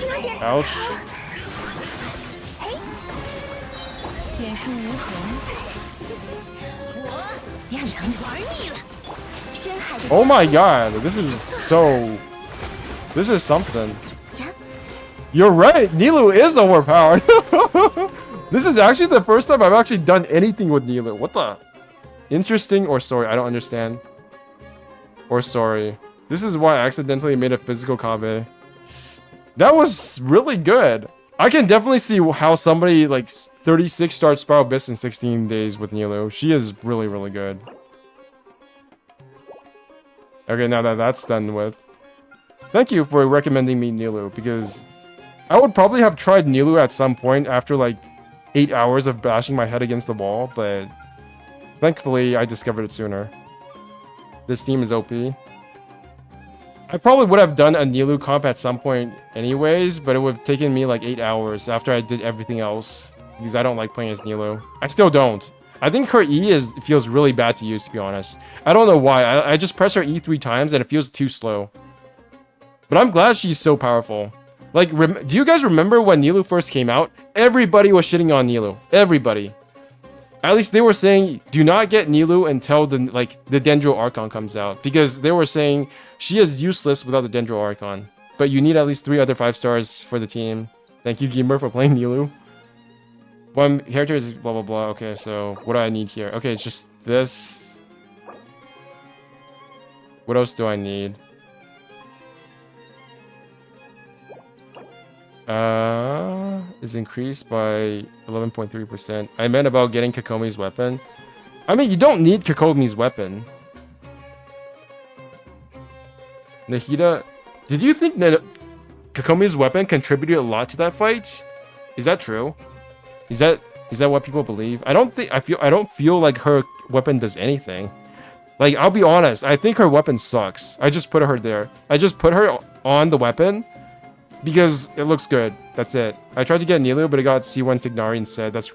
Speaker 2: 有点
Speaker 1: Ouch.
Speaker 4: 眼术如何？也很疼。
Speaker 2: 玩腻了。深海的
Speaker 1: Oh my god, this is so... This is something.
Speaker 2: 呀，
Speaker 1: You're right, Nilou is overpowered. This is actually the first time I've actually done anything with Nilou. What the... Interesting or sorry, I don't understand. Or sorry. This is why I accidentally made a physical Kabe. That was really good. I can definitely see how somebody like 36 starts Spiral Abyss in 16 days with Nilou. She is really, really good. Okay, now that that's done with. Thank you for recommending me Nilu, because I would probably have tried Nilu at some point after like 8 hours of bashing my head against the wall, but thankfully I discovered it sooner. This team is OP. I probably would have done a Nilu comp at some point anyways, but it would have taken me like 8 hours after I did everything else, because I don't like playing as Nilu. I still don't. I think her E feels really bad to use, to be honest. I don't know why. I just press her E 3 times and it feels too slow. But I'm glad she's so powerful. Like, do you guys remember when Nilu first came out? Everybody was shitting on Nilu. Everybody. At least they were saying, do not get Nilu until the Dendro Archon comes out. Because they were saying, she is useless without the Dendro Archon. But you need at least 3 other 5 stars for the team. Thank you, Gamer, for playing Nilu. One character is blah, blah, blah. Okay, so what do I need here? Okay, it's just this. What else do I need? Is increased by 11.3%. I meant about getting Kakomi's weapon. I mean, you don't need Kakomi's weapon. Nahida, did you think that Kakomi's weapon contributed a lot to that fight? Is that true? Is that what people believe? I don't feel like her weapon does anything. Like, I'll be honest, I think her weapon sucks. I just put her there. I just put her on the weapon because it looks good. That's it. I tried to get Nilu, but it got C1 Tignari instead. That's...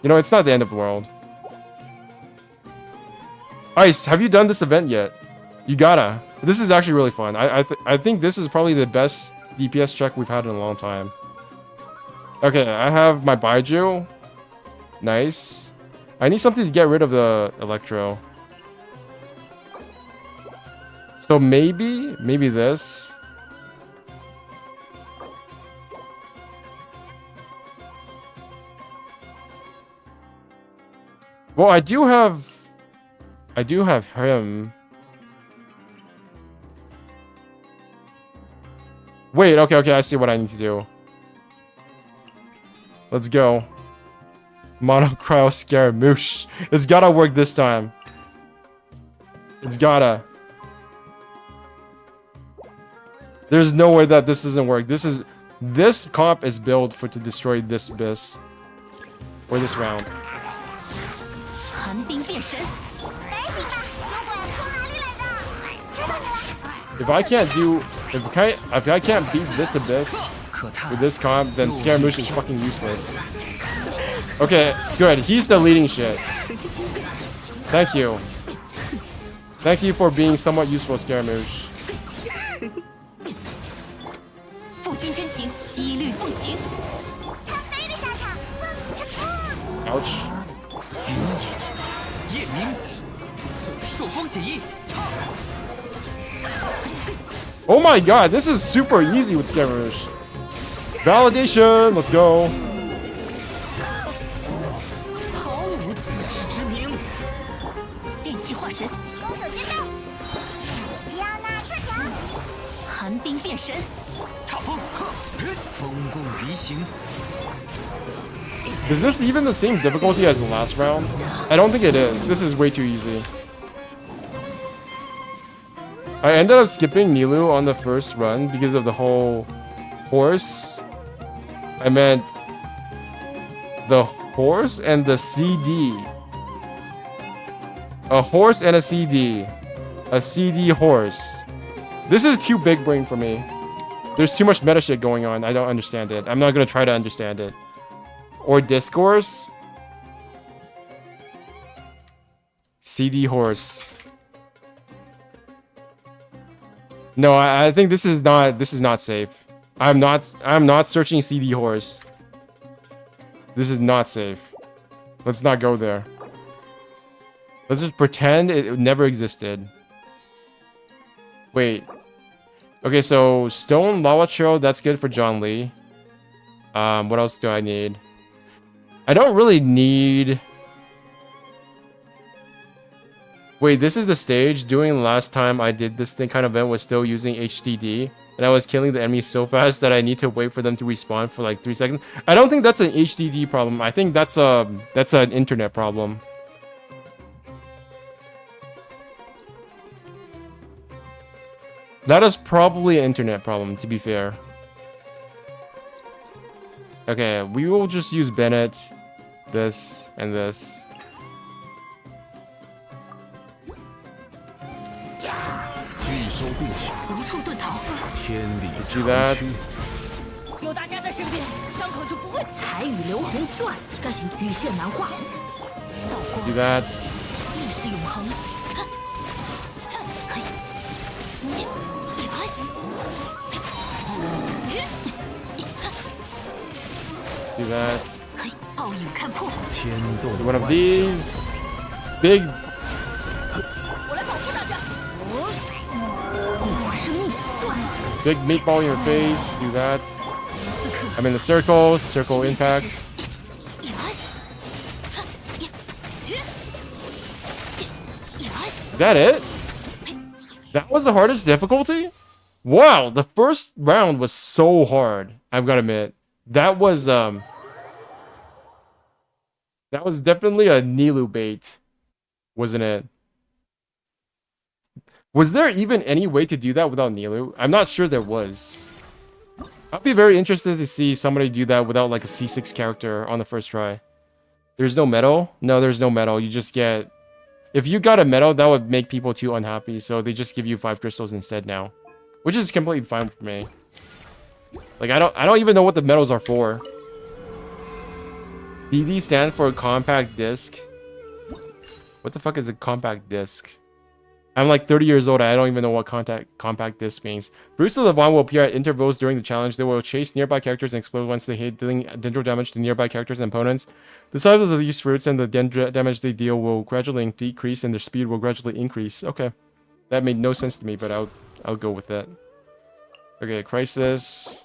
Speaker 1: You know, it's not the end of the world. Ice, have you done this event yet? You gotta. This is actually really fun. I think this is probably the best DPS check we've had in a long time. Okay, I have my Baiju. Nice. I need something to get rid of the Electro. So maybe this. Well, I do have him. Wait, okay, I see what I need to do. Let's go. Mono Cryo Scaramouche. It's gotta work this time. It's gotta. There's no way that this doesn't work. This comp is built to destroy this Abyss. Or this round. If I can't beat this Abyss with this comp, then Scaramouche is fucking useless. Okay, good. He's the leading shit. Thank you. Thank you for being somewhat useful, Scaramouche. Ouch. Oh my god, this is super easy with Scaramouche. Validation, let's go. Is this even the same difficulty as the last round? I don't think it is. This is way too easy. I ended up skipping Nilu on the first run because of the whole horse. I meant the horse and the CD. A horse and a CD. A CD horse. This is too big brain for me. There's too much meta shit going on. I don't understand it. I'm not gonna try to understand it. Or discourse. CD horse. No, I think this is not safe. I'm not searching CD horse. This is not safe. Let's not go there. Let's just pretend it never existed. Wait. Okay, so Stone Lava Churro, that's good for John Lee. What else do I need? I don't really need... Wait, this is the stage. Doing last time I did this kind of event was still using HDD. And I was killing the enemies so fast that I need to wait for them to respawn for like 3 seconds. I don't think that's an HDD problem. I think that's an internet problem. That is probably an internet problem, to be fair. Okay, we will just use Bennett, this, and this. See that?
Speaker 4: 有大家在身边，伤口就不会彩雨流红断，干醒雨线难化。道光
Speaker 1: See that?
Speaker 4: 意识永恒。
Speaker 1: See that?
Speaker 4: 奥影看破，
Speaker 1: One of these. Big.
Speaker 4: 我来保护大家。共华是密断，
Speaker 1: Big meatball in your face. Do that.
Speaker 4: 刺客
Speaker 1: I'm in the circle. Circle impact. Is that it? That was the hardest difficulty? Wow, the first round was so hard. I've got to admit. That was definitely a Nilu bait, wasn't it? Was there even any way to do that without Nilu? I'm not sure there was. I'd be very interested to see somebody do that without like a C6 character on the first try. There's no medal? No, there's no medal. You just get... If you got a medal, that would make people too unhappy, so they just give you 5 crystals instead now. Which is completely fine for me. Like, I don't even know what the medals are for. CD stand for compact disc. What the fuck is a compact disc? I'm like 30 years old. I don't even know what compact disc means. Bruce and Levon will appear at intervals during the challenge. They will chase nearby characters and explode once they hit, dealing dendro damage to nearby characters and opponents. The size of these fruits and the dendro damage they deal will gradually decrease, and their speed will gradually increase. Okay, that made no sense to me, but I'll go with that. Okay, crisis.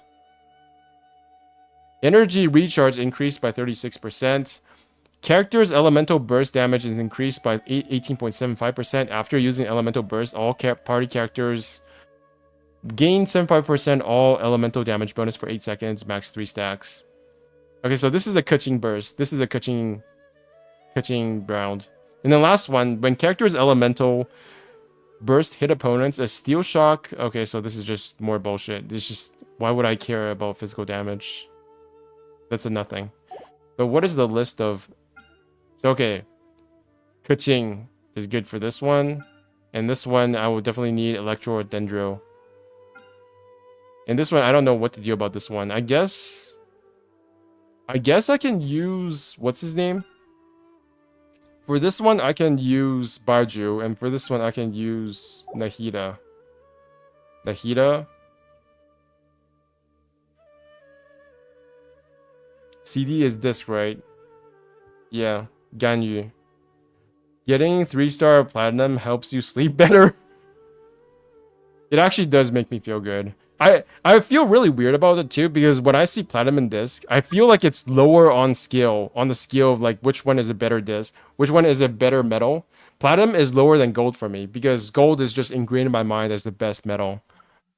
Speaker 1: Energy recharge increased by 36%. Character's elemental burst damage is increased by 18.75%. After using elemental burst, all party characters gain 75% all elemental damage bonus for 8 seconds, max 3 stacks. Okay, so this is a Kuching burst. This is a Kuching round. And the last one, when character's elemental burst hit opponents, a steel shock. Okay, so this is just more bullshit. It's just, why would I care about physical damage? That's a nothing. But what is the list of... So, okay. Kuching is good for this one. And this one, I will definitely need Electro or Dendro. And this one, I don't know what to do about this one. I guess I can use... What's his name? For this one, I can use Baju. And for this one, I can use Nahida. Nahida. CD is disc, right? Yeah. Ganyu. Getting 3-star platinum helps you sleep better. It actually does make me feel good. I feel really weird about it too, because when I see platinum and disc, I feel like it's lower on scale, on the scale of like which one is a better disc, which one is a better metal. Platinum is lower than gold for me, because gold is just ingrained in my mind as the best metal.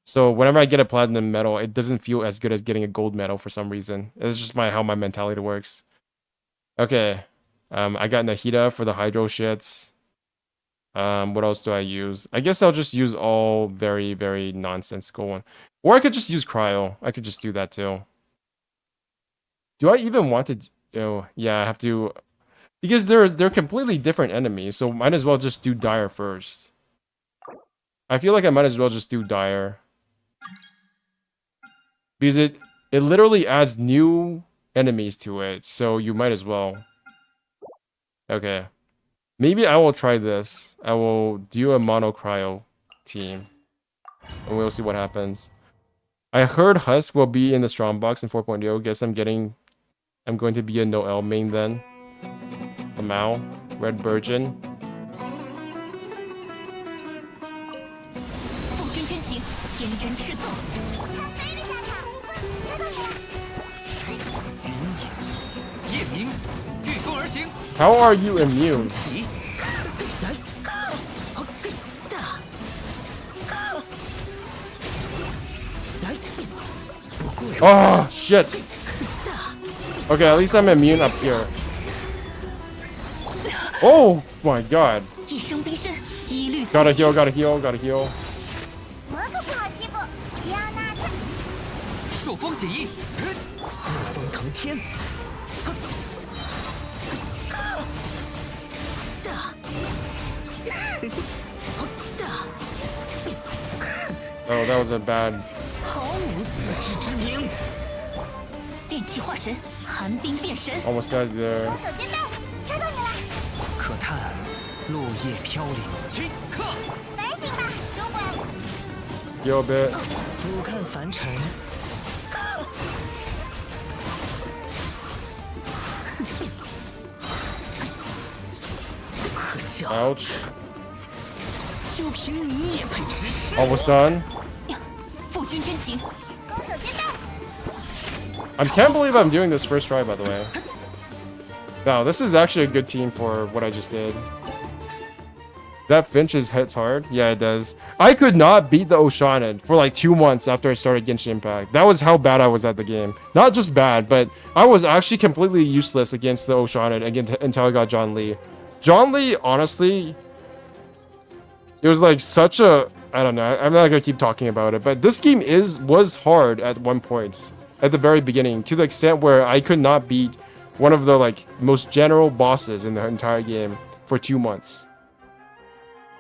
Speaker 1: So whenever I get a platinum medal, it doesn't feel as good as getting a gold medal for some reason. It's just how my mentality works. Okay. I got Nahida for the hydro shits. What else do I use? I guess I'll just use all very, very nonsensical one. Or I could just use cryo. I could just do that too. Do I even want to... Oh, yeah, I have to... Because they're completely different enemies, so might as well just do Dire first. I feel like I might as well just do Dire. Because it literally adds new enemies to it, so you might as well. Okay. Maybe I will try this. I will do a mono cryo team. And we'll see what happens. I heard Husk will be in the strongbox in 4.0. Guess I'm going to be a Noel main then. A Mao. Red Virgin.
Speaker 4: 奉君真行，天真赤奏。
Speaker 3: 夜明，御风而行。
Speaker 1: How are you immune? Oh, shit. Okay, at least I'm immune up here. Oh my god.
Speaker 4: 一生冰身，一律
Speaker 1: Gotta heal, gotta heal, gotta heal.
Speaker 2: 我可不
Speaker 3: 朔风解音，怒风腾天。
Speaker 1: Oh, that was a bad.
Speaker 3: 毫无自知之明。
Speaker 4: 电气化神，寒冰变身。
Speaker 1: Almost died there.
Speaker 2: 手接待，抓到你了！
Speaker 3: 可叹落叶飘零。顷刻，
Speaker 2: 反省吧，主管。
Speaker 1: Yo, bit.
Speaker 3: 俯瞰凡尘。可笑，
Speaker 1: Ouch.
Speaker 3: 就凭你也配直视？
Speaker 1: Almost done.
Speaker 4: 父君真行。
Speaker 2: 攻守兼备。
Speaker 1: I can't believe I'm doing this first try, by the way. Wow, this is actually a good team for what I just did. That Finch's hits hard. Yeah, it does. I could not beat the Oceanid for like 2 months after I started Genshin Impact. That was how bad I was at the game. Not just bad, but I was actually completely useless against the Oceanid until I got John Lee. John Lee, honestly, it was like such a... I don't know. I'm not going to keep talking about it. But this game was hard at one point. At the very beginning. To the extent where I could not beat one of the like most general bosses in the entire game for 2 months.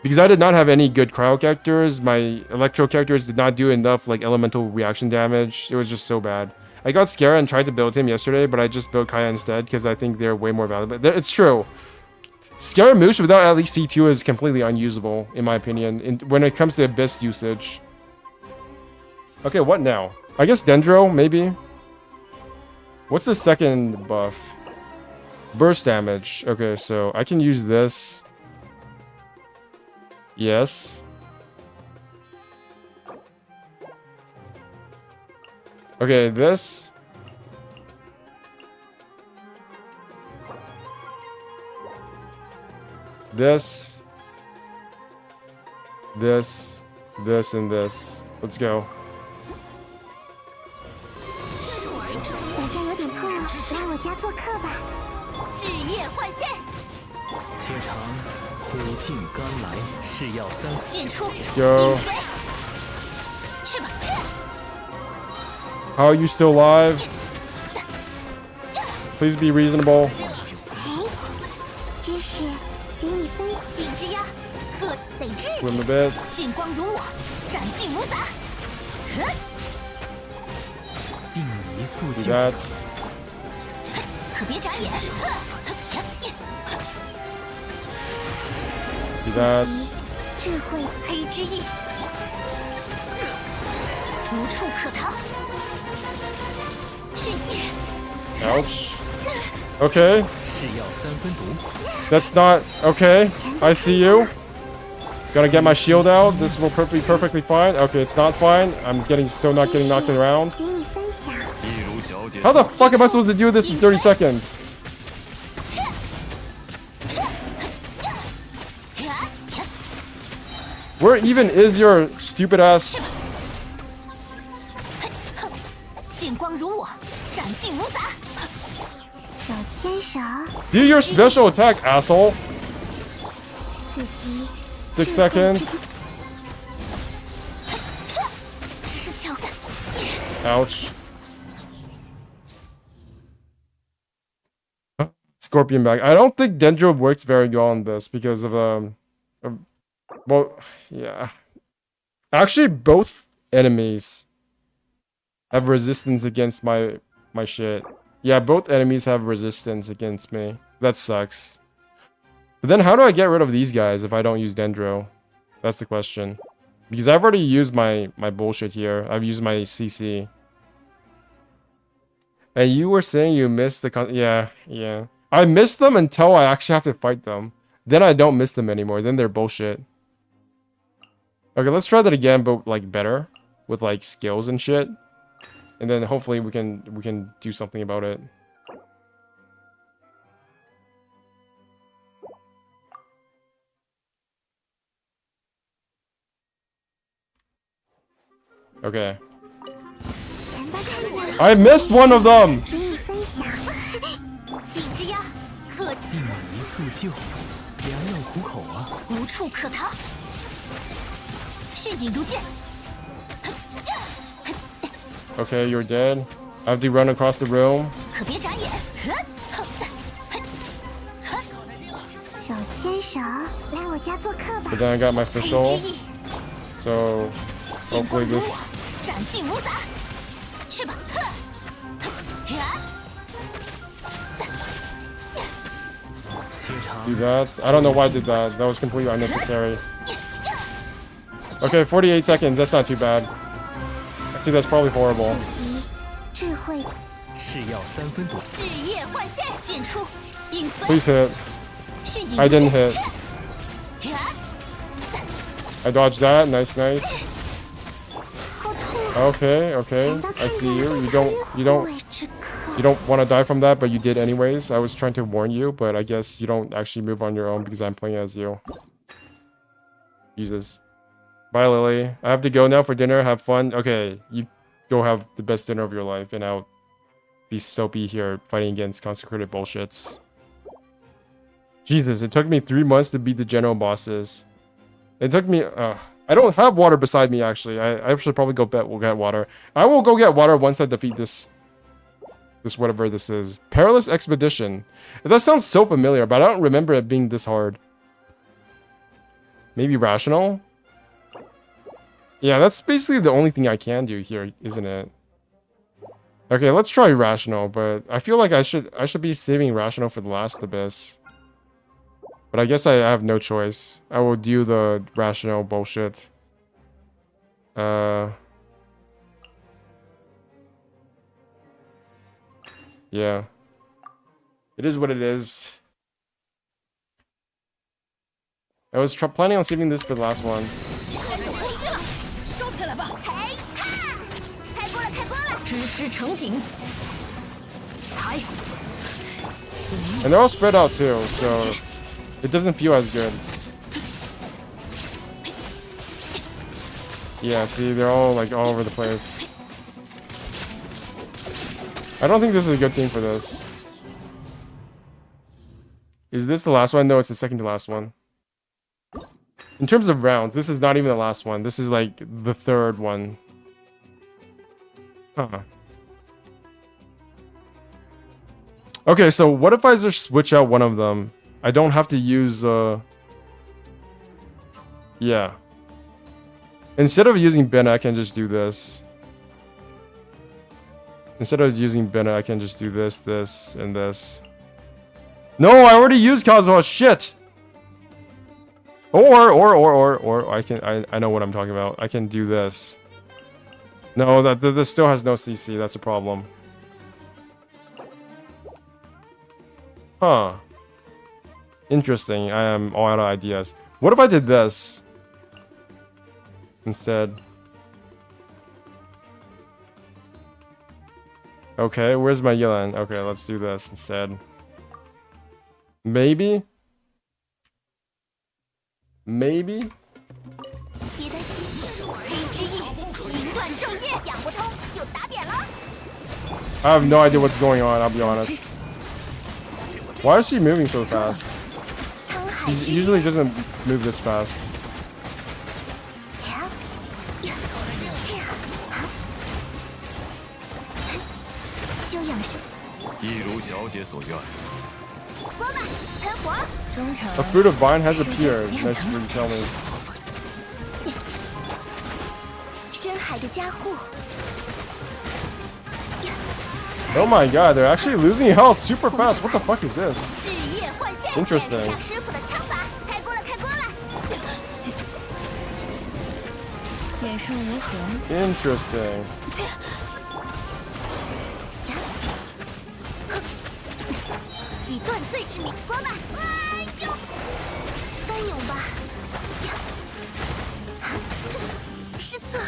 Speaker 1: Because I did not have any good cryo characters. My electro characters did not do enough like elemental reaction damage. It was just so bad. I got scared and tried to build him yesterday, but I just built Kaya instead because I think they're way more valuable. It's true. Scaramouche without at least C2 is completely unusable, in my opinion, when it comes to Abyss usage. Okay, what now? I guess Dendro, maybe? What's the second buff? Burst damage. Okay, so I can use this. Yes. Okay, this. This. This. This and this. Let's go.
Speaker 2: 晚上有点空，来我家做客吧。
Speaker 4: 置业换现，
Speaker 3: 且尝苦尽甘来，是药三。
Speaker 4: 剑出，
Speaker 1: Let's go.
Speaker 4: 随。去吧。
Speaker 1: How are you still alive? Please be reasonable.
Speaker 2: 哎，知识与你分享。
Speaker 4: 顶之压，可得治。
Speaker 1: Swim a bit.
Speaker 4: 剑光如我，斩尽无杂。
Speaker 3: 病一速
Speaker 1: Do
Speaker 3: 救。
Speaker 1: that.
Speaker 4: 可别眨眼。
Speaker 1: Do that.
Speaker 2: 智慧
Speaker 4: 黑之翼，无处可逃。迅野，
Speaker 1: Ouch. Okay.
Speaker 3: 是药三分毒。
Speaker 1: That's not okay. I see you. Gonna get my shield out. This will be perfectly fine. Okay, it's not fine. I'm not getting knocked around.
Speaker 2: 与你分享。
Speaker 1: How the fuck am I supposed to do this in 30 seconds? Where even is your stupid ass?
Speaker 4: 剑光如我，斩尽无杂。
Speaker 2: 手牵手，
Speaker 1: Do your special attack, asshole.
Speaker 2: 自己
Speaker 1: 6 seconds.
Speaker 4: 只是巧感。
Speaker 1: Ouch. Scorpion back. I don't think Dendro works very well on this because of well, yeah. Actually, both enemies have resistance against my shit. Yeah, both enemies have resistance against me. That sucks. But then how do I get rid of these guys if I don't use Dendro? That's the question. Because I've already used my bullshit here. I've used my CC. And you were saying you missed the yeah. I missed them until I actually have to fight them. Then I don't miss them anymore. Then they're bullshit. Okay, let's try that again, but like better. With like skills and shit. And then hopefully we can do something about it. Okay.
Speaker 2: 全都看见了，
Speaker 1: I missed one of them!
Speaker 2: 与你分享。
Speaker 4: 顶之压，可
Speaker 3: 病一速救，良药苦口啊！
Speaker 4: 无处可逃。迅影如剑，
Speaker 1: Okay, you're dead. I have to run across the room.
Speaker 2: 可别眨眼。手牵手，来我家做客吧。
Speaker 1: But then I got my
Speaker 2: 可以
Speaker 1: fish
Speaker 2: 之
Speaker 1: soul.
Speaker 2: 意，
Speaker 1: So
Speaker 2: 进攻
Speaker 1: hopefully
Speaker 2: 如
Speaker 1: this.
Speaker 2: 我，斩尽无杂。去吧，呀！
Speaker 1: Do that. I don't know why I did that. That was completely unnecessary. Okay, 48 seconds. That's not too bad. Actually, that's probably horrible.
Speaker 2: 智慧，
Speaker 3: 是要3分躲。
Speaker 2: 日夜换线，进出，影随。
Speaker 1: Please hit.
Speaker 2: 是引
Speaker 1: I didn't
Speaker 2: 荐
Speaker 1: hit.
Speaker 2: 呀！
Speaker 1: I dodged that. Nice, nice.
Speaker 2: 好痛！
Speaker 1: Okay, okay.
Speaker 2: 难道
Speaker 1: I
Speaker 2: 看
Speaker 1: see
Speaker 2: 见
Speaker 1: you.
Speaker 2: 了
Speaker 1: You
Speaker 2: 他
Speaker 1: don't
Speaker 2: 日
Speaker 1: you don't
Speaker 2: 护卫之客
Speaker 1: you don't want to die from that, but you did anyways. I was trying to warn you, but I guess you don't actually move on your own because I'm playing as you. Jesus. Bye, Lily. I have to go now for dinner. Have fun. Okay, you go have the best dinner of your life, and I'll be soapy here fighting against consecrated bullshits. Jesus, it took me 3 months to beat the general bosses. It took me... I don't have water beside me, actually. I should probably go we'll get water. I will go get water once I defeat this whatever this is. Perilous Expedition. That sounds so familiar, but I don't remember it being this hard. Maybe Rational? Yeah, that's basically the only thing I can do here, isn't it? Okay, let's try Rational, but I feel like I should be saving Rational for the last abyss. But I guess I have no choice. I will do the Rational bullshit. Yeah. It is what it is. I was planning on saving this for the last one.
Speaker 2: 收起来吧！嘿哈！开锅了，开锅了！
Speaker 4: 知识成景，才
Speaker 1: And they're all spread out too, so it doesn't feel as good. Yeah, see, they're all like all over the place. I don't think this is a good thing for this. Is this the last one? No, it's the second to last one. In terms of rounds, this is not even the last one. This is like the third one. Huh. Okay, so what if I just switch out one of them? I don't have to use, yeah. Instead of using Bena, I can just do this. Instead of using Bena, I can just do this, this, and this. No, I already used Kazuha. Shit! Or I know what I'm talking about. I can do this. No, this still has no CC. That's a problem. Huh. Interesting. I am all out of ideas. What if I did this instead? Okay, where's my Yelan? Okay, let's do this instead. Maybe? Maybe?
Speaker 2: 别担心，黑之翼，凌乱昼夜，讲不通就打扁了。
Speaker 1: I have no idea what's going on, I'll be honest. Why is she moving so fast?
Speaker 2: 沧海
Speaker 1: She
Speaker 2: 之约
Speaker 1: usually doesn't move this fast.
Speaker 2: 休养生，
Speaker 5: 一如小姐所愿。
Speaker 2: 锅巴喷火，
Speaker 4: 忠诚
Speaker 1: A fruit of vine has appeared. Nice of you to tell me.
Speaker 2: 深海的加护，
Speaker 1: Oh my god, they're actually losing health super fast. What the fuck is this?
Speaker 2: 日夜换线，
Speaker 1: Interesting.
Speaker 2: 见识下师傅的枪法，开锅了，开锅了！
Speaker 4: 眼生无痕，
Speaker 1: Interesting.
Speaker 2: 以断罪之名，锅巴，哎呦，翻涌吧！失策。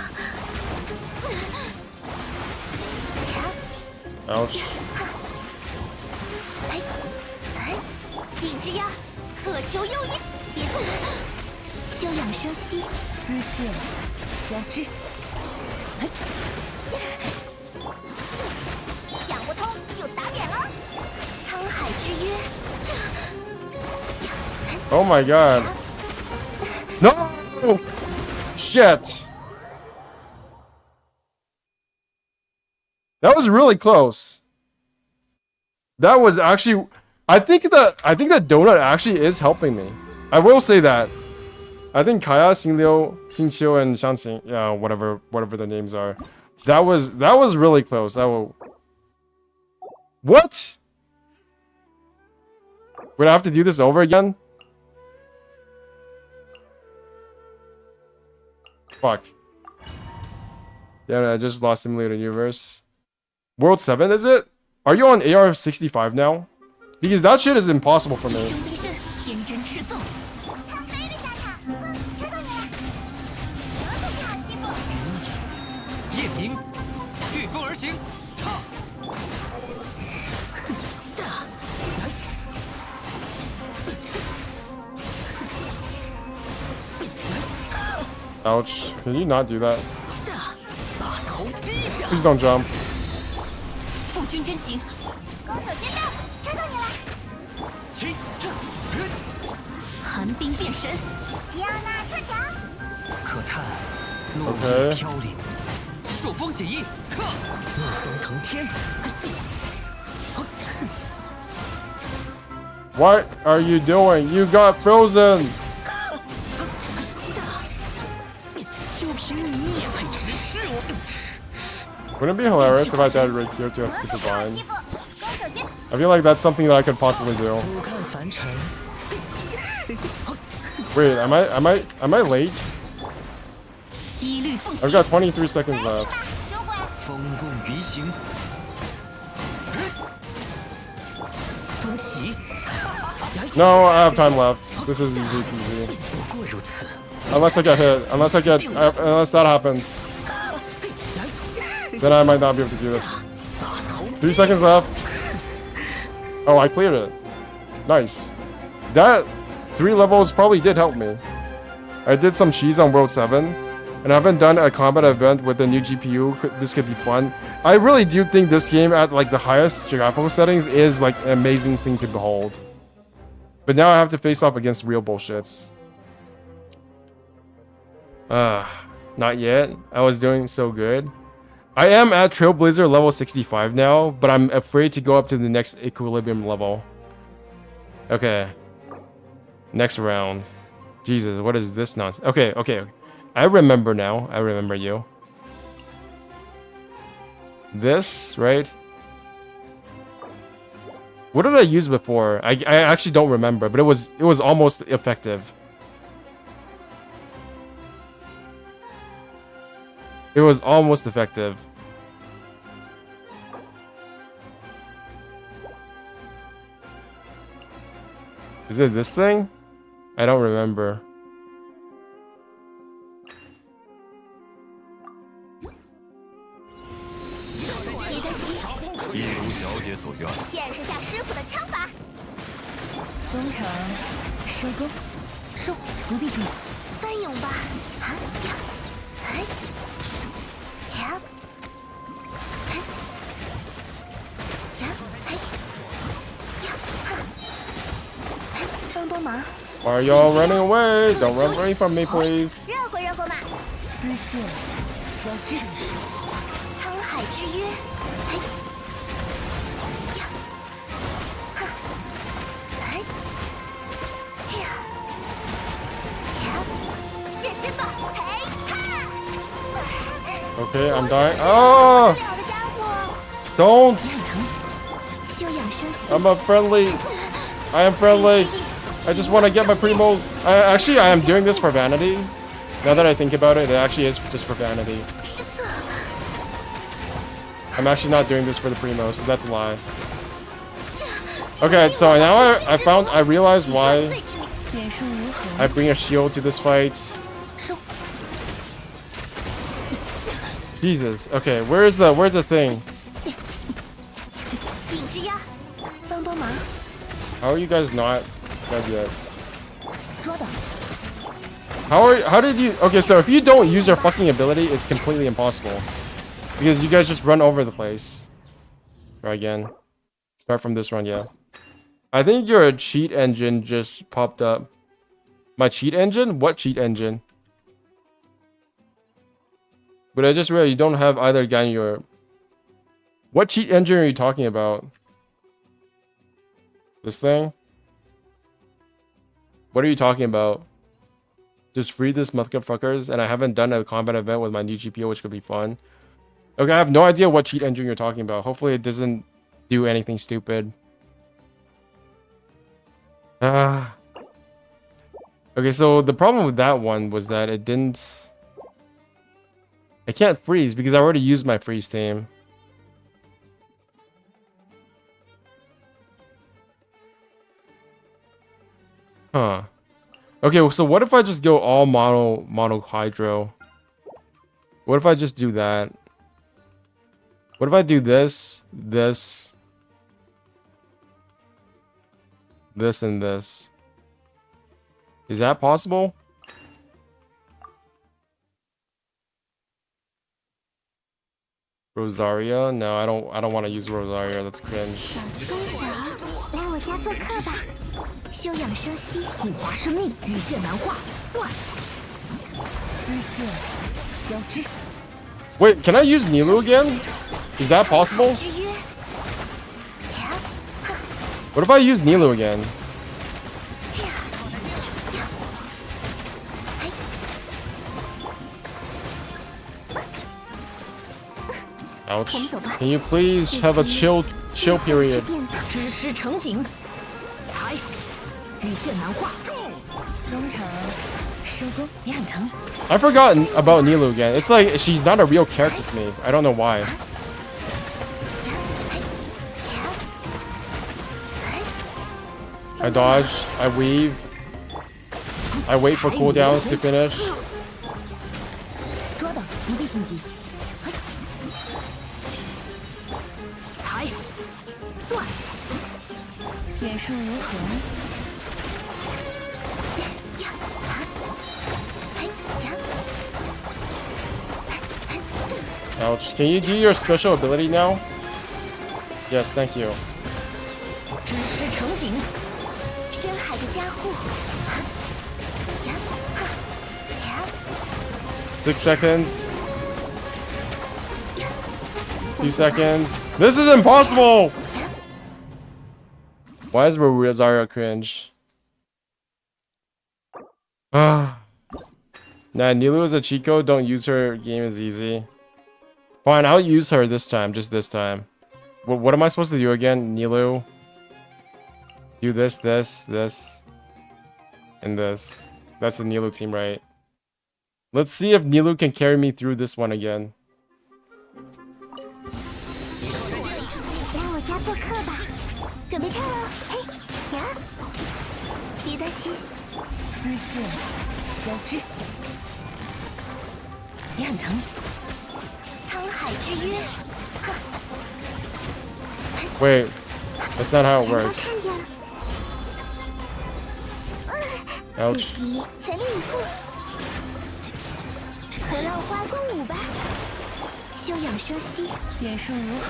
Speaker 1: Ouch.
Speaker 2: 定之压，渴求幽阴，别动，休养生息。
Speaker 4: 丝线交织，
Speaker 2: 讲不通就打扁了。沧海之约，
Speaker 1: Oh my god. No! Shit! That was really close. That was actually, I think that donut actually is helping me. I will say that. I think Kaya, Xinliu, Xingqiu, and Xiangqing, yeah, whatever the names are. That was really close. What? Would I have to do this over again? Fuck. Yeah, I just lost Simulator Universe. World 7, is it? Are you on AR65 now? Because that shit is impossible for me.
Speaker 2: 兄弟是天真吃揍。他飞的下场，知道你了。有点不好欺负。
Speaker 3: 夜明，御风而行，踏。
Speaker 1: Ouch. Can you not do that? Please don't jump.
Speaker 2: 父君真行，攻守兼备，知道你了。
Speaker 3: 起，
Speaker 2: 寒冰变神，迪奥娜特条。
Speaker 3: 可叹落叶飘零，朔风起义，克，逆风腾天。
Speaker 1: What are you doing? You got frozen.
Speaker 3: 就凭你也配直视我？
Speaker 1: Wouldn't it be hilarious if I died right here to a stupid vine?
Speaker 2: 欺负，攻守兼。
Speaker 1: I feel like that's something that I could possibly do.
Speaker 3: 不看凡尘。
Speaker 1: Wait, am I late?
Speaker 2: 一律奉
Speaker 1: I've
Speaker 2: 行。
Speaker 1: got 23 seconds left.
Speaker 2: 酒鬼。
Speaker 3: 风共鱼行，风起，
Speaker 1: No, I have time left. This is easy peasy.
Speaker 3: 不过如此。
Speaker 1: Unless I get hit. Unless that happens. Then I might not be able to do this. 3 seconds left. Oh, I cleared it. Nice. That 3 levels probably did help me. I did some cheese on World 7. And I haven't done a combat event with a new GPU. This could be fun. I really do think this game at like the highest graphical settings is like an amazing thing to behold. But now I have to face off against real bullshits. Not yet. I was doing so good. I am at Trailblazer level 65 now, but I'm afraid to go up to the next equilibrium level. Okay. Next round. Jesus, what is this nonsense? Okay. I remember now. I remember you. This, right? What did I use before? I actually don't remember, but it was almost effective. It was almost effective. Is it this thing? I don't remember. Why are y'all running away? Don't run away from me, please.
Speaker 2: 热乎热乎嘛。
Speaker 4: 丝线交织，
Speaker 2: 沧海之约。嘿，呀，哈，嘿，呀，呀，现身吧，嘿，哈。
Speaker 1: Okay, I'm dying. Oh!
Speaker 2: 不了的家伙，
Speaker 1: Don't!
Speaker 2: 休养生息。
Speaker 1: I'm a friendly. I am friendly. I just want to get my primos. Actually, I am doing this for vanity. Now that I think about it, it actually is just for vanity.
Speaker 2: 失策。
Speaker 1: I'm actually not doing this for the primos, so that's a lie. Okay, so now I realized why
Speaker 4: 点数如何？
Speaker 1: I bring a shield to this fight.
Speaker 4: 收。
Speaker 1: Jesus. Okay, where's the thing?
Speaker 2: 顶之压，帮帮忙。
Speaker 1: How are you guys not dead yet?
Speaker 4: 抓到。
Speaker 1: How did you? Okay, so if you don't use your fucking ability, it's completely impossible. Because you guys just run over the place. Try again. Start from this run, yeah. I think your cheat engine just popped up. My cheat engine? What cheat engine? But I just realized you don't have either guy in your... What cheat engine are you talking about? This thing? What are you talking about? Just free this motherfuckers, and I haven't done a combat event with my new GPO, which could be fun. Okay, I have no idea what cheat engine you're talking about. Hopefully it doesn't do anything stupid. Okay, so the problem with that one was that it didn't... I can't freeze because I already used my freeze team. Huh. Okay, so what if I just go all mono hydro? What if I just do that? What if I do this, this, this, and this? Is that possible? Rosaria? No, I don't want to use Rosaria. That's cringe.
Speaker 2: 分手，来我家做客吧。休养生息，
Speaker 4: 固化生命，羽线难化，断。丝线交织，
Speaker 1: Wait, can I use Nilou again? Is that possible?
Speaker 2: 之约。
Speaker 1: What if I use Nilou again? Ouch. Can you please have a chill period?
Speaker 4: 支持成景，裁，羽线难化，中场收工，也很疼。
Speaker 1: I forgot about Nilou again. It's like she's not a real character to me. I don't know why. I dodge, I weave, I wait for cooldowns to finish.
Speaker 4: 捉到，不必心急。裁，断，眼数如何？
Speaker 1: Ouch. Can you do your special ability now? Yes, thank you.
Speaker 2: 支持成景，深海的加护。
Speaker 1: 6 seconds. 2 seconds. This is impossible! Why is Rosario cringe? Nah, Nilou is a cheat code. Don't use her. Game is easy. Fine, I'll use her this time. Just this time. What am I supposed to do again? Nilou. Do this, this, this. And this. That's the Nilou team, right? Let's see if Nilou can carry me through this one again.
Speaker 2: 来我家做客吧，准备看了。嘿，呀，别担心，
Speaker 4: 丝线交织，也很疼。
Speaker 2: 沧海之约。
Speaker 1: Wait, that's not how it
Speaker 2: 全都
Speaker 1: works.
Speaker 2: 看见了，
Speaker 1: Ouch.
Speaker 2: 自己全力以赴。和浪花共舞吧，休养生息。
Speaker 4: 眼数如何？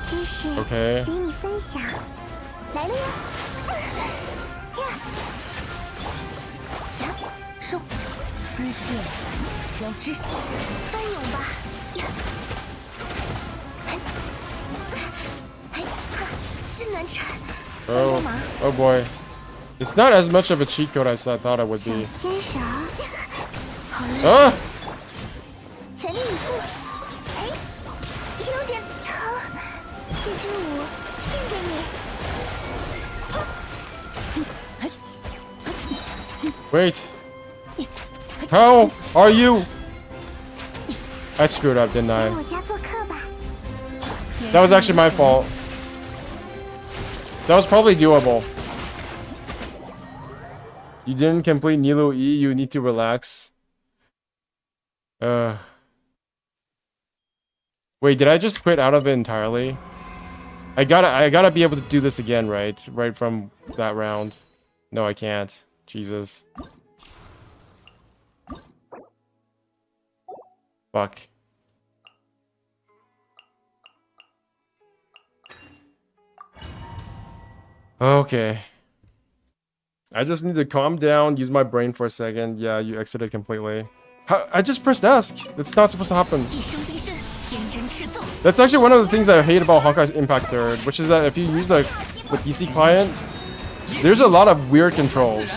Speaker 2: 知识
Speaker 1: Okay.
Speaker 2: 与你分享，来了呀！
Speaker 4: 收，丝线交织，
Speaker 2: 翻涌吧！真难缠，
Speaker 1: Oh, oh boy. It's not as much of a cheat code as I thought it would
Speaker 2: 小
Speaker 1: be.
Speaker 2: 牵手，好了，
Speaker 1: Ah!
Speaker 2: 全力以赴。哎，有点疼，这支舞献给你。
Speaker 1: Wait. How are you? I screwed up, didn't
Speaker 2: 来
Speaker 1: I?
Speaker 2: 我家做客吧，
Speaker 1: That was actually my fault. That was probably doable. You didn't complete Nilou E, you need to relax. Wait, did I just quit out of it entirely? I gotta be able to do this again, right? Right from that round. No, I can't. Jesus. Fuck. Okay. I just need to calm down, use my brain for a second. Yeah, you exited completely. I just pressed ask. It's not supposed to happen.
Speaker 4: 一生冰释，天真赤奏。
Speaker 1: That's actually one of the things I hate about Honkai Impact 3rd, which is that if you use the PC client, there's a lot of weird controls.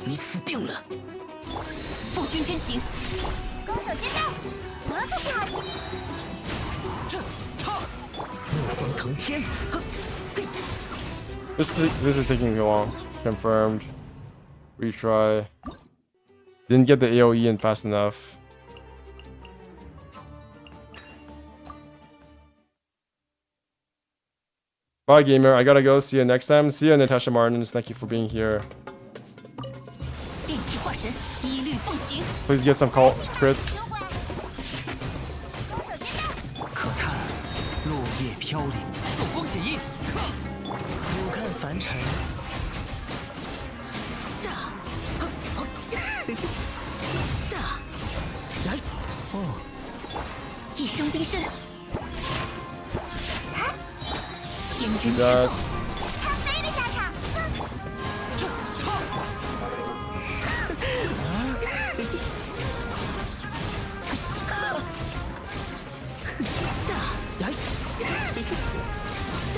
Speaker 3: 你死定了！
Speaker 4: 奉君真行，
Speaker 2: 攻守兼备，我可不好欺负。
Speaker 3: 怒风腾天，
Speaker 1: This is taking too long. Confirmed. Retry. Didn't get the AoE in fast enough. Bye, gamer. I gotta go. See you next time. See you, Natasha Martins. Thank you for being here.
Speaker 4: 电气化神，一律奉行。
Speaker 1: Please get some call crits.
Speaker 2: 攻守兼备，
Speaker 3: 可叹落叶飘零，朔风解印，俯瞰凡尘。来，哦，
Speaker 4: 一生冰释，天真
Speaker 1: You
Speaker 4: 赤
Speaker 1: got
Speaker 4: 奏。
Speaker 2: 他飞的下场。
Speaker 3: 来，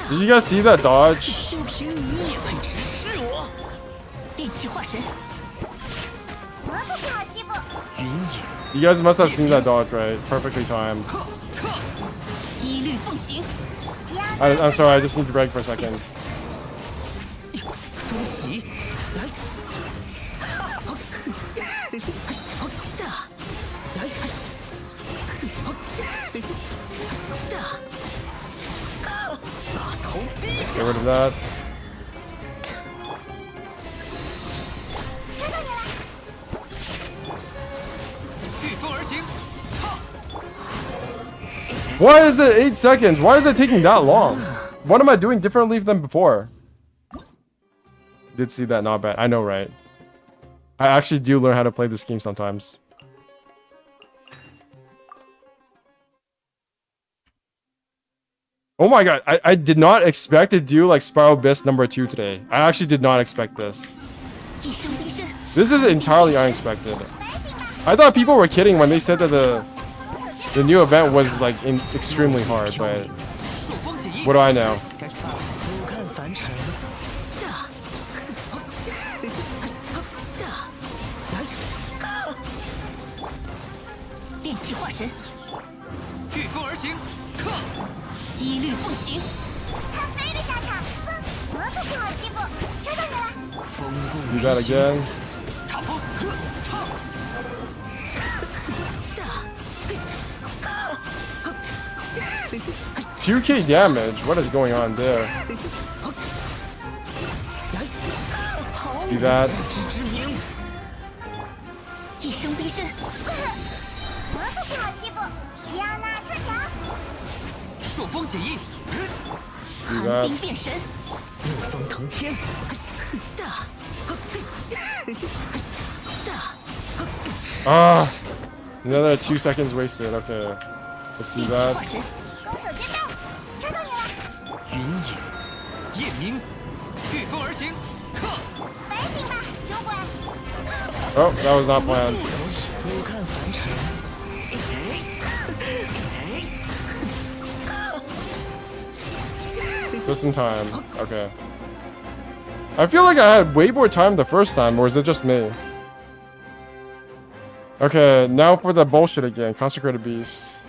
Speaker 1: Did you guys see that dodge?
Speaker 3: 就凭你也配直视我？
Speaker 4: 电气化神，
Speaker 2: 我可不好欺负。
Speaker 3: 云野，
Speaker 1: You guys must have seen that dodge, right? Perfectly timed.
Speaker 4: 一律奉行。
Speaker 1: I'm sorry, I just need to break for a second.
Speaker 3: 风袭，来，来，大头低
Speaker 1: Get
Speaker 3: 下，
Speaker 1: rid of that.
Speaker 3: 御风而行，
Speaker 1: Why is it 8 seconds? Why is it taking that long? What am I doing differently than before? Did see that, not bad. I know, right? I actually do learn how to play this game sometimes. Oh my god, I did not expect to do like Spiral Abyss number 2 today. I actually did not expect this.
Speaker 4: 一生冰释，
Speaker 1: This is entirely unexpected. I thought people were kidding when they said that the new event was like extremely hard, but
Speaker 3: 朔风解印，
Speaker 1: what do I know?
Speaker 3: 俯瞰凡尘。
Speaker 4: 电气化神，
Speaker 3: 御风而行，
Speaker 4: 一律奉行。
Speaker 2: 他飞的下场。我可不好欺负。知道你了。
Speaker 3: 风共
Speaker 1: Do that again.
Speaker 3: 插风，
Speaker 1: 2k damage? What is going on there? Do that.
Speaker 3: 自知之明，
Speaker 4: 一生冰释，
Speaker 2: 我可不好欺负。吉奥娜自强。
Speaker 3: 朔风解印，
Speaker 1: Do
Speaker 4: 寒
Speaker 1: that.
Speaker 4: 冰变神，
Speaker 3: 怒风腾天，
Speaker 1: Ah, another 2 seconds wasted. Okay, let's do
Speaker 4: 电气
Speaker 1: that.
Speaker 4: 化神，
Speaker 2: 攻守兼备。知道你了。
Speaker 3: 云野，夜明，御风而行，
Speaker 2: 飞行吧，酒鬼。
Speaker 1: Oh, that was not planned.
Speaker 3: 俯瞰凡尘。
Speaker 1: Just in time. Okay. I feel like I had way more time the first time, or is it just me? Okay, now for the bullshit again. Consecrated Beast.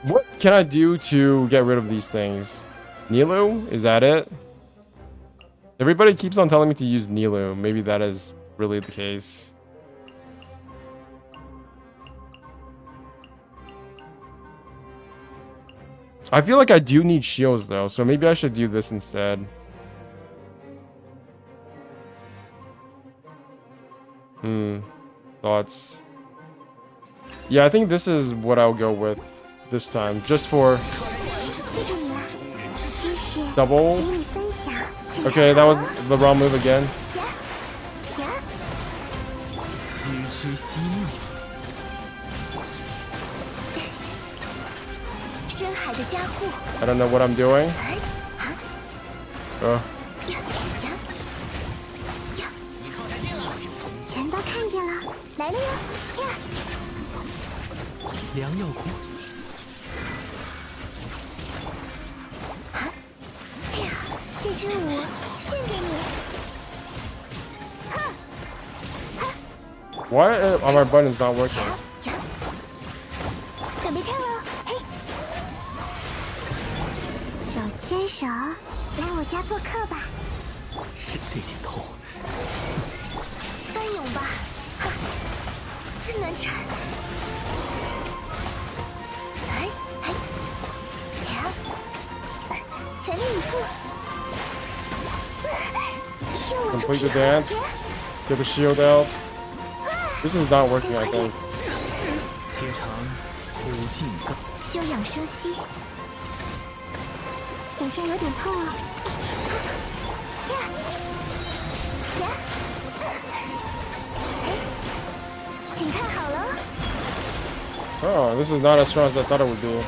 Speaker 1: What can I do to get rid of these things? Nilu? Is that it? Everybody keeps on telling me to use Nilu. Maybe that is really the case. I feel like I do need shields though, so maybe I should do this instead. Thoughts? Yeah, I think this is what I'll go with this time, just for
Speaker 2: 记住你了。知识
Speaker 1: double.
Speaker 2: 与你分享。
Speaker 1: Okay, that was the wrong move again.
Speaker 2: 呀呀。
Speaker 3: 之息怒。
Speaker 2: 深海的加护。
Speaker 1: I don't know what I'm doing.
Speaker 2: 全都看见了，来了呀！呀，
Speaker 3: 良药库。
Speaker 2: 哎呀，这支舞献给你。
Speaker 1: Why are my buttons not working?
Speaker 2: 准备跳了，嘿！手牵手，来我家做客吧。
Speaker 3: 是这点痛。
Speaker 2: 翻涌吧，哈，真难缠。哎哎，呀，全力以赴。让我出
Speaker 1: Complete
Speaker 2: 去
Speaker 1: the dance. Get the shield out. This is not working, I think.
Speaker 3: 天长苦尽甘。
Speaker 2: 休养生息，好像有点痛啊。呀呀，请看好了。
Speaker 1: Oh, this is not as strong as I thought it would be.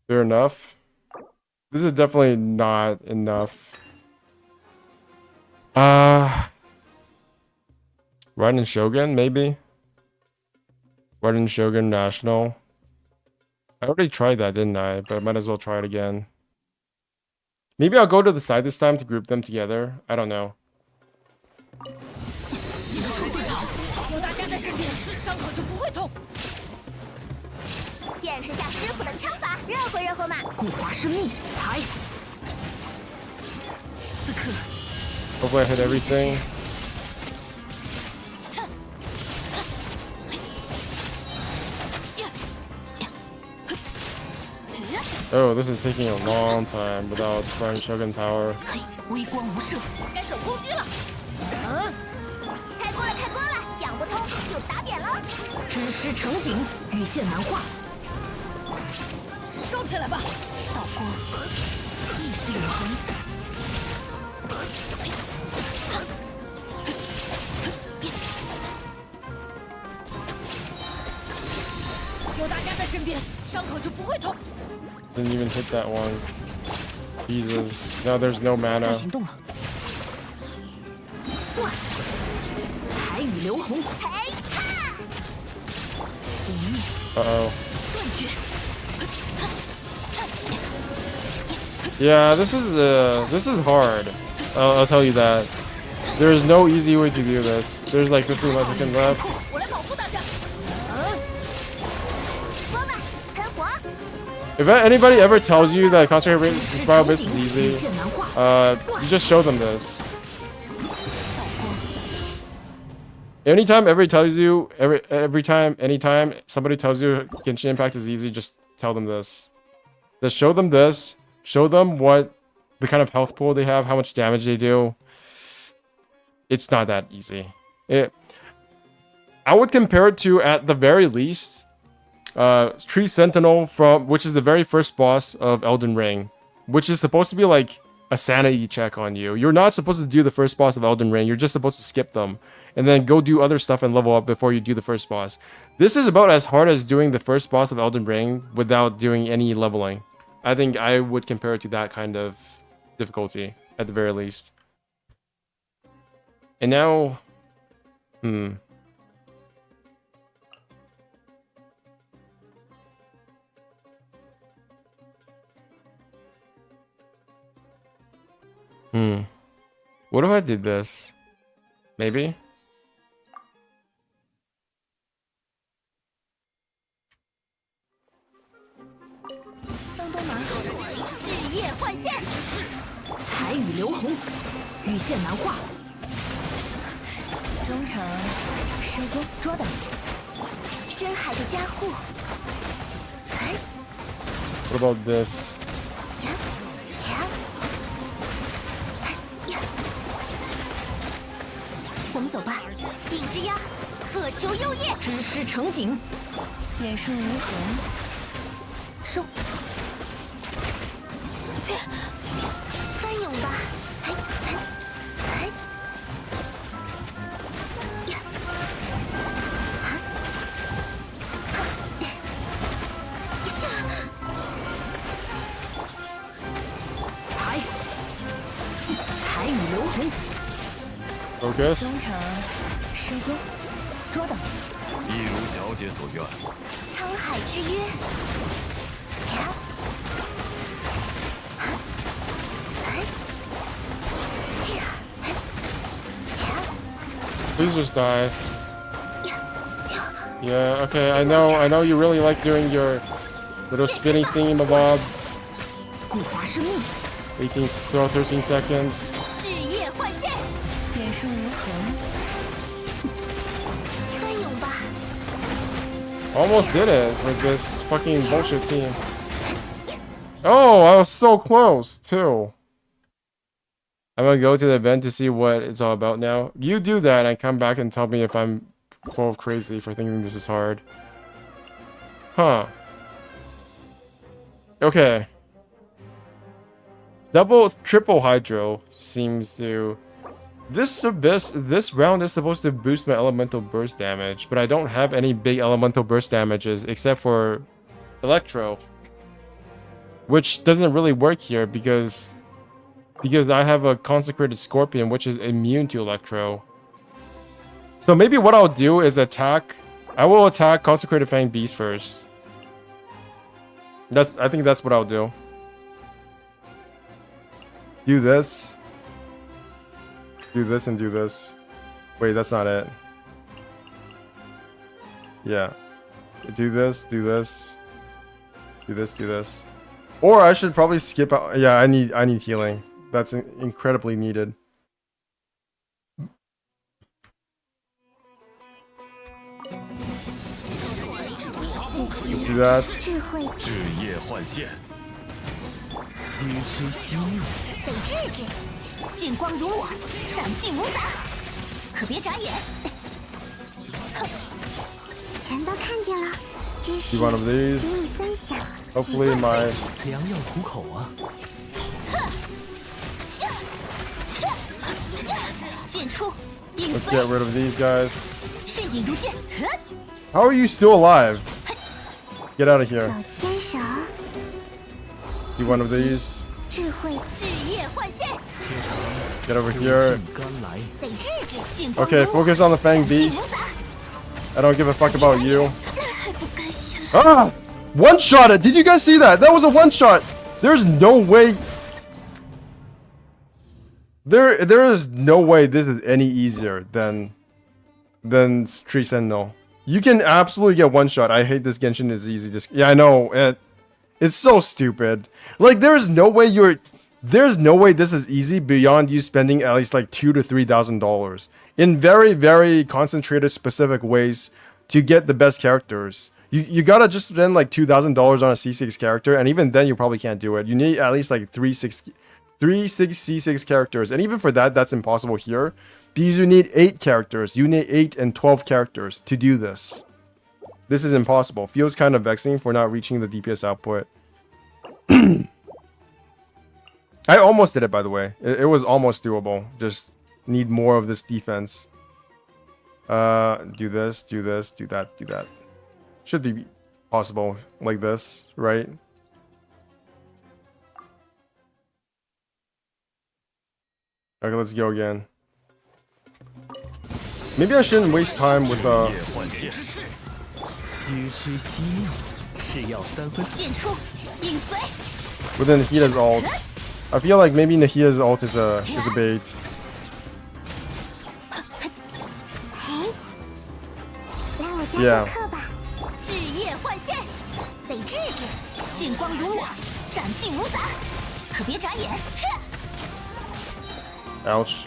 Speaker 1: Fair enough. This is definitely not enough. Raiden Shogun, maybe? Raiden Shogun National. I already tried that, didn't I? But I might as well try it again. Maybe I'll go to the side this time to group them together. I don't know.
Speaker 4: 有大家在身边，伤口就不会痛。
Speaker 2: 见识下师傅的枪法，热乎热乎嘛。
Speaker 4: 固华生命，才。此刻，
Speaker 1: Hopefully I hit everything. Oh, this is taking a long time without Raiden Shogun power.
Speaker 4: 嘿，微光无射，该等攻击了。
Speaker 2: 开锅了，开锅了，讲不通就打扁了。
Speaker 4: 知识成景，羽线难画。烧起来吧！道光，意识永恒。有大家在身边，伤口就不会痛。
Speaker 1: Didn't even hit that one. Jesus. Now there's no
Speaker 4: 该
Speaker 1: mana.
Speaker 4: 行动了。断，彩雨流红，
Speaker 2: 嘿哈！
Speaker 4: 无命
Speaker 1: Uh-oh.
Speaker 4: 断绝。
Speaker 1: Yeah, this is hard. I'll tell you that. There's no easy way to do this. There's like 15 more seconds left.
Speaker 4: 我来保护大家。
Speaker 2: 说吧，喷火！
Speaker 1: If anybody ever tells you that concentrate spiral base is easy, you just show them this. Anytime somebody tells you Genshin Impact is easy, just tell them this. Just show them this. Show them what the kind of health pool they have, how much damage they do. It's not that easy. I would compare it to, at the very least, Tree Sentinel which is the very first boss of Elden Ring, which is supposed to be like a sanity check on you. You're not supposed to do the first boss of Elden Ring. You're just supposed to skip them and then go do other stuff and level up before you do the first boss. This is about as hard as doing the first boss of Elden Ring without doing any leveling. I think I would compare it to that kind of difficulty at the very least. And now, what if I did this? Maybe?
Speaker 2: 帮帮忙！日夜换线，
Speaker 4: 彩雨流红，羽线难画。
Speaker 2: 忠诚，收工，捉到。深海的加护。哎，
Speaker 1: What about this?
Speaker 2: 呀呀！呀！我们走吧。定之鸦，渴求幽夜。
Speaker 4: 知识成景，
Speaker 2: 远顺无痕。收。切，翻涌吧！哎哎哎！
Speaker 1: Focus.
Speaker 4: 忠诚深渊，捉到。
Speaker 5: 一如小姐所愿。
Speaker 2: 沧海之约。
Speaker 1: Please just die. Yeah, okay, I know you really like doing your little spinning thingamabob.
Speaker 4: 古法是命，
Speaker 1: 13 seconds.
Speaker 2: 日夜换线，
Speaker 4: 变身无痕。
Speaker 2: 翻涌吧。
Speaker 1: Almost did it with this fucking bullshit team. Oh, I was so close, too. I'm gonna go to the event to see what it's all about now. You do that and come back and tell me if I'm full of crazy for thinking this is hard. Huh. Okay. Double, triple hydro seems to... This round is supposed to boost my elemental burst damage, but I don't have any big elemental burst damages except for Electro. Which doesn't really work here because I have a Consecrated Scorpion which is immune to Electro. So maybe what I'll do is attack... I will attack Consecrated Fang Beast first. I think that's what I'll do. Do this. Do this and do this. Wait, that's not it. Yeah. Do this, do this. Do this, do this. Or I should probably skip out. Yeah, I need healing. That's incredibly needed. Let's do that.
Speaker 2: 智慧
Speaker 5: 日夜换线。
Speaker 3: 欲知息怒，
Speaker 2: 得治治，进光如我，斩尽无杂，可别眨眼。哼，人都看见了，知识
Speaker 1: Do one of
Speaker 2: 与
Speaker 1: these.
Speaker 2: 你分享。
Speaker 1: Hopefully my
Speaker 3: 良药苦口啊！
Speaker 2: 剑出，影
Speaker 1: let's
Speaker 2: 随，
Speaker 1: get rid of these guys.
Speaker 2: 迅影如剑。
Speaker 1: How are you still alive? Get out of here.
Speaker 2: 老牵手，
Speaker 1: Do one of these.
Speaker 2: 智慧日夜换线，
Speaker 1: Get over here.
Speaker 3: 尽甘来，
Speaker 2: 得治治，进光
Speaker 1: Okay,
Speaker 2: 如我，
Speaker 1: focus on the Fang
Speaker 2: 斩尽
Speaker 1: Beast.
Speaker 2: 无杂，
Speaker 1: I don't give a fuck about you.
Speaker 2: 太不甘心了。
Speaker 1: Ah! One shot it! Did you guys see that? That was a one shot! There's no way. There is no way this is any easier than Tree Sentinel. You can absolutely get one shot. I hate this Genshin is easy. Yeah, I know. It's so stupid. Like there's no way this is easy beyond you spending at least like $2,000 to $3,000 in very, very concentrated specific ways to get the best characters. You gotta just spend like $2,000 on a C6 character, and even then you probably can't do it. You need at least like three C6 characters, and even for that, that's impossible here because you need 8 characters. You need 8 and 12 characters to do this. This is impossible. Feels kind of vexing for not reaching the DPS output. I almost did it, by the way. It was almost doable. Just need more of this defense. Do this, do this, do that, do that. Should be possible like this, right? Okay, let's go again. Maybe I shouldn't waste time with
Speaker 5: 夜换线。
Speaker 3: 欲知息怒，是药3分。
Speaker 2: 剑出，影随，
Speaker 1: with Nahida's ult. I feel like maybe Nahida's ult is a bait.
Speaker 2: 来我家
Speaker 1: Yeah.
Speaker 2: 做客吧。日夜换线，得治治，进光如我，斩尽无杂，可别眨眼。
Speaker 1: Ouch.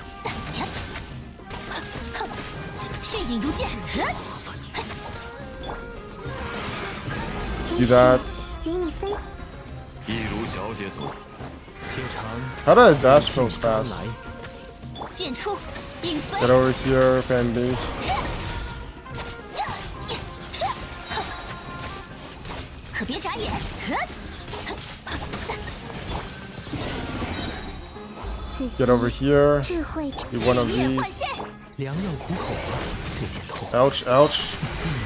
Speaker 2: 迅影如剑。
Speaker 1: Do that.
Speaker 2: 与你分。
Speaker 5: 一如小姐所。
Speaker 3: 天长
Speaker 1: How did I dash so
Speaker 3: 尽甘来
Speaker 1: fast?，
Speaker 2: 剑出，影随。
Speaker 1: Get over here, fan base.
Speaker 2: 可别眨眼。
Speaker 1: Get over here.
Speaker 2: 智慧
Speaker 1: Do one of
Speaker 2: 日夜
Speaker 1: these.
Speaker 2: 换线，
Speaker 3: 良药苦口啊，这点痛。
Speaker 1: Ouch, ouch.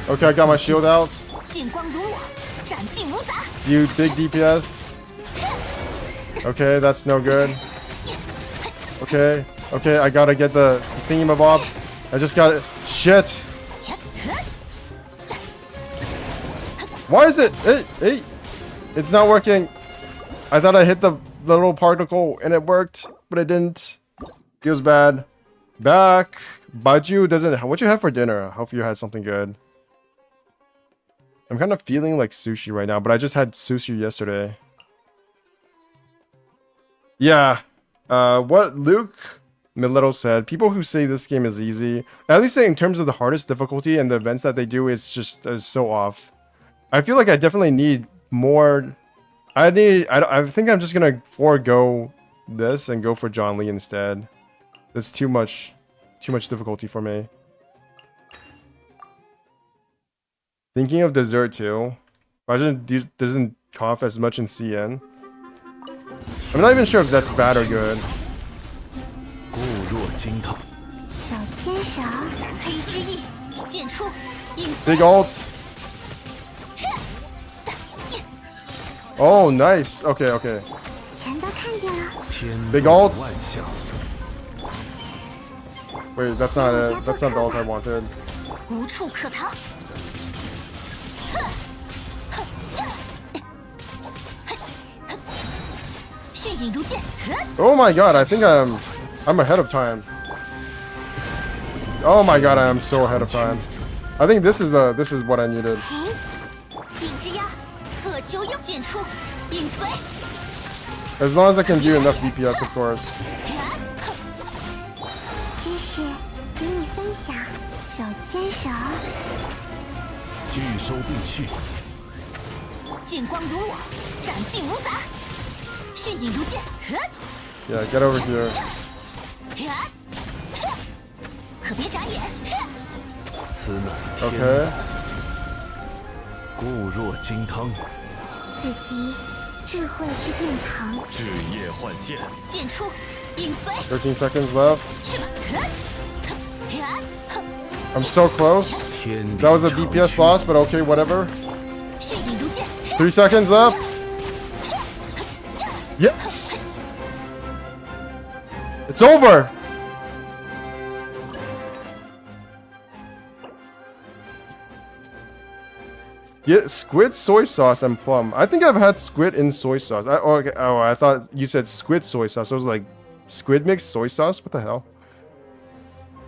Speaker 1: Okay, I got my shield out.
Speaker 2: 进光如我，斩尽无杂。
Speaker 1: You big DPS. Okay, that's no good. Okay. Okay, I gotta get the thingamabob. I just got it. Shit. Why is it? Hey, it's not working. I thought I hit the little particle and it worked, but it didn't. Feels bad. Back. Baju doesn't. What you have for dinner? I hope you had something good. I'm kind of feeling like sushi right now, but I just had sushi yesterday. Yeah. What Luke Mileto said, people who say this game is easy, at least in terms of the hardest difficulty and the events that they do, it's just so off. I feel like I definitely need more. I think I'm just gonna forego this and go for John Lee instead. That's too much difficulty for me. Thinking of dessert too. Imagine doesn't cough as much in CN. I'm not even sure if that's bad or good.
Speaker 3: 固若金汤。
Speaker 2: 小牵手，黑之翼，剑出，影随。
Speaker 1: Big ult. Oh, nice. Okay, okay.
Speaker 2: 全都看见了。
Speaker 1: Big ult.
Speaker 3: 万象。
Speaker 1: Wait, that's not it. That's not the ult I wanted.
Speaker 2: 无处可逃。 血影如剑，
Speaker 1: Oh my god, I think I'm ahead of time. Oh my god, I am so ahead of time. I think this is what I needed.
Speaker 2: 影之鸦，渴求又剑出，影随。
Speaker 1: As long as I can do enough DPS, of course.
Speaker 2: 知识与你分享，手牵手。
Speaker 3: 拒收并蓄。
Speaker 2: 剑光如我，斩尽无杂。血影如剑，
Speaker 1: Yeah, get over here.
Speaker 2: 可别眨眼。
Speaker 3: 此乃天
Speaker 1: Okay.
Speaker 3: 固若金汤。
Speaker 2: 刺激智慧之殿堂，
Speaker 5: 枝叶换线，
Speaker 2: 剑出，影随。
Speaker 1: 13 seconds left.
Speaker 2: 去吧。
Speaker 1: I'm so close.
Speaker 3: 天理
Speaker 1: That was a
Speaker 3: 长
Speaker 1: DPS
Speaker 3: 驱
Speaker 1: loss, but okay, whatever.
Speaker 2: 血影如剑，
Speaker 1: 3 seconds left. Yes. It's over. Get squid, soy sauce, and plum. I think I've had squid in soy sauce. I thought you said squid soy sauce. I was like, squid mix soy sauce? What the hell?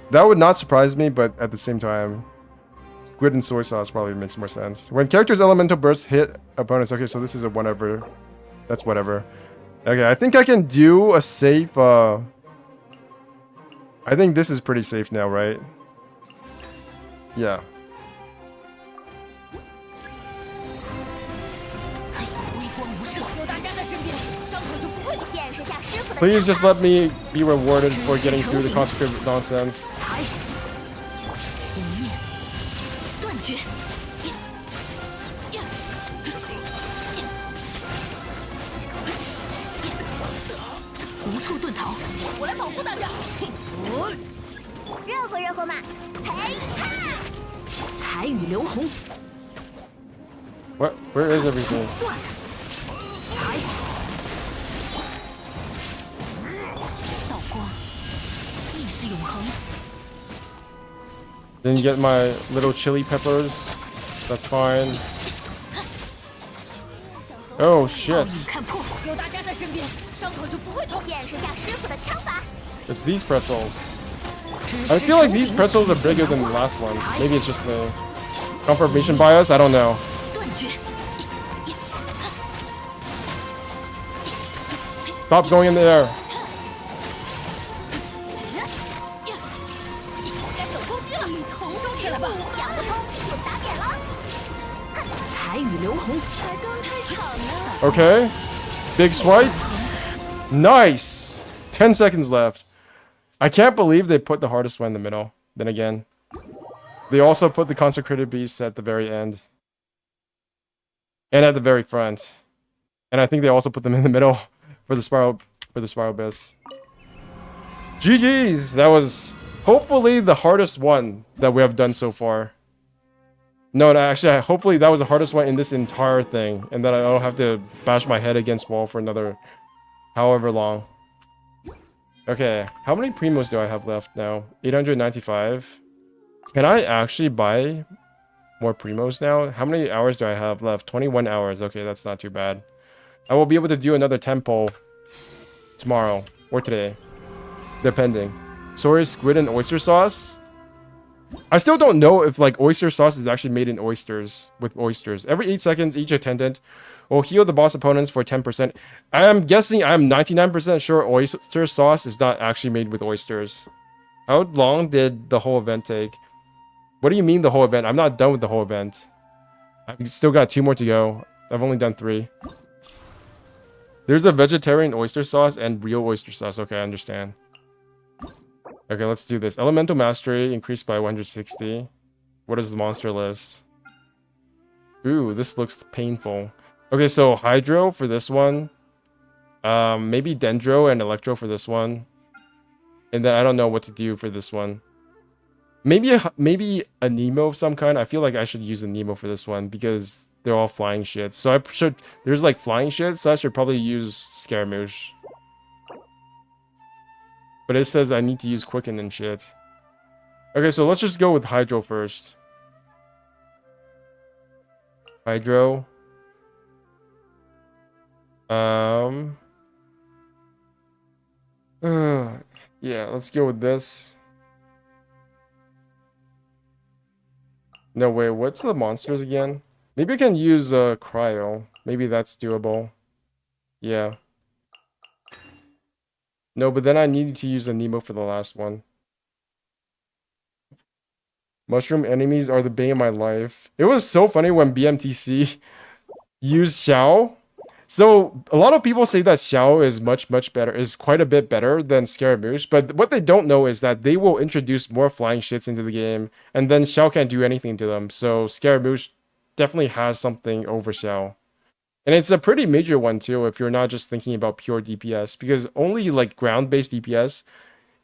Speaker 1: That would not surprise me, but at the same time, squid and soy sauce probably makes more sense. When characters' elemental bursts hit opponents. Okay, so this is a whatever. That's whatever. Okay, I think I can do a safe. I think this is pretty safe now, right? Yeah.
Speaker 2: 微光无射，有大家在身边，伤口就不会见识下师傅的。
Speaker 1: Please just let me be rewarded for getting through the consecrated nonsense.
Speaker 2: 才，无念，断绝。无处遁逃，我来保护大家。热乎热乎嘛，嘿哈！彩雨流红，
Speaker 1: What? Where is everything?
Speaker 2: 断，才，道光，意识永恒。
Speaker 1: Didn't get my little chili peppers. That's fine. Oh
Speaker 2: 暴
Speaker 1: shit.
Speaker 2: 影看破，有大家在身边，伤口就不会痛。见识下师傅的枪法。
Speaker 1: It's these pretzels. I feel like these pretzels are bigger than the last ones. Maybe it's just the confirmation bias. I don't know.
Speaker 2: 断绝，
Speaker 1: Stop going in the air.
Speaker 2: 该手攻击了，头收起来吧，讲不通就打扁了。彩雨流红，才刚开场呢。
Speaker 1: Okay. Big swipe. Nice. 10 seconds left. I can't believe they put the hardest one in the middle. Then again, they also put the consecrated beast at the very end. And at the very front. And I think they also put them in the middle for the spiral bits. GG's. That was hopefully the hardest one that we have done so far. No, actually, hopefully that was the hardest one in this entire thing. And that I don't have to bash my head against wall for another however long. Okay, how many primos do I have left now? 895. Can I actually buy more primos now? How many hours do I have left? 21 hours. Okay, that's not too bad. I will be able to do another temple tomorrow or today, depending. Sorry, squid and oyster sauce. I still don't know if like oyster sauce is actually made in oysters with oysters. Every 8 seconds, each attendant will heal the boss opponents for 10%. I'm guessing I'm 99% sure oyster sauce is not actually made with oysters. How long did the whole event take? What do you mean the whole event? I'm not done with the whole event. I've still got 2 more to go. I've only done 3. There's a vegetarian oyster sauce and real oyster sauce. Okay, I understand. Okay, let's do this. Elemental Mastery increased by 160. What is the monster list? Ooh, this looks painful. Okay, so Hydro for this one. Maybe Dendro and Electro for this one. And then I don't know what to do for this one. Maybe a Nemo of some kind. I feel like I should use a Nemo for this one because they're all flying shit. So I should... There's like flying shit, so I should probably use Scaramouche. But it says I need to use Quicken and shit. Okay, so let's just go with Hydro first. Hydro. Yeah, let's go with this. No, wait, what's the monsters again? Maybe I can use Cryo. Maybe that's doable. Yeah. No, but then I needed to use a Nemo for the last one. Mushroom enemies are the bane of my life. It was so funny when BMTC used Xiao. So, a lot of people say that Xiao is much better, is quite a bit better than Scaramouche, but what they don't know is that they will introduce more flying shits into the game, and then Xiao can't do anything to them, so Scaramouche definitely has something over Xiao. And it's a pretty major one too, if you're not just thinking about pure DPS, because only like ground-based DPS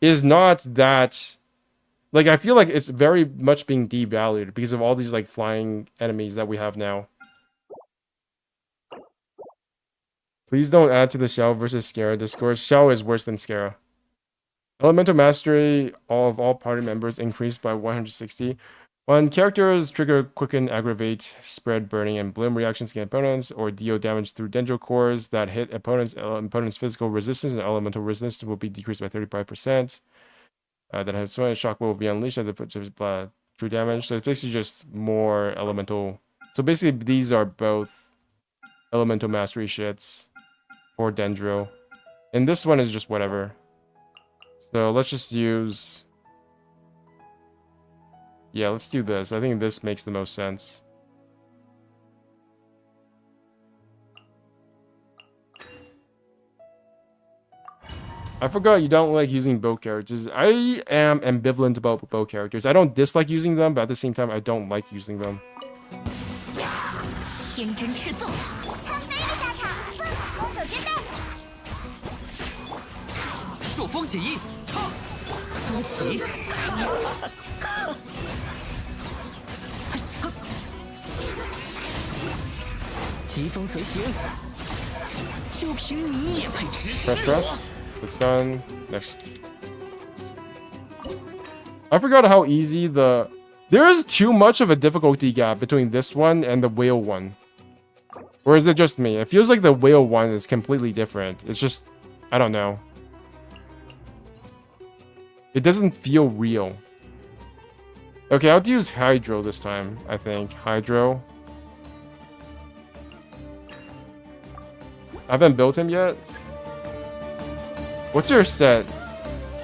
Speaker 1: is not that... Like, I feel like it's very much being devalued because of all these like flying enemies that we have now. Please don't add to the Xiao versus Scara discourse. Xiao is worse than Scara. Elemental Mastery of all party members increased by 160. When characters trigger Quicken, Aggravate, Spread, Burning, and Bloom reactions against opponents, or deal damage through Dendro cores that hit opponents' physical resistance and elemental resistance will be decreased by 35%. That has shock will be unleashed at the true damage. So it's basically just more elemental. So basically, these are both elemental mastery shits for Dendro, and this one is just whatever. So let's just use. Yeah, let's do this. I think this makes the most sense. I forgot you don't like using bow characters. I am ambivalent about bow characters. I don't dislike using them, but at the same time, I don't like using them.
Speaker 2: 天真赤纵，他没了下场。空手接背，
Speaker 3: 朔风解印，风起，疾风随行，就凭你也配直视
Speaker 1: Press. It's done. Next. I forgot how easy the... There is too much of a difficulty gap between this one and the whale one. Or is it just me? It feels like the whale one is completely different. It's just... I don't know. It doesn't feel real. Okay, I'll use Hydro this time, I think. Hydro. I haven't built him yet. What's your set?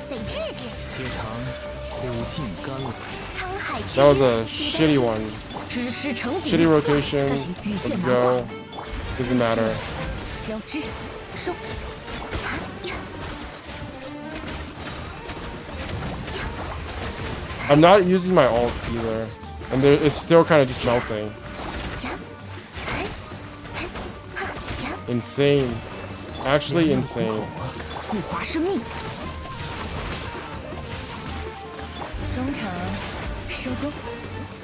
Speaker 2: 得治治。
Speaker 3: 天长苦尽甘来，
Speaker 2: 沧海之
Speaker 1: That was
Speaker 2: 日
Speaker 1: a shitty one.
Speaker 2: 知识成景。
Speaker 1: Shitty rotation.
Speaker 2: 但是羽
Speaker 1: Let's
Speaker 2: 线难画。
Speaker 1: go. Doesn't matter.
Speaker 2: 交织，收。
Speaker 1: I'm not using my ult either. And it's still kind of just melting. Insane. Actually insane.
Speaker 2: 固化生命。中场收工，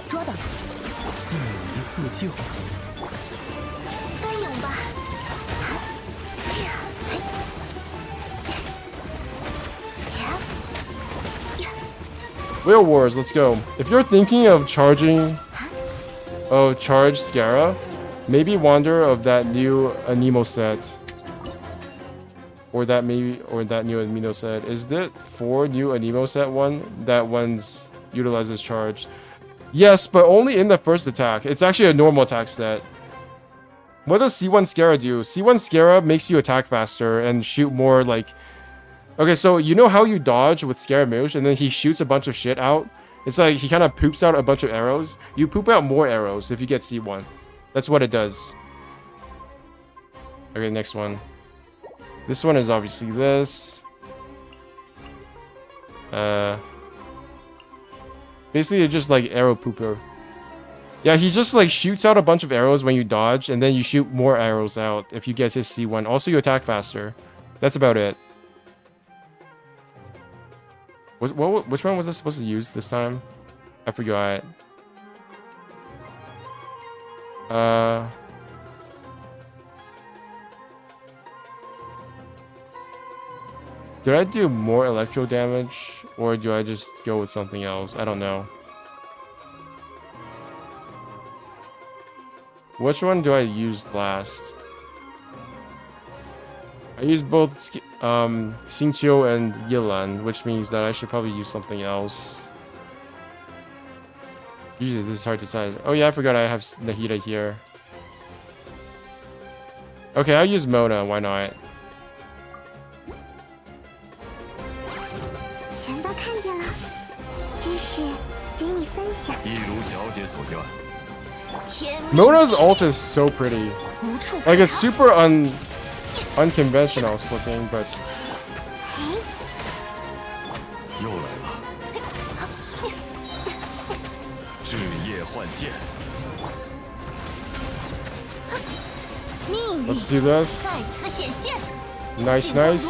Speaker 2: 捉到。
Speaker 3: 一四旧，
Speaker 2: 飞勇吧！
Speaker 1: Whale Wars, let's go. If you're thinking of charging... Oh, charge Scara, maybe wander of that new Anemo set. Or that new Amino set. Is it for new Anemo set one? That one's utilizes charge. Yes, but only in the first attack. It's actually a normal attack set. What does C1 Scara do? C1 Scara makes you attack faster and shoot more like... Okay, so you know how you dodge with Scaramouche and then he shoots a bunch of shit out? It's like he kind of poops out a bunch of arrows. You poop out more arrows if you get C1. That's what it does. Okay, next one. This one is obviously this. Basically, it's just like arrow pooper. Yeah, he just like shoots out a bunch of arrows when you dodge, and then you shoot more arrows out if you get his C1. Also, you attack faster. That's about it. Which one was I supposed to use this time? I forgot. Did I do more electro damage, or do I just go with something else? I don't know. Which one do I use last? I used both Xingqiu and Yilan, which means that I should probably use something else. Jesus, this is hard to decide. Oh yeah, I forgot I have Nahida here. Okay, I'll use Mona, why not? Mona's ult is so pretty. Like, it's super unconventional looking, but... Let's do this. Nice, nice.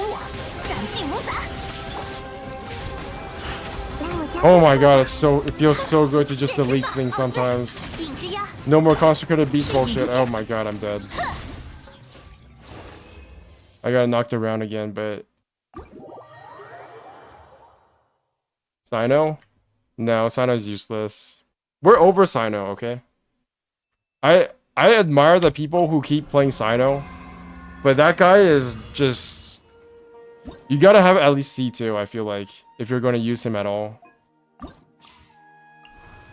Speaker 1: Oh my god, it feels so good to just delete things sometimes. No more consecrated beast bullshit. Oh my god, I'm dead. I got knocked around again, but... Sino? No, Sino's useless. We're over Sino, okay? I admire the people who keep playing Sino, but that guy is just... You gotta have at least C2, I feel like, if you're gonna use him at all.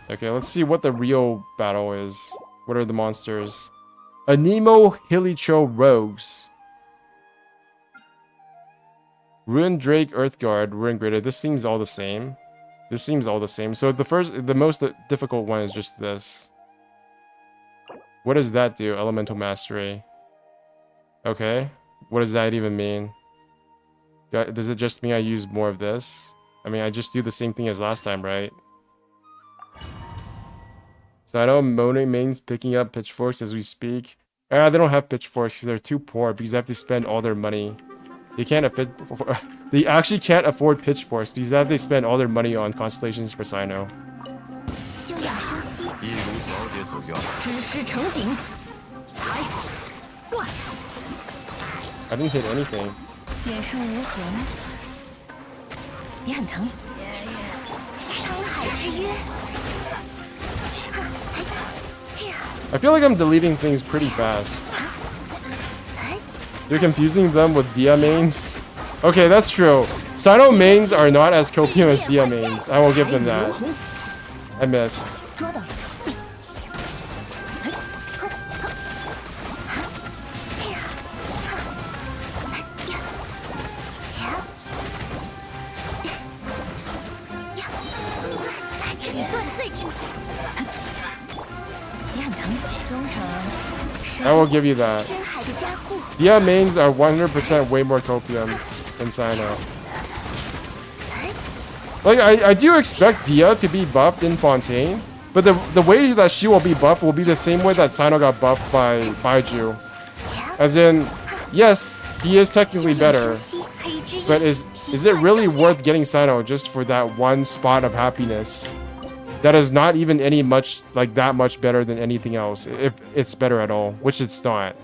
Speaker 1: Okay, let's see what the real battle is. What are the monsters? Anemo Hilicho Rogues. Ruin Drake Earthguard, Ruin Greater. This seems all the same. This seems all the same. So the most difficult one is just this. What does that do? Elemental Mastery. Okay. What does that even mean? Does it just mean I use more of this? I mean, I just do the same thing as last time, right? So I know Monet mains picking up pitchforks as we speak. They don't have pitchforks because they're too poor because they have to spend all their money. They can't afford. They actually can't afford pitchforks because they have to spend all their money on constellations for Sino. I didn't hit anything. I feel like I'm deleting things pretty fast. You're confusing them with Dia mains? Okay, that's true. Sino mains are not as copium as Dia mains. I will give them that. I missed. I will give you that. Dia mains are 100% way more copium than Sino. Like, I do expect Dia to be buffed in Fontaine, but the way that she will be buffed will be the same way that Sino got buffed by Baiju. As in, yes, he is technically better, but is it really worth getting Sino just for that one spot of happiness? That is not even that much better than anything else, if it's better at all, which it's not.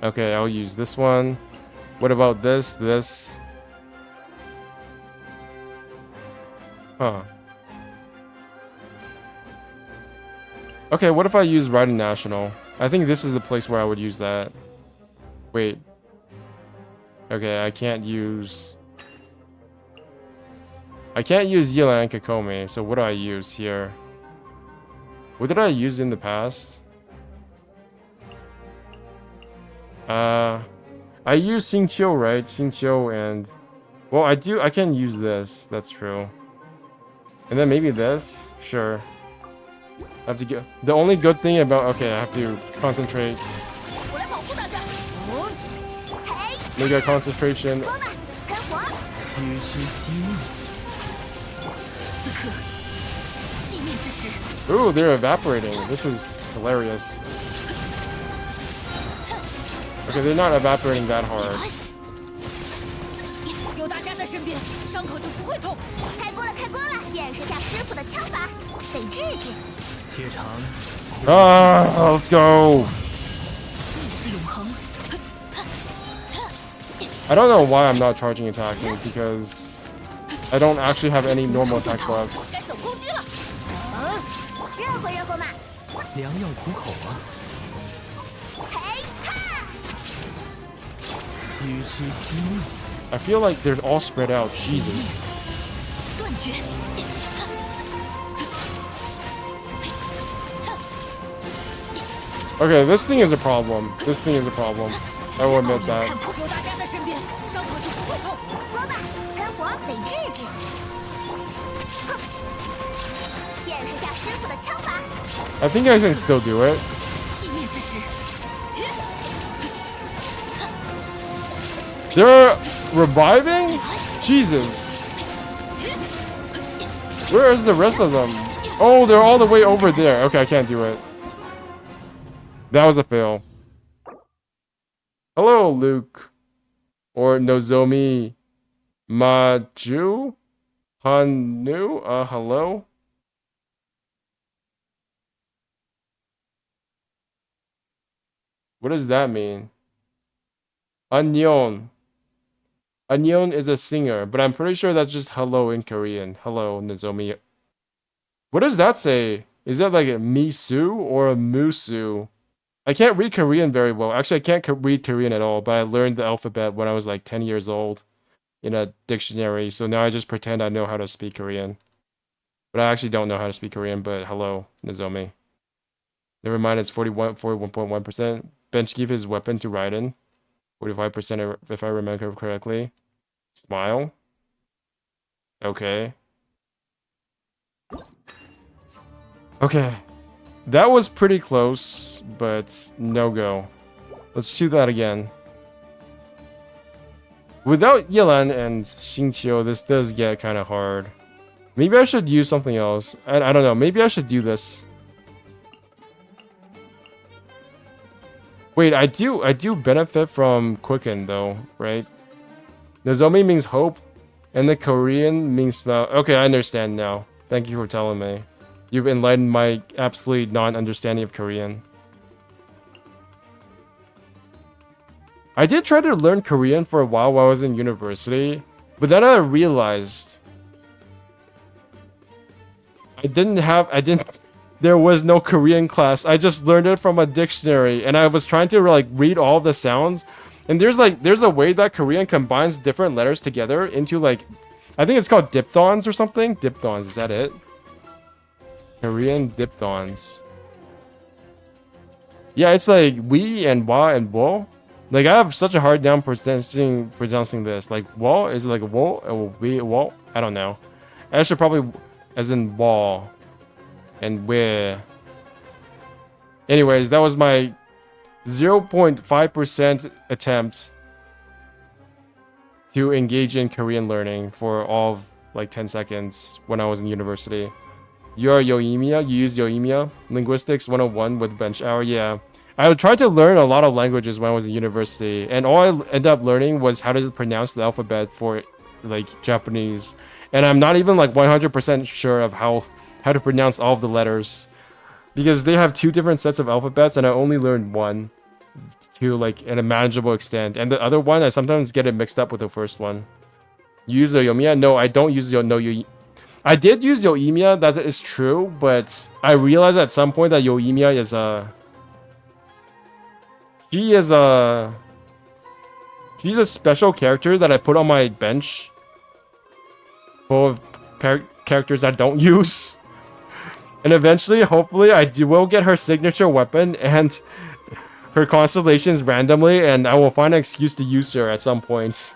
Speaker 1: Okay, I'll use this one. What about this? Huh. Okay, what if I use Raiden National? I think this is the place where I would use that. Wait. Okay, I can't use Yila and Kakome, so what do I use here? What did I use in the past? I use Xingqiu, right? Xingqiu and... Well, I can use this. That's true. And then maybe this? Sure. I have to get... The only good thing about... Okay, I have to concentrate.
Speaker 2: 我来保护大家。嘿，
Speaker 1: Make a concentration.
Speaker 2: 说吧，跟我。
Speaker 3: 须知悉命。
Speaker 4: 此刻，寂灭之时，
Speaker 1: Ooh, they're evaporating. This is hilarious. Okay, they're not evaporating that hard.
Speaker 4: 有大家在身边，伤口就不会痛。
Speaker 2: 开锅了，开锅了！见识下师傅的枪法，得治治。
Speaker 3: 且尝
Speaker 1: Ah, let's go.
Speaker 4: 意识永恒，
Speaker 1: I don't know why I'm not charging attacking because I don't actually have any normal attack buffs.
Speaker 4: 该走攻击了。
Speaker 2: 热乎热乎嘛！
Speaker 3: 良药苦口啊！
Speaker 2: 嘿哈！
Speaker 3: 须知悉命。
Speaker 1: I feel like they're all spread out. Jesus.
Speaker 4: 断绝，
Speaker 1: Okay, this thing is a problem. This thing is a problem. I will admit that.
Speaker 4: 看破，有大家在身边，伤口就不会痛。
Speaker 2: 说吧，跟我得治治。哼！见识下师傅的枪法，
Speaker 1: I think I can still do it.
Speaker 4: 寂灭之时，
Speaker 1: They're reviving? Jesus. Where is the rest of them? Oh, they're all the way over there. Okay, I can't do it. That was a fail. Hello, Luke. Or Nozomi Maju? Hanu? Hello? What does that mean? Annyeong. Annyeong is a singer, but I'm pretty sure that's just hello in Korean. Hello, Nozomi. What does that say? Is that like a misu or a musu? I can't read Korean very well. Actually, I can't read Korean at all, but I learned the alphabet when I was like 10 years old in a dictionary. So now I just pretend I know how to speak Korean. But I actually don't know how to speak Korean, but hello, Nozomi. Never mind, it's 41.1%. Bench gave his weapon to Raiden. 45% if I remember correctly. Smile. Okay. Okay. That was pretty close, but no go. Let's do that again. Without Yelan and Xingqiu, this does get kind of hard. Maybe I should use something else. I don't know. Maybe I should do this. Wait, I do benefit from Quicken though, right? Nozomi means hope, and the Korean means smell. Okay, I understand now. Thank you for telling me. You've enlightened my absolute non-understanding of Korean. I did try to learn Korean for a while I was in university, but then I realized there was no Korean class. I just learned it from a dictionary, and I was trying to like read all the sounds. And there's a way that Korean combines different letters together into like, I think it's called diphthongs or something. Diphthongs, is that it? Korean diphthongs. Yeah, it's like we and wa and wo. Like I have such a hard time pronouncing this. Like wo is it like wo or we wo? I don't know. I should probably as in wall and where. Anyways, that was my 0.5% attempt to engage in Korean learning for all of like 10 seconds when I was in university. You are Yoimiya? You use Yoimiya? Linguistics 101 with bench hour? Yeah. I tried to learn a lot of languages when I was in university, and all I ended up learning was how to pronounce the alphabet for like Japanese. And I'm not even like 100% sure of how to pronounce all of the letters, because they have two different sets of alphabets, and I only learned one to like in a manageable extent. And the other one, I sometimes get it mixed up with the first one. You use Yoimiya? No, I don't use I did use Yoimiya, that is true, but I realized at some point that Yoimiya is she's a special character that I put on my bench full of characters I don't use. And eventually, hopefully, will get her signature weapon and her constellations randomly, and I will find an excuse to use her at some point.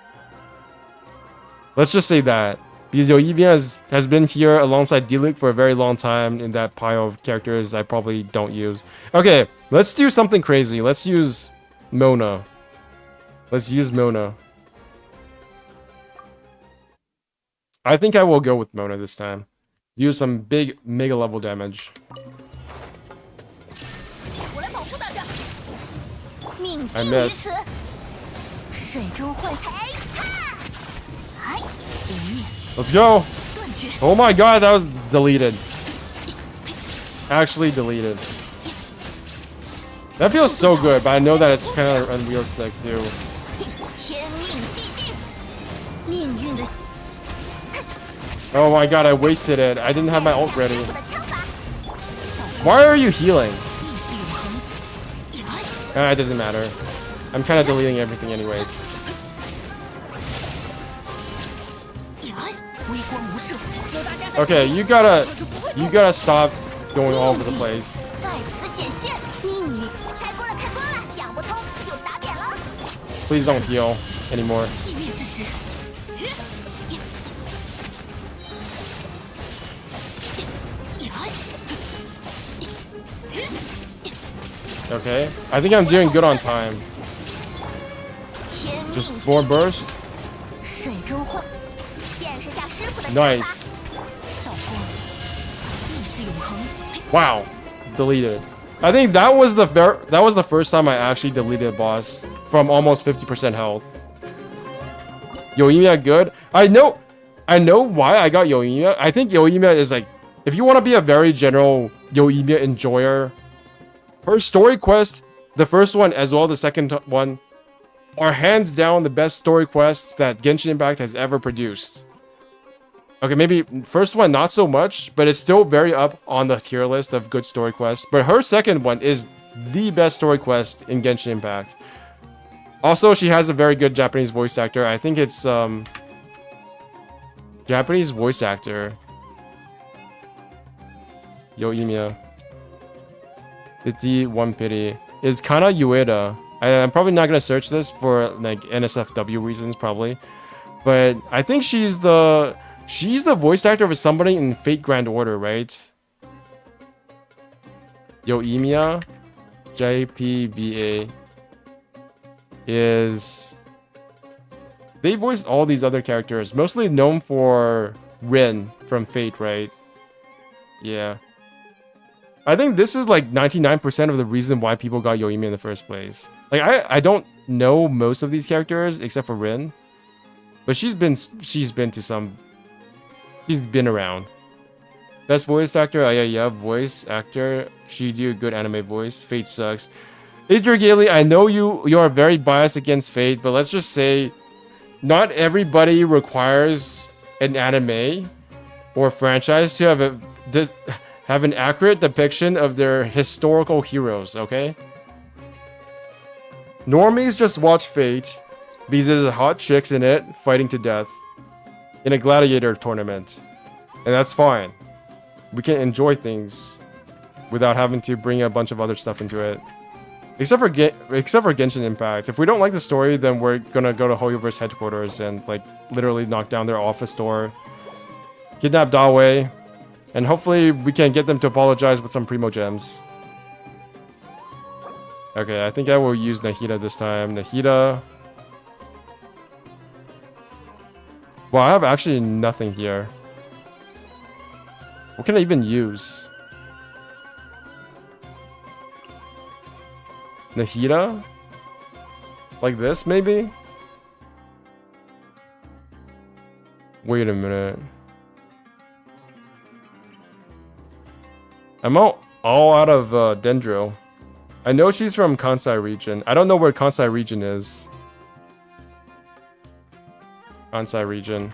Speaker 1: Let's just say that. Because Yoimiya has been here alongside Diluc for a very long time in that pile of characters I probably don't use. Okay, let's do something crazy. Let's use Mona. Let's use Mona. I think I will go with Mona this time. Use some big mega level damage. I missed. Let's go. Oh my god, that was deleted. Actually deleted. That feels so good, but I know that it's kind of unrealistic too. Oh my god, I wasted it. I didn't have my ult ready. Why are you healing? It doesn't matter. I'm kind of deleting everything anyways. Okay, you gotta stop going all over the place. Please don't heal anymore. Okay, I think I'm doing good on time. Just more burst. Nice. Wow, deleted. I think that was the first time I actually deleted a boss from almost 50% health. Yoimiya good. I know why I got Yoimiya. I think Yoimiya is like, if you want to be a very general Yoimiya enjoyer, her story quest, the first one as well as the second one, are hands down the best story quests that Genshin Impact has ever produced. Okay, maybe first one not so much, but it's still very up on the tier list of good story quests. But her second one is the best story quest in Genshin Impact. Also, she has a very good Japanese voice actor. I think it's Japanese voice actor. Yoimiya. 51 pity. Is Kana Ueda. I'm probably not gonna search this for like NSFW reasons probably. But I think she's the voice actor of somebody in Fate Grand Order, right? Yoimiya JPBA is... They voiced all these other characters, mostly known for Rin from Fate, right? Yeah. I think this is like 99% of the reason why people got Yoimiya in the first place. Like I don't know most of these characters except for Rin, but she's been around. Best voice actor, yeah, voice actor. She do a good anime voice. Fate sucks. Idra Gailey, I know you are very biased against Fate, but let's just say, not everybody requires an anime or franchise to have an accurate depiction of their historical heroes, okay? Normies just watch Fate because there's hot chicks in it fighting to death in a gladiator tournament. And that's fine. We can enjoy things without having to bring a bunch of other stuff into it. Except for Genshin Impact. If we don't like the story, then we're gonna go to Hoyoverse headquarters and like literally knock down their office door, kidnap Dawei, and hopefully we can get them to apologize with some Primo Gems. Okay, I think I will use Nahida this time. Nahida. Well, I have actually nothing here. What can I even use? Nahida? Like this, maybe? Wait a minute. I'm all out of Dendro. I know she's from Kansai region. I don't know where Kansai region is. Kansai region.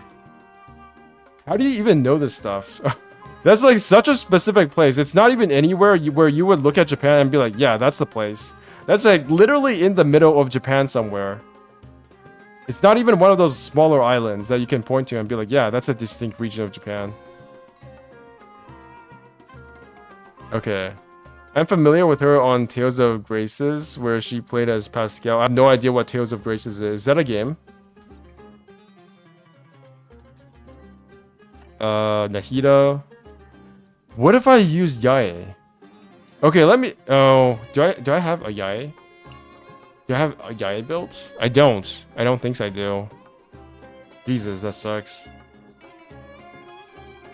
Speaker 1: How do you even know this stuff? That's like such a specific place. It's not even anywhere where you would look at Japan and be like, yeah, that's the place. That's like literally in the middle of Japan somewhere. It's not even one of those smaller islands that you can point to and be like, yeah, that's a distinct region of Japan. Okay. I'm familiar with her on Tales of Graces, where she played as Pascal. I have no idea what Tales of Graces is. Is that a game? Nahida. What if I use Yae? Okay, let me... Oh, do I have a Yae? Do I have a Yae built? I don't. I don't think I do. Jesus, that sucks.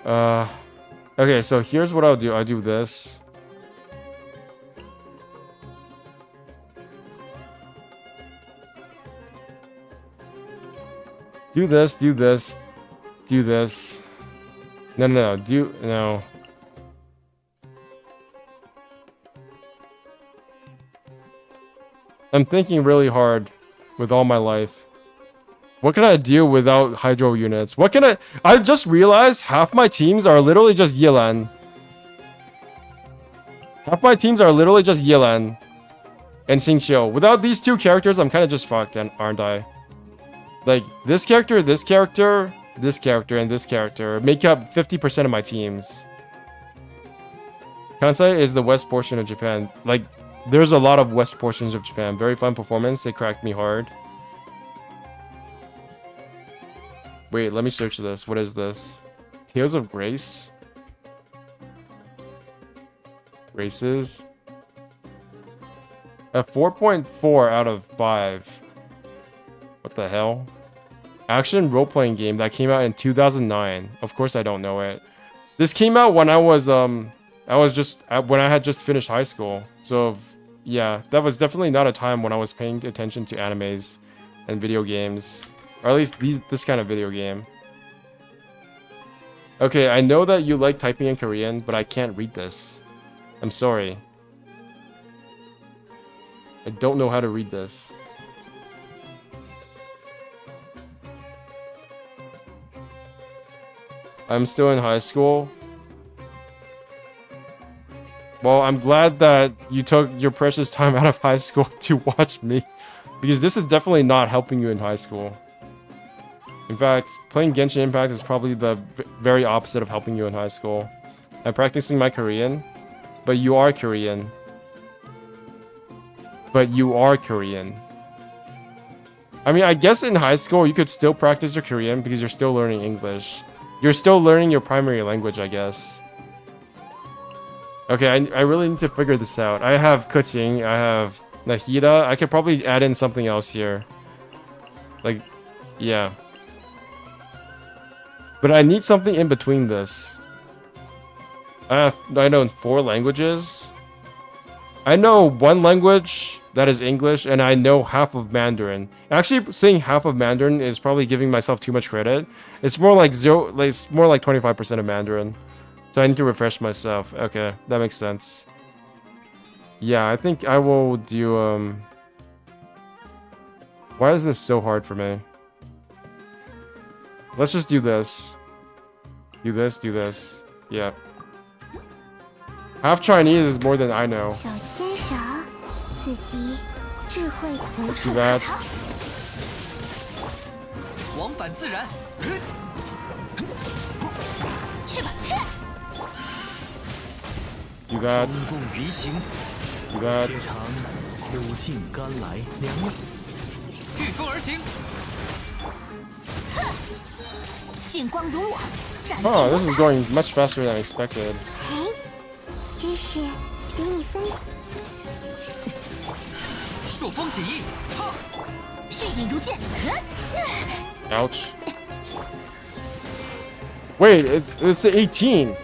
Speaker 1: Okay, so here's what I'll do. I'll do this. Do this, do this, do this. No. No. I'm thinking really hard with all my life. What can I do without hydro units? What can I just realized half my teams are literally just Yelan. Half my teams are literally just Yelan and Xingqiu. Without these two characters, I'm kind of just fucked, aren't I? Like, this character, this character, this character, and this character make up 50% of my teams. Kansai is the west portion of Japan. Like, there's a lot of west portions of Japan. Very fun performance. They cracked me hard. Wait, let me search this. What is this? Tales of Grace? Graces? A 4.4 out of 5. What the hell? Action role-playing game that came out in 2009. Of course I don't know it. This came out when when I had just finished high school. So yeah, that was definitely not a time when I was paying attention to animes and video games. Or at least this kind of video game. Okay, I know that you like typing in Korean, but I can't read this. I'm sorry. I don't know how to read this. I'm still in high school. Well, I'm glad that you took your precious time out of high school to watch me. Because this is definitely not helping you in high school. In fact, playing Genshin Impact is probably the very opposite of helping you in high school. I'm practicing my Korean, but you are Korean. But you are Korean. I mean, I guess in high school you could still practice your Korean because you're still learning English. You're still learning your primary language, I guess. Okay, I really need to figure this out. I have Kuching, I have Nahida. I could probably add in something else here. Like, yeah. But I need something in between this. I know 4 languages. I know 1 language that is English, and I know half of Mandarin. Actually, saying half of Mandarin is probably giving myself too much credit. It's more like it's more like 25% of Mandarin. So I need to refresh myself. Okay, that makes sense. Yeah, I think I will do Why is this so hard for me? Let's just do this. Do this, do this. Yeah. Half Chinese is more than I know. Let's do that. Do that. Do that. Oh, this is going much faster than expected. Ouch. Wait, it's 18.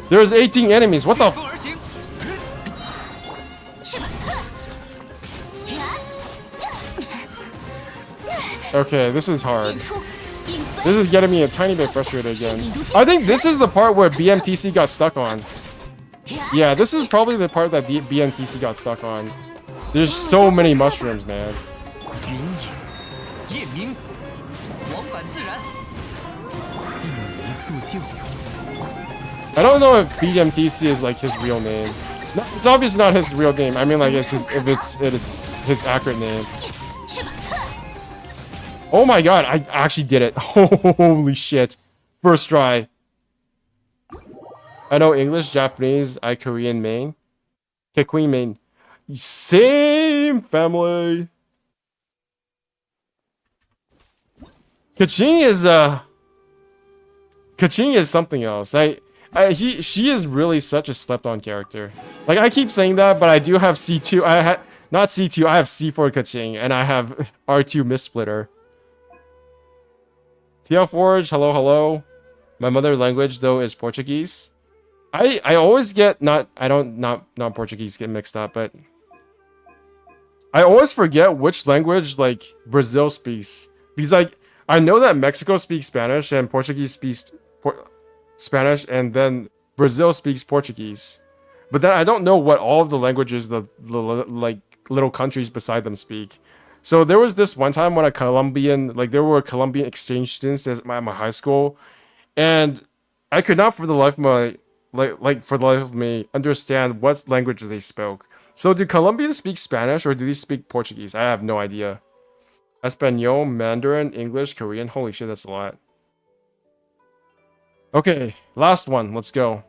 Speaker 1: There's 18 enemies. What the? Okay, this is hard. This is getting me a tiny bit frustrated again. I think this is the part where BMTC got stuck on. Yeah, this is probably the part that BMTC got stuck on. There's so many mushrooms, man.
Speaker 3: 救。
Speaker 1: I don't know if BMTC is like his real name. No, it's obviously not his real name. I mean, like, it's his, if it is his accurate name.
Speaker 2: 去吧！
Speaker 1: Oh my god, I actually did it. Holy shit. First try. I know English, Japanese, I Korean main. Okay, Queen main. Same family. Kaching is something else. She is really such a slept-on character. Like, I keep saying that, but I do have C2. Not C2. I have C4 Kaching, and I have R2 Mistsplitter. TL Forge, hello, hello. My mother language though is Portuguese. I always get not Portuguese get mixed up, but I always forget which language like Brazil speaks, because like I know that Mexico speaks Spanish and Portuguese speaks Spanish, and then Brazil speaks Portuguese, but then I don't know what all of the languages the like little countries beside them speak. So there was this one time when there were Colombian exchange students at my high school, and I could not for the life of my for the life of me understand what languages they spoke. So do Colombians speak Spanish or do they speak Portuguese? I have no idea. Espanol, Mandarin, English, Korean. Holy shit, that's a lot. Okay, last one. Let's go.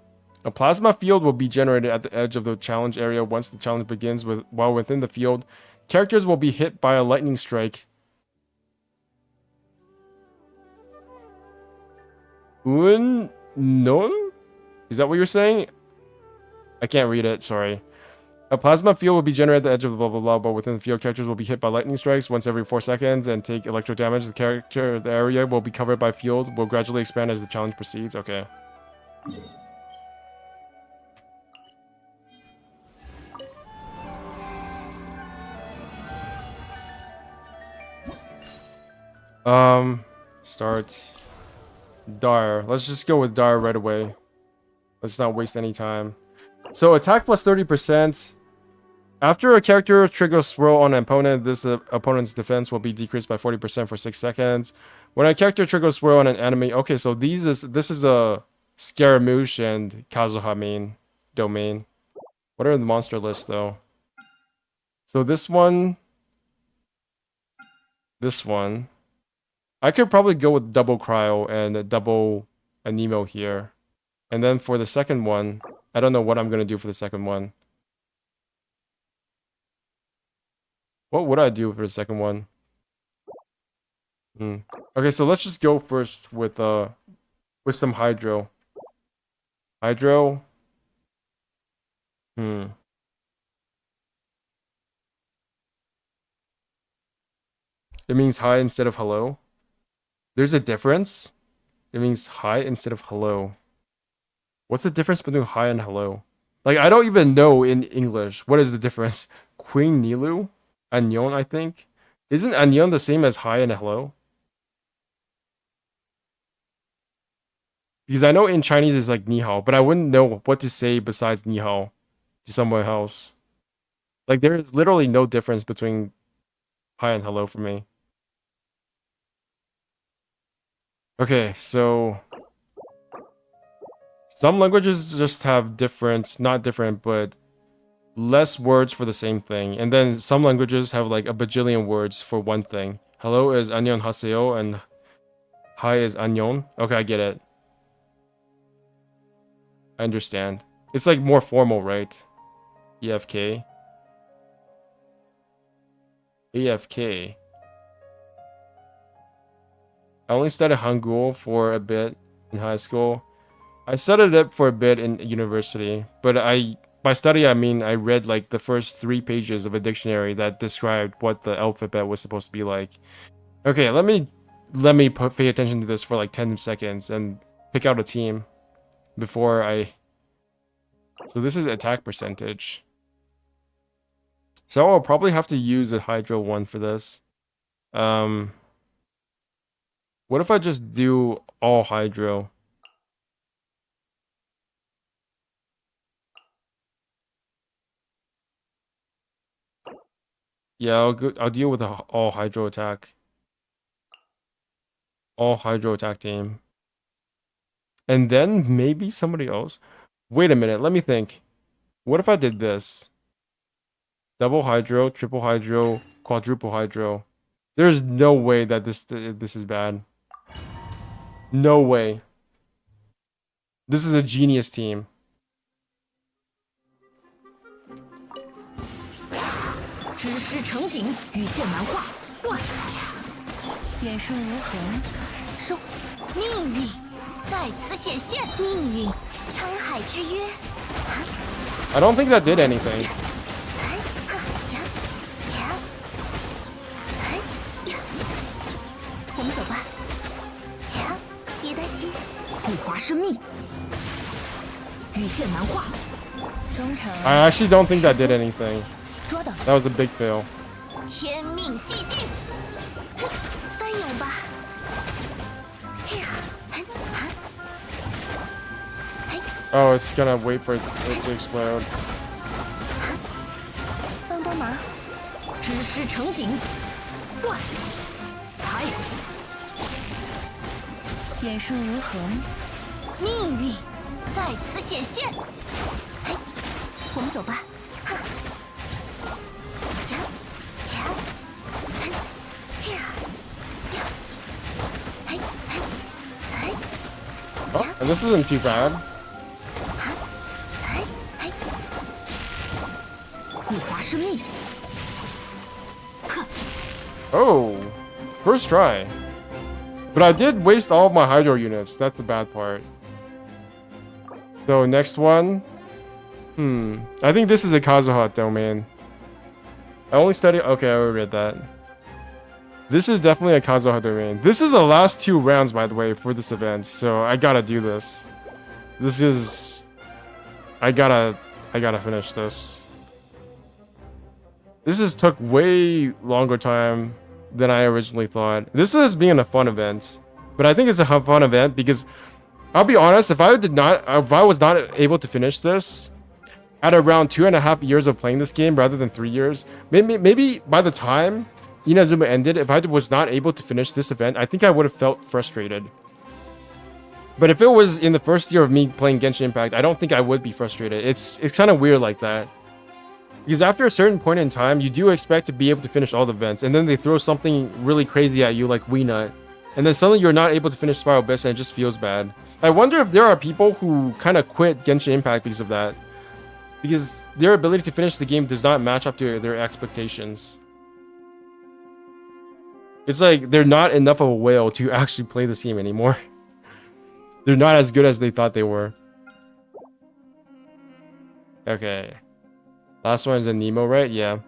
Speaker 1: A plasma field will be generated at the edge of the challenge area once the challenge begins. While within the field, characters will be hit by a lightning strike. Unknown? Is that what you're saying? I can't read it, sorry. A plasma field will be generated at the edge of blah blah blah, but within the field, characters will be hit by lightning strikes once every 4 seconds and take electro damage. The area will be covered by field, will gradually expand as the challenge proceeds. Okay. Start. Dire. Let's just go with Dire right away. Let's not waste any time. So attack plus 30%. After a character triggers swirl on an opponent, this opponent's defense will be decreased by 40% for 6 seconds. When a character triggers swirl on an enemy, okay, so this is a Scaramouche and Kazuha main domain. What are the monster lists though? So this one. I could probably go with double Cryo and double Anemo here. And then for the second one, I don't know what I'm going to do for the second one. What would I do for the second one? Okay, so let's just go first with some Hydro. Hydro. It means hi instead of hello. There's a difference. It means hi instead of hello. What's the difference between hi and hello? Like, I don't even know in English. What is the difference? Queen Nilu? Annyeong, I think? Isn't Annyeong the same as hi and hello? Because I know in Chinese it's like ni hao, but I wouldn't know what to say besides ni hao to someone else. Like, there is literally no difference between hi and hello for me. Okay, so some languages just have not different, but less words for the same thing. And then some languages have like a bajillion words for one thing. Hello is annyeong haseyo and hi is annyeong. Okay, I get it. I understand. It's like more formal, right? EFK. AFK. I only studied Hangul for a bit in high school. I studied it for a bit in university, but by study I mean I read like the first 3 pages of a dictionary that described what the alphabet was supposed to be like. Okay, let me pay attention to this for like 10 seconds and pick out a team before I. So this is attack percentage. So I'll probably have to use a Hydro one for this. What if I just do all Hydro? Yeah, I'll deal with all Hydro attack. All Hydro attack team. and then maybe somebody else. Wait a minute, let me think. What if I did this? Double hydro, triple hydro, quadruple hydro. There's no way that this is bad. No way. This is a genius team.
Speaker 4: 知识成景，羽线难画，断！眼顺无痕，收。
Speaker 2: 命运再次显现，命运，沧海之约。
Speaker 1: I don't think that did anything.
Speaker 2: 我们走吧。别担心。
Speaker 4: 古华生密，羽线难画。忠诚。
Speaker 1: I actually don't think that did anything.
Speaker 4: 捉到。
Speaker 1: That was a big fail.
Speaker 2: 天命既定，翻涌吧。
Speaker 1: Oh, it's gonna wait for it to explode.
Speaker 2: 帮帮忙！
Speaker 4: 知识成景，断！财，眼顺无痕，
Speaker 2: 命运再次显现。我们走吧。
Speaker 1: Oh, and this isn't too bad.
Speaker 4: 古华生密。
Speaker 1: Oh, first try. But I did waste all of my hydro units. That's the bad part. So next one. I think this is a Kazuha domain. I only studied. Okay, I already read that. This is definitely a Kazuha domain. This is the last 2 rounds, by the way, for this event. So I gotta do this. This is. I gotta finish this. This has took way longer time than I originally thought. This is being a fun event, but I think it's a fun event because I'll be honest, if I was not able to finish this at around 2.5 years of playing this game rather than 3 years, maybe by the time Inazuma ended, if I was not able to finish this event, I think I would have felt frustrated. But if it was in the first year of me playing Genshin Impact, I don't think I would be frustrated. It's kind of weird like that. Because after a certain point in time, you do expect to be able to finish all the events, and then they throw something really crazy at you like Weenut, and then suddenly you're not able to finish Spiral Abyss and it just feels bad. I wonder if there are people who kind of quit Genshin Impact because of that. Because their ability to finish the game does not match up to their expectations. It's like they're not enough of a whale to actually play this game anymore. They're not as good as they thought they were. Okay. Last one is a Nemo, right? Yeah.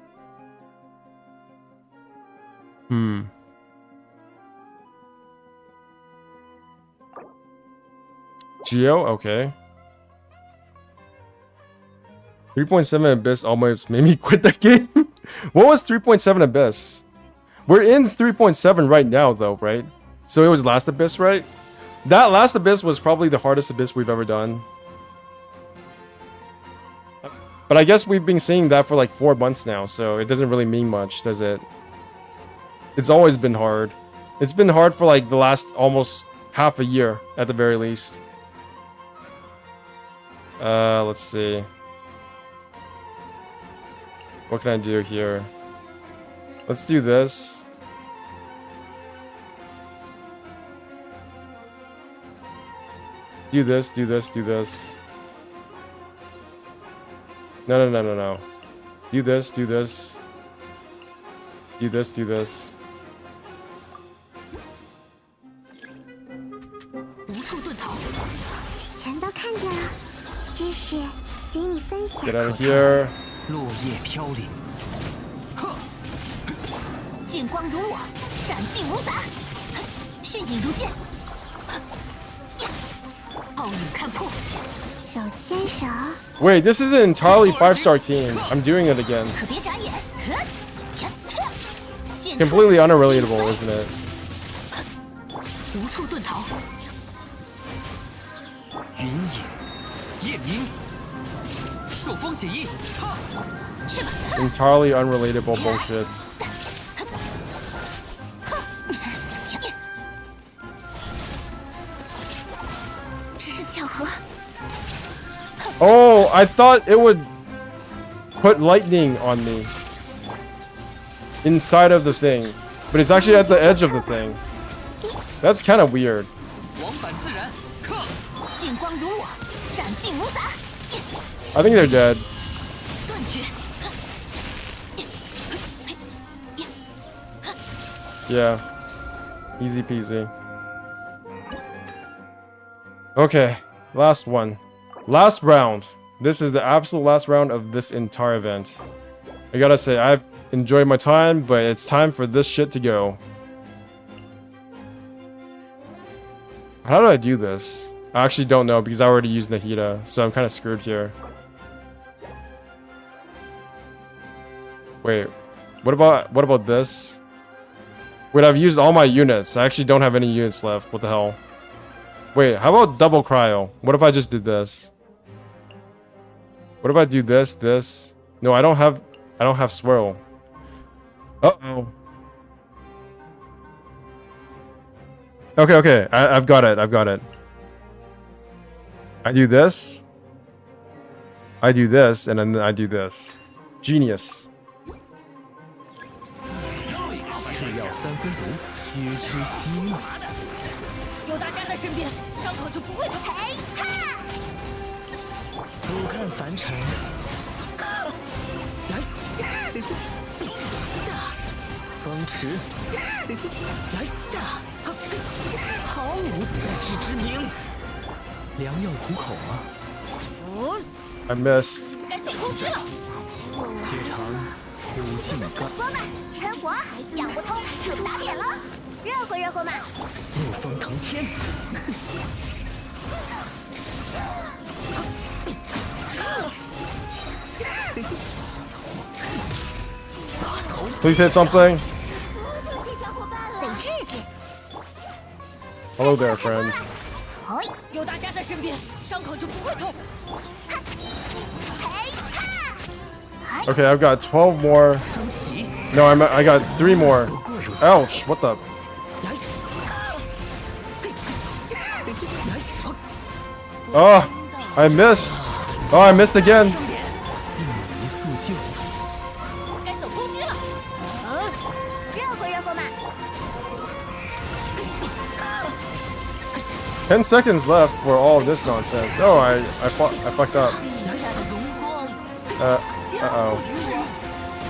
Speaker 1: Geo? Okay. 3.7 Abyss almost made me quit the game. What was 3.7 Abyss? We're in 3.7 right now, though, right? So it was Last Abyss, right? That Last Abyss was probably the hardest Abyss we've ever done. But I guess we've been saying that for like 4 months now, so it doesn't really mean much, does it? It's always been hard. It's been hard for like the last almost half a year, at the very least. Let's see. What can I do here? Let's do this. Do this, do this, do this. No. Do this, do this. Do this, do this.
Speaker 4: 无处遁逃。
Speaker 2: 全都看见了，知识与你分享。
Speaker 1: Get out of here.
Speaker 3: 落叶飘零。
Speaker 2: 剑光如我，斩尽无杂，迅影如剑，奥影看破，手牵手，
Speaker 1: Wait, this is an entirely 5-star team. I'm doing it again.
Speaker 2: 可别眨眼。
Speaker 1: Completely unrelatable, isn't it?
Speaker 4: 无处遁逃。
Speaker 3: 云野，夜明，朔风解印，
Speaker 2: 去吧。
Speaker 1: Entirely unrelatable bullshit.
Speaker 2: 知识
Speaker 1: Oh, I thought it would put lightning on me. Inside of the thing. But it's actually at the edge of the thing. That's kind of weird.
Speaker 3: 往返自然，克！
Speaker 2: 劲光如我，斩尽无杂。
Speaker 1: I think they're dead.
Speaker 2: 断举，
Speaker 1: Yeah. Easy peasy. Okay. Last one. Last round. This is the absolute last round of this entire event. I gotta say, I've enjoyed my time, but it's time for this shit to go. How do I do this? I actually don't know because I already used Nahida, so I'm kind of screwed here. Wait, what about this? Wait, I've used all my units. I actually don't have any units left. What the hell? Wait, how about double cryo? What if I just did this? What if I do this, this? No, I don't have swirl. Uh-oh. Okay, I've got it. I do this. I do this, and then I do this. Genius.
Speaker 3: 是药三分毒，须知息怒。
Speaker 4: 有大家在身边，伤口就不会痛。
Speaker 3: 俯瞰凡尘，来，风驰，来，毫无自知之明。良药苦口啊！
Speaker 1: I missed.
Speaker 2: 该走攻击了。
Speaker 3: 且尝苦尽甘。
Speaker 2: 说吧，喷火，讲不通就打扁了。热乎热乎嘛。
Speaker 3: 怒风腾天。
Speaker 1: Please hit something.
Speaker 2: 多谢小伙伴了。得治治。
Speaker 1: Hello there, friend.
Speaker 2: 嘿，
Speaker 4: 有大家在身边，伤口就不会痛。
Speaker 2: 嘿哈。
Speaker 1: Okay, I've got 12 more.
Speaker 3: 风袭，
Speaker 1: No, I got 3 more.
Speaker 3: 不过如此。
Speaker 1: Ouch! What the?
Speaker 3: 来，
Speaker 1: Oh, I missed. Oh, I missed again.
Speaker 3: 一枚速秀，
Speaker 2: 该走攻击了。热乎热乎嘛。
Speaker 1: 10 seconds left for all of this nonsense. Oh, I fucked up.
Speaker 2: 你下的荣光，
Speaker 1: Uh-oh.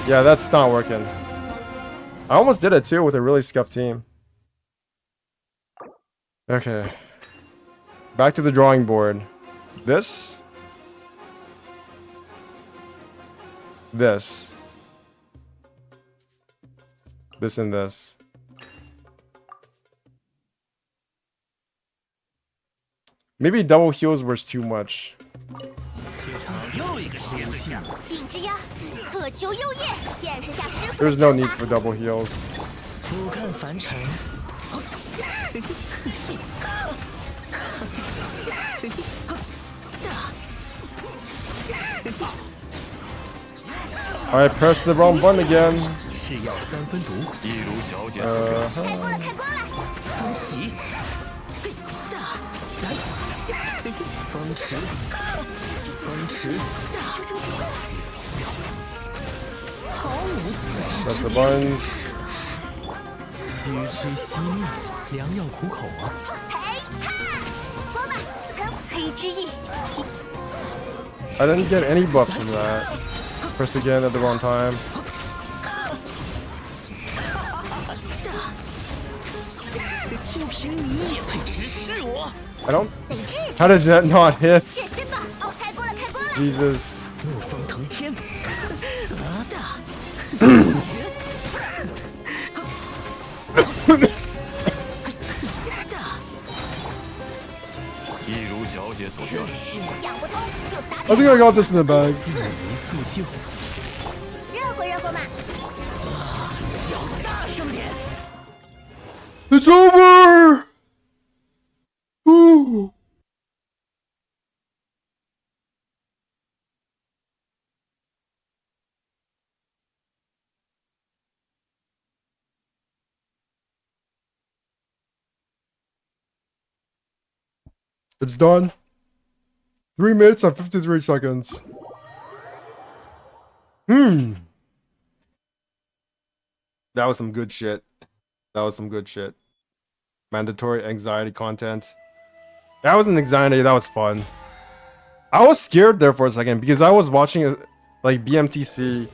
Speaker 1: Yeah, that's not working. I almost did it too with a really scuffed team. Okay. Back to the drawing board. This. This. This and this. Maybe double heals was too much.
Speaker 2: 顶之呀，渴求幽夜，见识下师傅。
Speaker 1: There's no need for double heals.
Speaker 3: 俯瞰凡尘，
Speaker 1: I pressed the wrong button again.
Speaker 3: 是药三分毒，
Speaker 5: 一如小姐所愿，
Speaker 2: 开锅了，开锅了！
Speaker 3: 风袭，来，风驰，风驰，毫无自知
Speaker 1: Press
Speaker 3: 之
Speaker 1: the
Speaker 3: 明。
Speaker 1: buttons.
Speaker 3: 须知息怒，良药苦口啊！
Speaker 2: 嘿哈，锅吧，喷黑之翼。
Speaker 1: I didn't get any buffs from that. Pressed again at the wrong time.
Speaker 3: 就凭你也配直视我？
Speaker 1: I don't. How did that not hit?
Speaker 2: 现身吧！哦，开锅了，开锅了！
Speaker 1: Jesus.
Speaker 3: 怒风腾天，
Speaker 5: 一如小姐所愿，
Speaker 2: 讲不通就打
Speaker 1: I think I got this in the bag.
Speaker 3: 一枚速秀，
Speaker 2: 热乎热乎嘛！
Speaker 3: 叫大声点！
Speaker 1: It's over. Ooh. It's done. 3 minutes and 53 seconds. That was some good shit. That was some good shit. Mandatory anxiety content. That wasn't anxiety, that was fun. I was scared there for a second because I was watching like BMTC.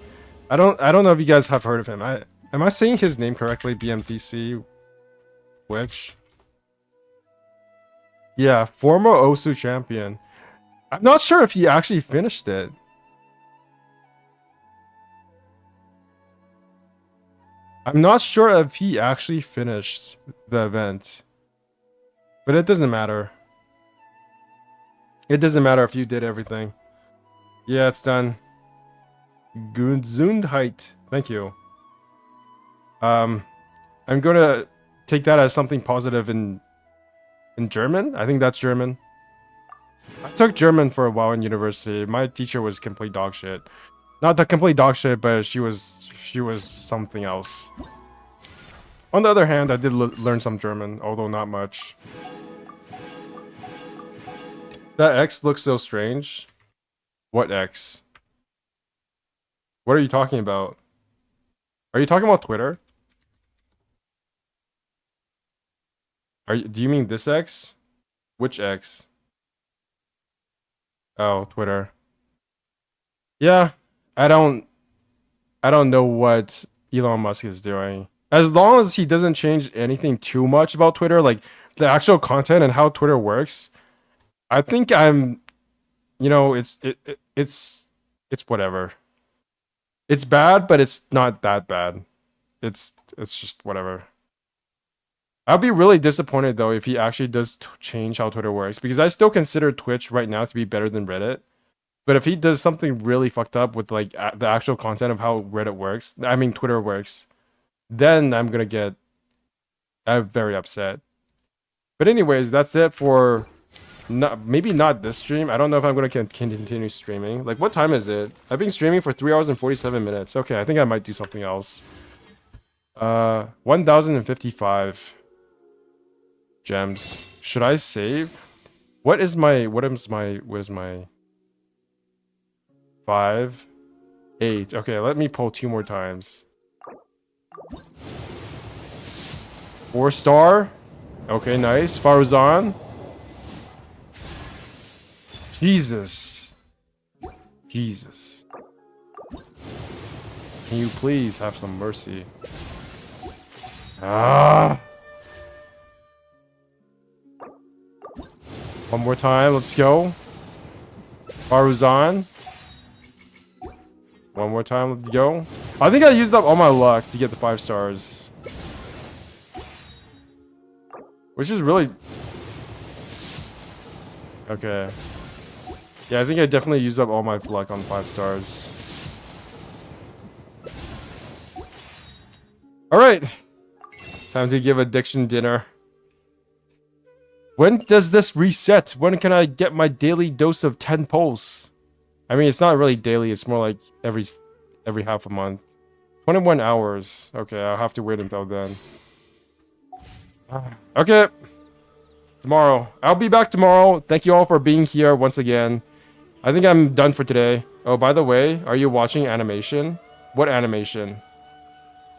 Speaker 1: I don't know if you guys have heard of him. Am I saying his name correctly? BMTC Twitch? Yeah, former Osu champion. I'm not sure if he actually finished it. I'm not sure if he actually finished the event. But it doesn't matter. It doesn't matter if you did everything. Yeah, it's done. Gesundheit. Thank you. I'm gonna take that as something positive in German. I think that's German. I took German for a while in university. My teacher was complete dog shit. Not the complete dog shit, but she was something else. On the other hand, I did learn some German, although not much. That X looks so strange. What X? What are you talking about? Are you talking about Twitter? Do you mean this X? Which X? Oh, Twitter. Yeah, I don't know what Elon Musk is doing. As long as he doesn't change anything too much about Twitter, like the actual content and how Twitter works, I think I'm, you know, it's whatever. It's bad, but it's not that bad. It's just whatever. I'll be really disappointed though if he actually does change how Twitter works, because I still consider Twitch right now to be better than Reddit. But if he does something really fucked up with like the actual content of how Reddit works, I mean Twitter works, then I'm gonna get very upset. But anyways, that's it for maybe not this stream. I don't know if I'm gonna continue streaming. Like, what time is it? I've been streaming for 3 hours and 47 minutes. Okay, I think I might do something else. 1055 gems. Should I save? What is my 5 8? Okay, let me pull 2 more times. 4-star. Okay, nice. Faruzan. Jesus. Can you please have some mercy? Ah. One more time, let's go. Faruzan. One more time, let's go. I think I used up all my luck to get the 5 stars. Which is really... Okay. Yeah, I think I definitely used up all my luck on 5 stars. Alright. Time to give addiction dinner. When does this reset? When can I get my daily dose of 10 pulse? I mean, it's not really daily. It's more like every half a month. 21 hours. Okay, I'll have to wait until then. Okay. Tomorrow. I'll be back tomorrow. Thank you all for being here once again. I think I'm done for today. Oh, by the way, are you watching animation? What animation?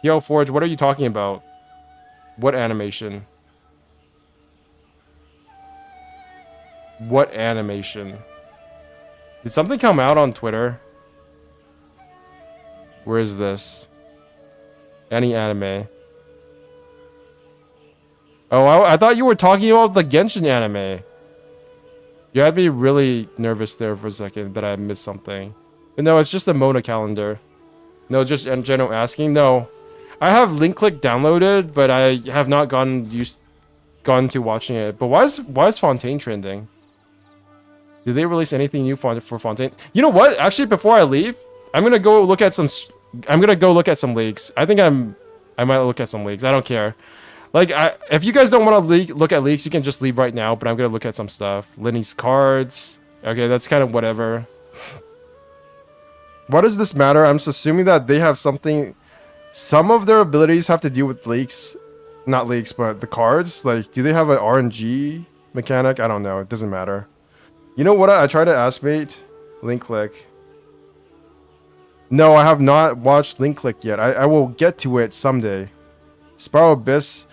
Speaker 1: TL Forge, what are you talking about? What animation? What animation? Did something come out on Twitter? Where is this? Any anime? Oh, I thought you were talking about the Genshin anime. You had me really nervous there for a second that I missed something. But no, it's just a Mona calendar. No, just in general asking. No, I have Link Click downloaded, but I have not gone to watching it. But why is Fontaine trending? Did they release anything new for Fontaine? You know what? Actually, before I leave, I'm gonna go look at some. I'm gonna go look at some leaks. I think I might look at some leaks. I don't care. Like, if you guys don't want to look at leaks, you can just leave right now. But I'm gonna look at some stuff. Lenny's cards. Okay, that's kind of whatever. What does this matter? I'm just assuming that they have something. Some of their abilities have to do with leaks. Not leaks, but the cards. Like, do they have an RNG mechanic? I don't know. It doesn't matter. You know what? I tried to ask mate Link Click. No, I have not watched Link Click yet. I will get to it someday. Spiral Abyss.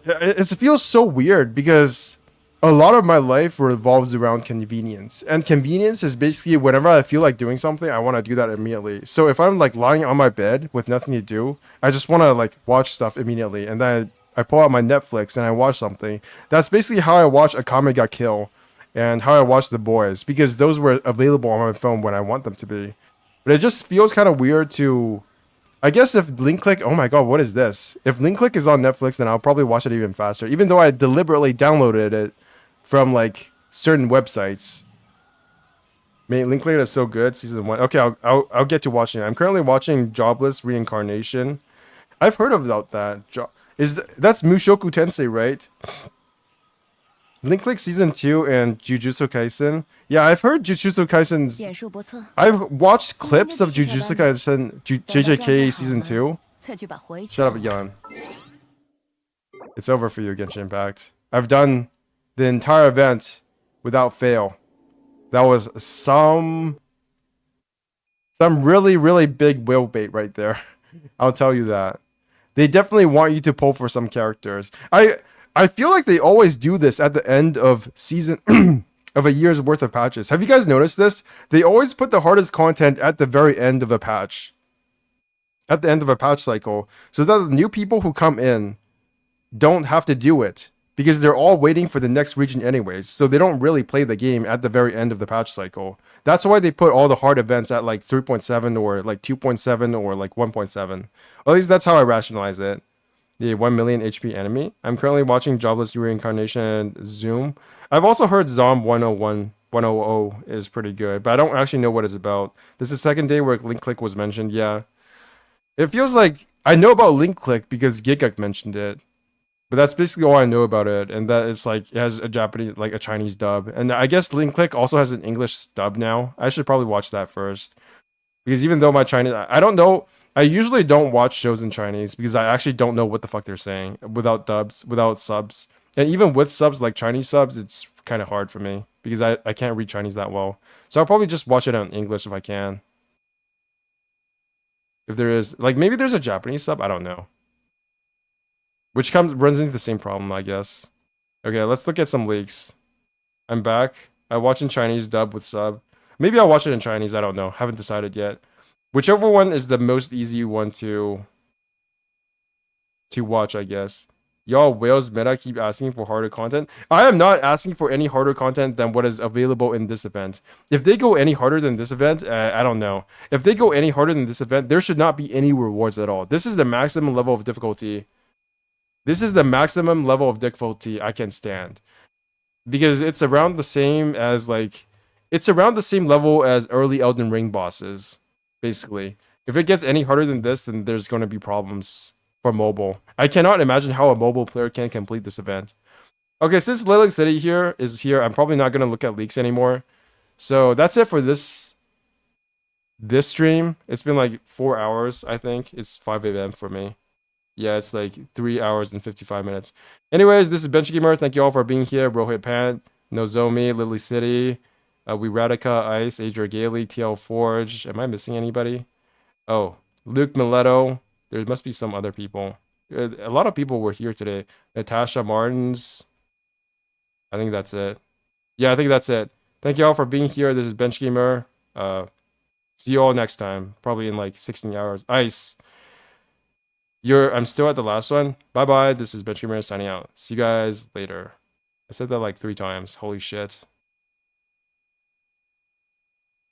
Speaker 1: It feels so weird because a lot of my life revolves around convenience. And convenience is basically whenever I feel like doing something, I want to do that immediately. So if I'm like lying on my bed with nothing to do, I just want to like watch stuff immediately. And then I pull out my Netflix and I watch something. That's basically how I watch A Kame Ga Kill and how I watch The Boys, because those were available on my phone when I want them to be. But it just feels kind of weird to... I guess if Link Click... Oh my god, what is this? If Link Click is on Netflix, then I'll probably watch it even faster. Even though I deliberately downloaded it from like certain websites. Man, Link Click is so good. Season 1. Okay, I'll get to watching it. I'm currently watching Jobless Reincarnation. I've heard about that. That's Mushoku Tensei, right? Link Click Season 2 and Jujutsu Kaisen. Yeah, I've heard Jujutsu Kaisen's... I've watched clips of Jujutsu Kaisen JJK Season 2. Shut up, Yan. It's over for you, Genshin Impact. I've done the entire event without fail. That was some really, really big whale bait right there. I'll tell you that. They definitely want you to pull for some characters. I feel like they always do this at the end of season of a year's worth of patches. Have you guys noticed this? They always put the hardest content at the very end of a patch. At the end of a patch cycle. So that the new people who come in don't have to do it. Because they're all waiting for the next region anyways. So they don't really play the game at the very end of the patch cycle. That's why they put all the hard events at like 3.7 or like 2.7 or like 1.7. At least that's how I rationalize it. The 1 million HP enemy. I'm currently watching Jobless Reincarnation Zoom. I've also heard Zom 100 is pretty good, but I don't actually know what it's about. This is the second day where Link Click was mentioned. Yeah. It feels like I know about Link Click because Gigak mentioned it. But that's basically all I know about it, and that it's like it has a Japanese, like a Chinese dub, and I guess Link Click also has an English dub now. I should probably watch that first, because even though my Chinese, I don't know, I usually don't watch shows in Chinese because I actually don't know what the fuck they're saying without dubs, without subs, and even with subs like Chinese subs, it's kind of hard for me because I can't read Chinese that well. So I'll probably just watch it in English if I can. If there is, like, maybe there's a Japanese sub, I don't know. Which runs into the same problem, I guess. Okay, let's look at some leaks. I'm back. I watch in Chinese dub with sub. Maybe I'll watch it in Chinese, I don't know. Haven't decided yet. Whichever one is the most easy one to watch, I guess. Y'all whales meta keep asking for harder content. I am not asking for any harder content than what is available in this event. If they go any harder than this event, I don't know. If they go any harder than this event, there should not be any rewards at all. This is the maximum level of difficulty. This is the maximum level of difficulty I can stand. Because it's around the same as, like... It's around the same level as early Elden Ring bosses, basically. If it gets any harder than this, then there's going to be problems for mobile. I cannot imagine how a mobile player can complete this event. Okay, since Lilac City is here, I'm probably not going to look at leaks anymore. So that's it for this stream. It's been like 4 hours, I think. It's 5 a.m. for me. Yeah, it's like 3 hours and 55 minutes. Anyways, this is Bench Gamer. Thank you all for being here. Rohit Pant, Nozomi, Lily City, We Radica, Ice, Adria Gailey, TL Forge. Am I missing anybody? Oh, Luke Mileto. There must be some other people. A lot of people were here today. Natasha Martins. I think that's it. Yeah, I think that's it. Thank you all for being here. This is Bench Gamer. See you all next time. Probably in like 16 hours. Ice. I'm still at the last one. Bye bye. This is Bench Gamer signing out. See you guys later. I said that like 3 times. Holy shit.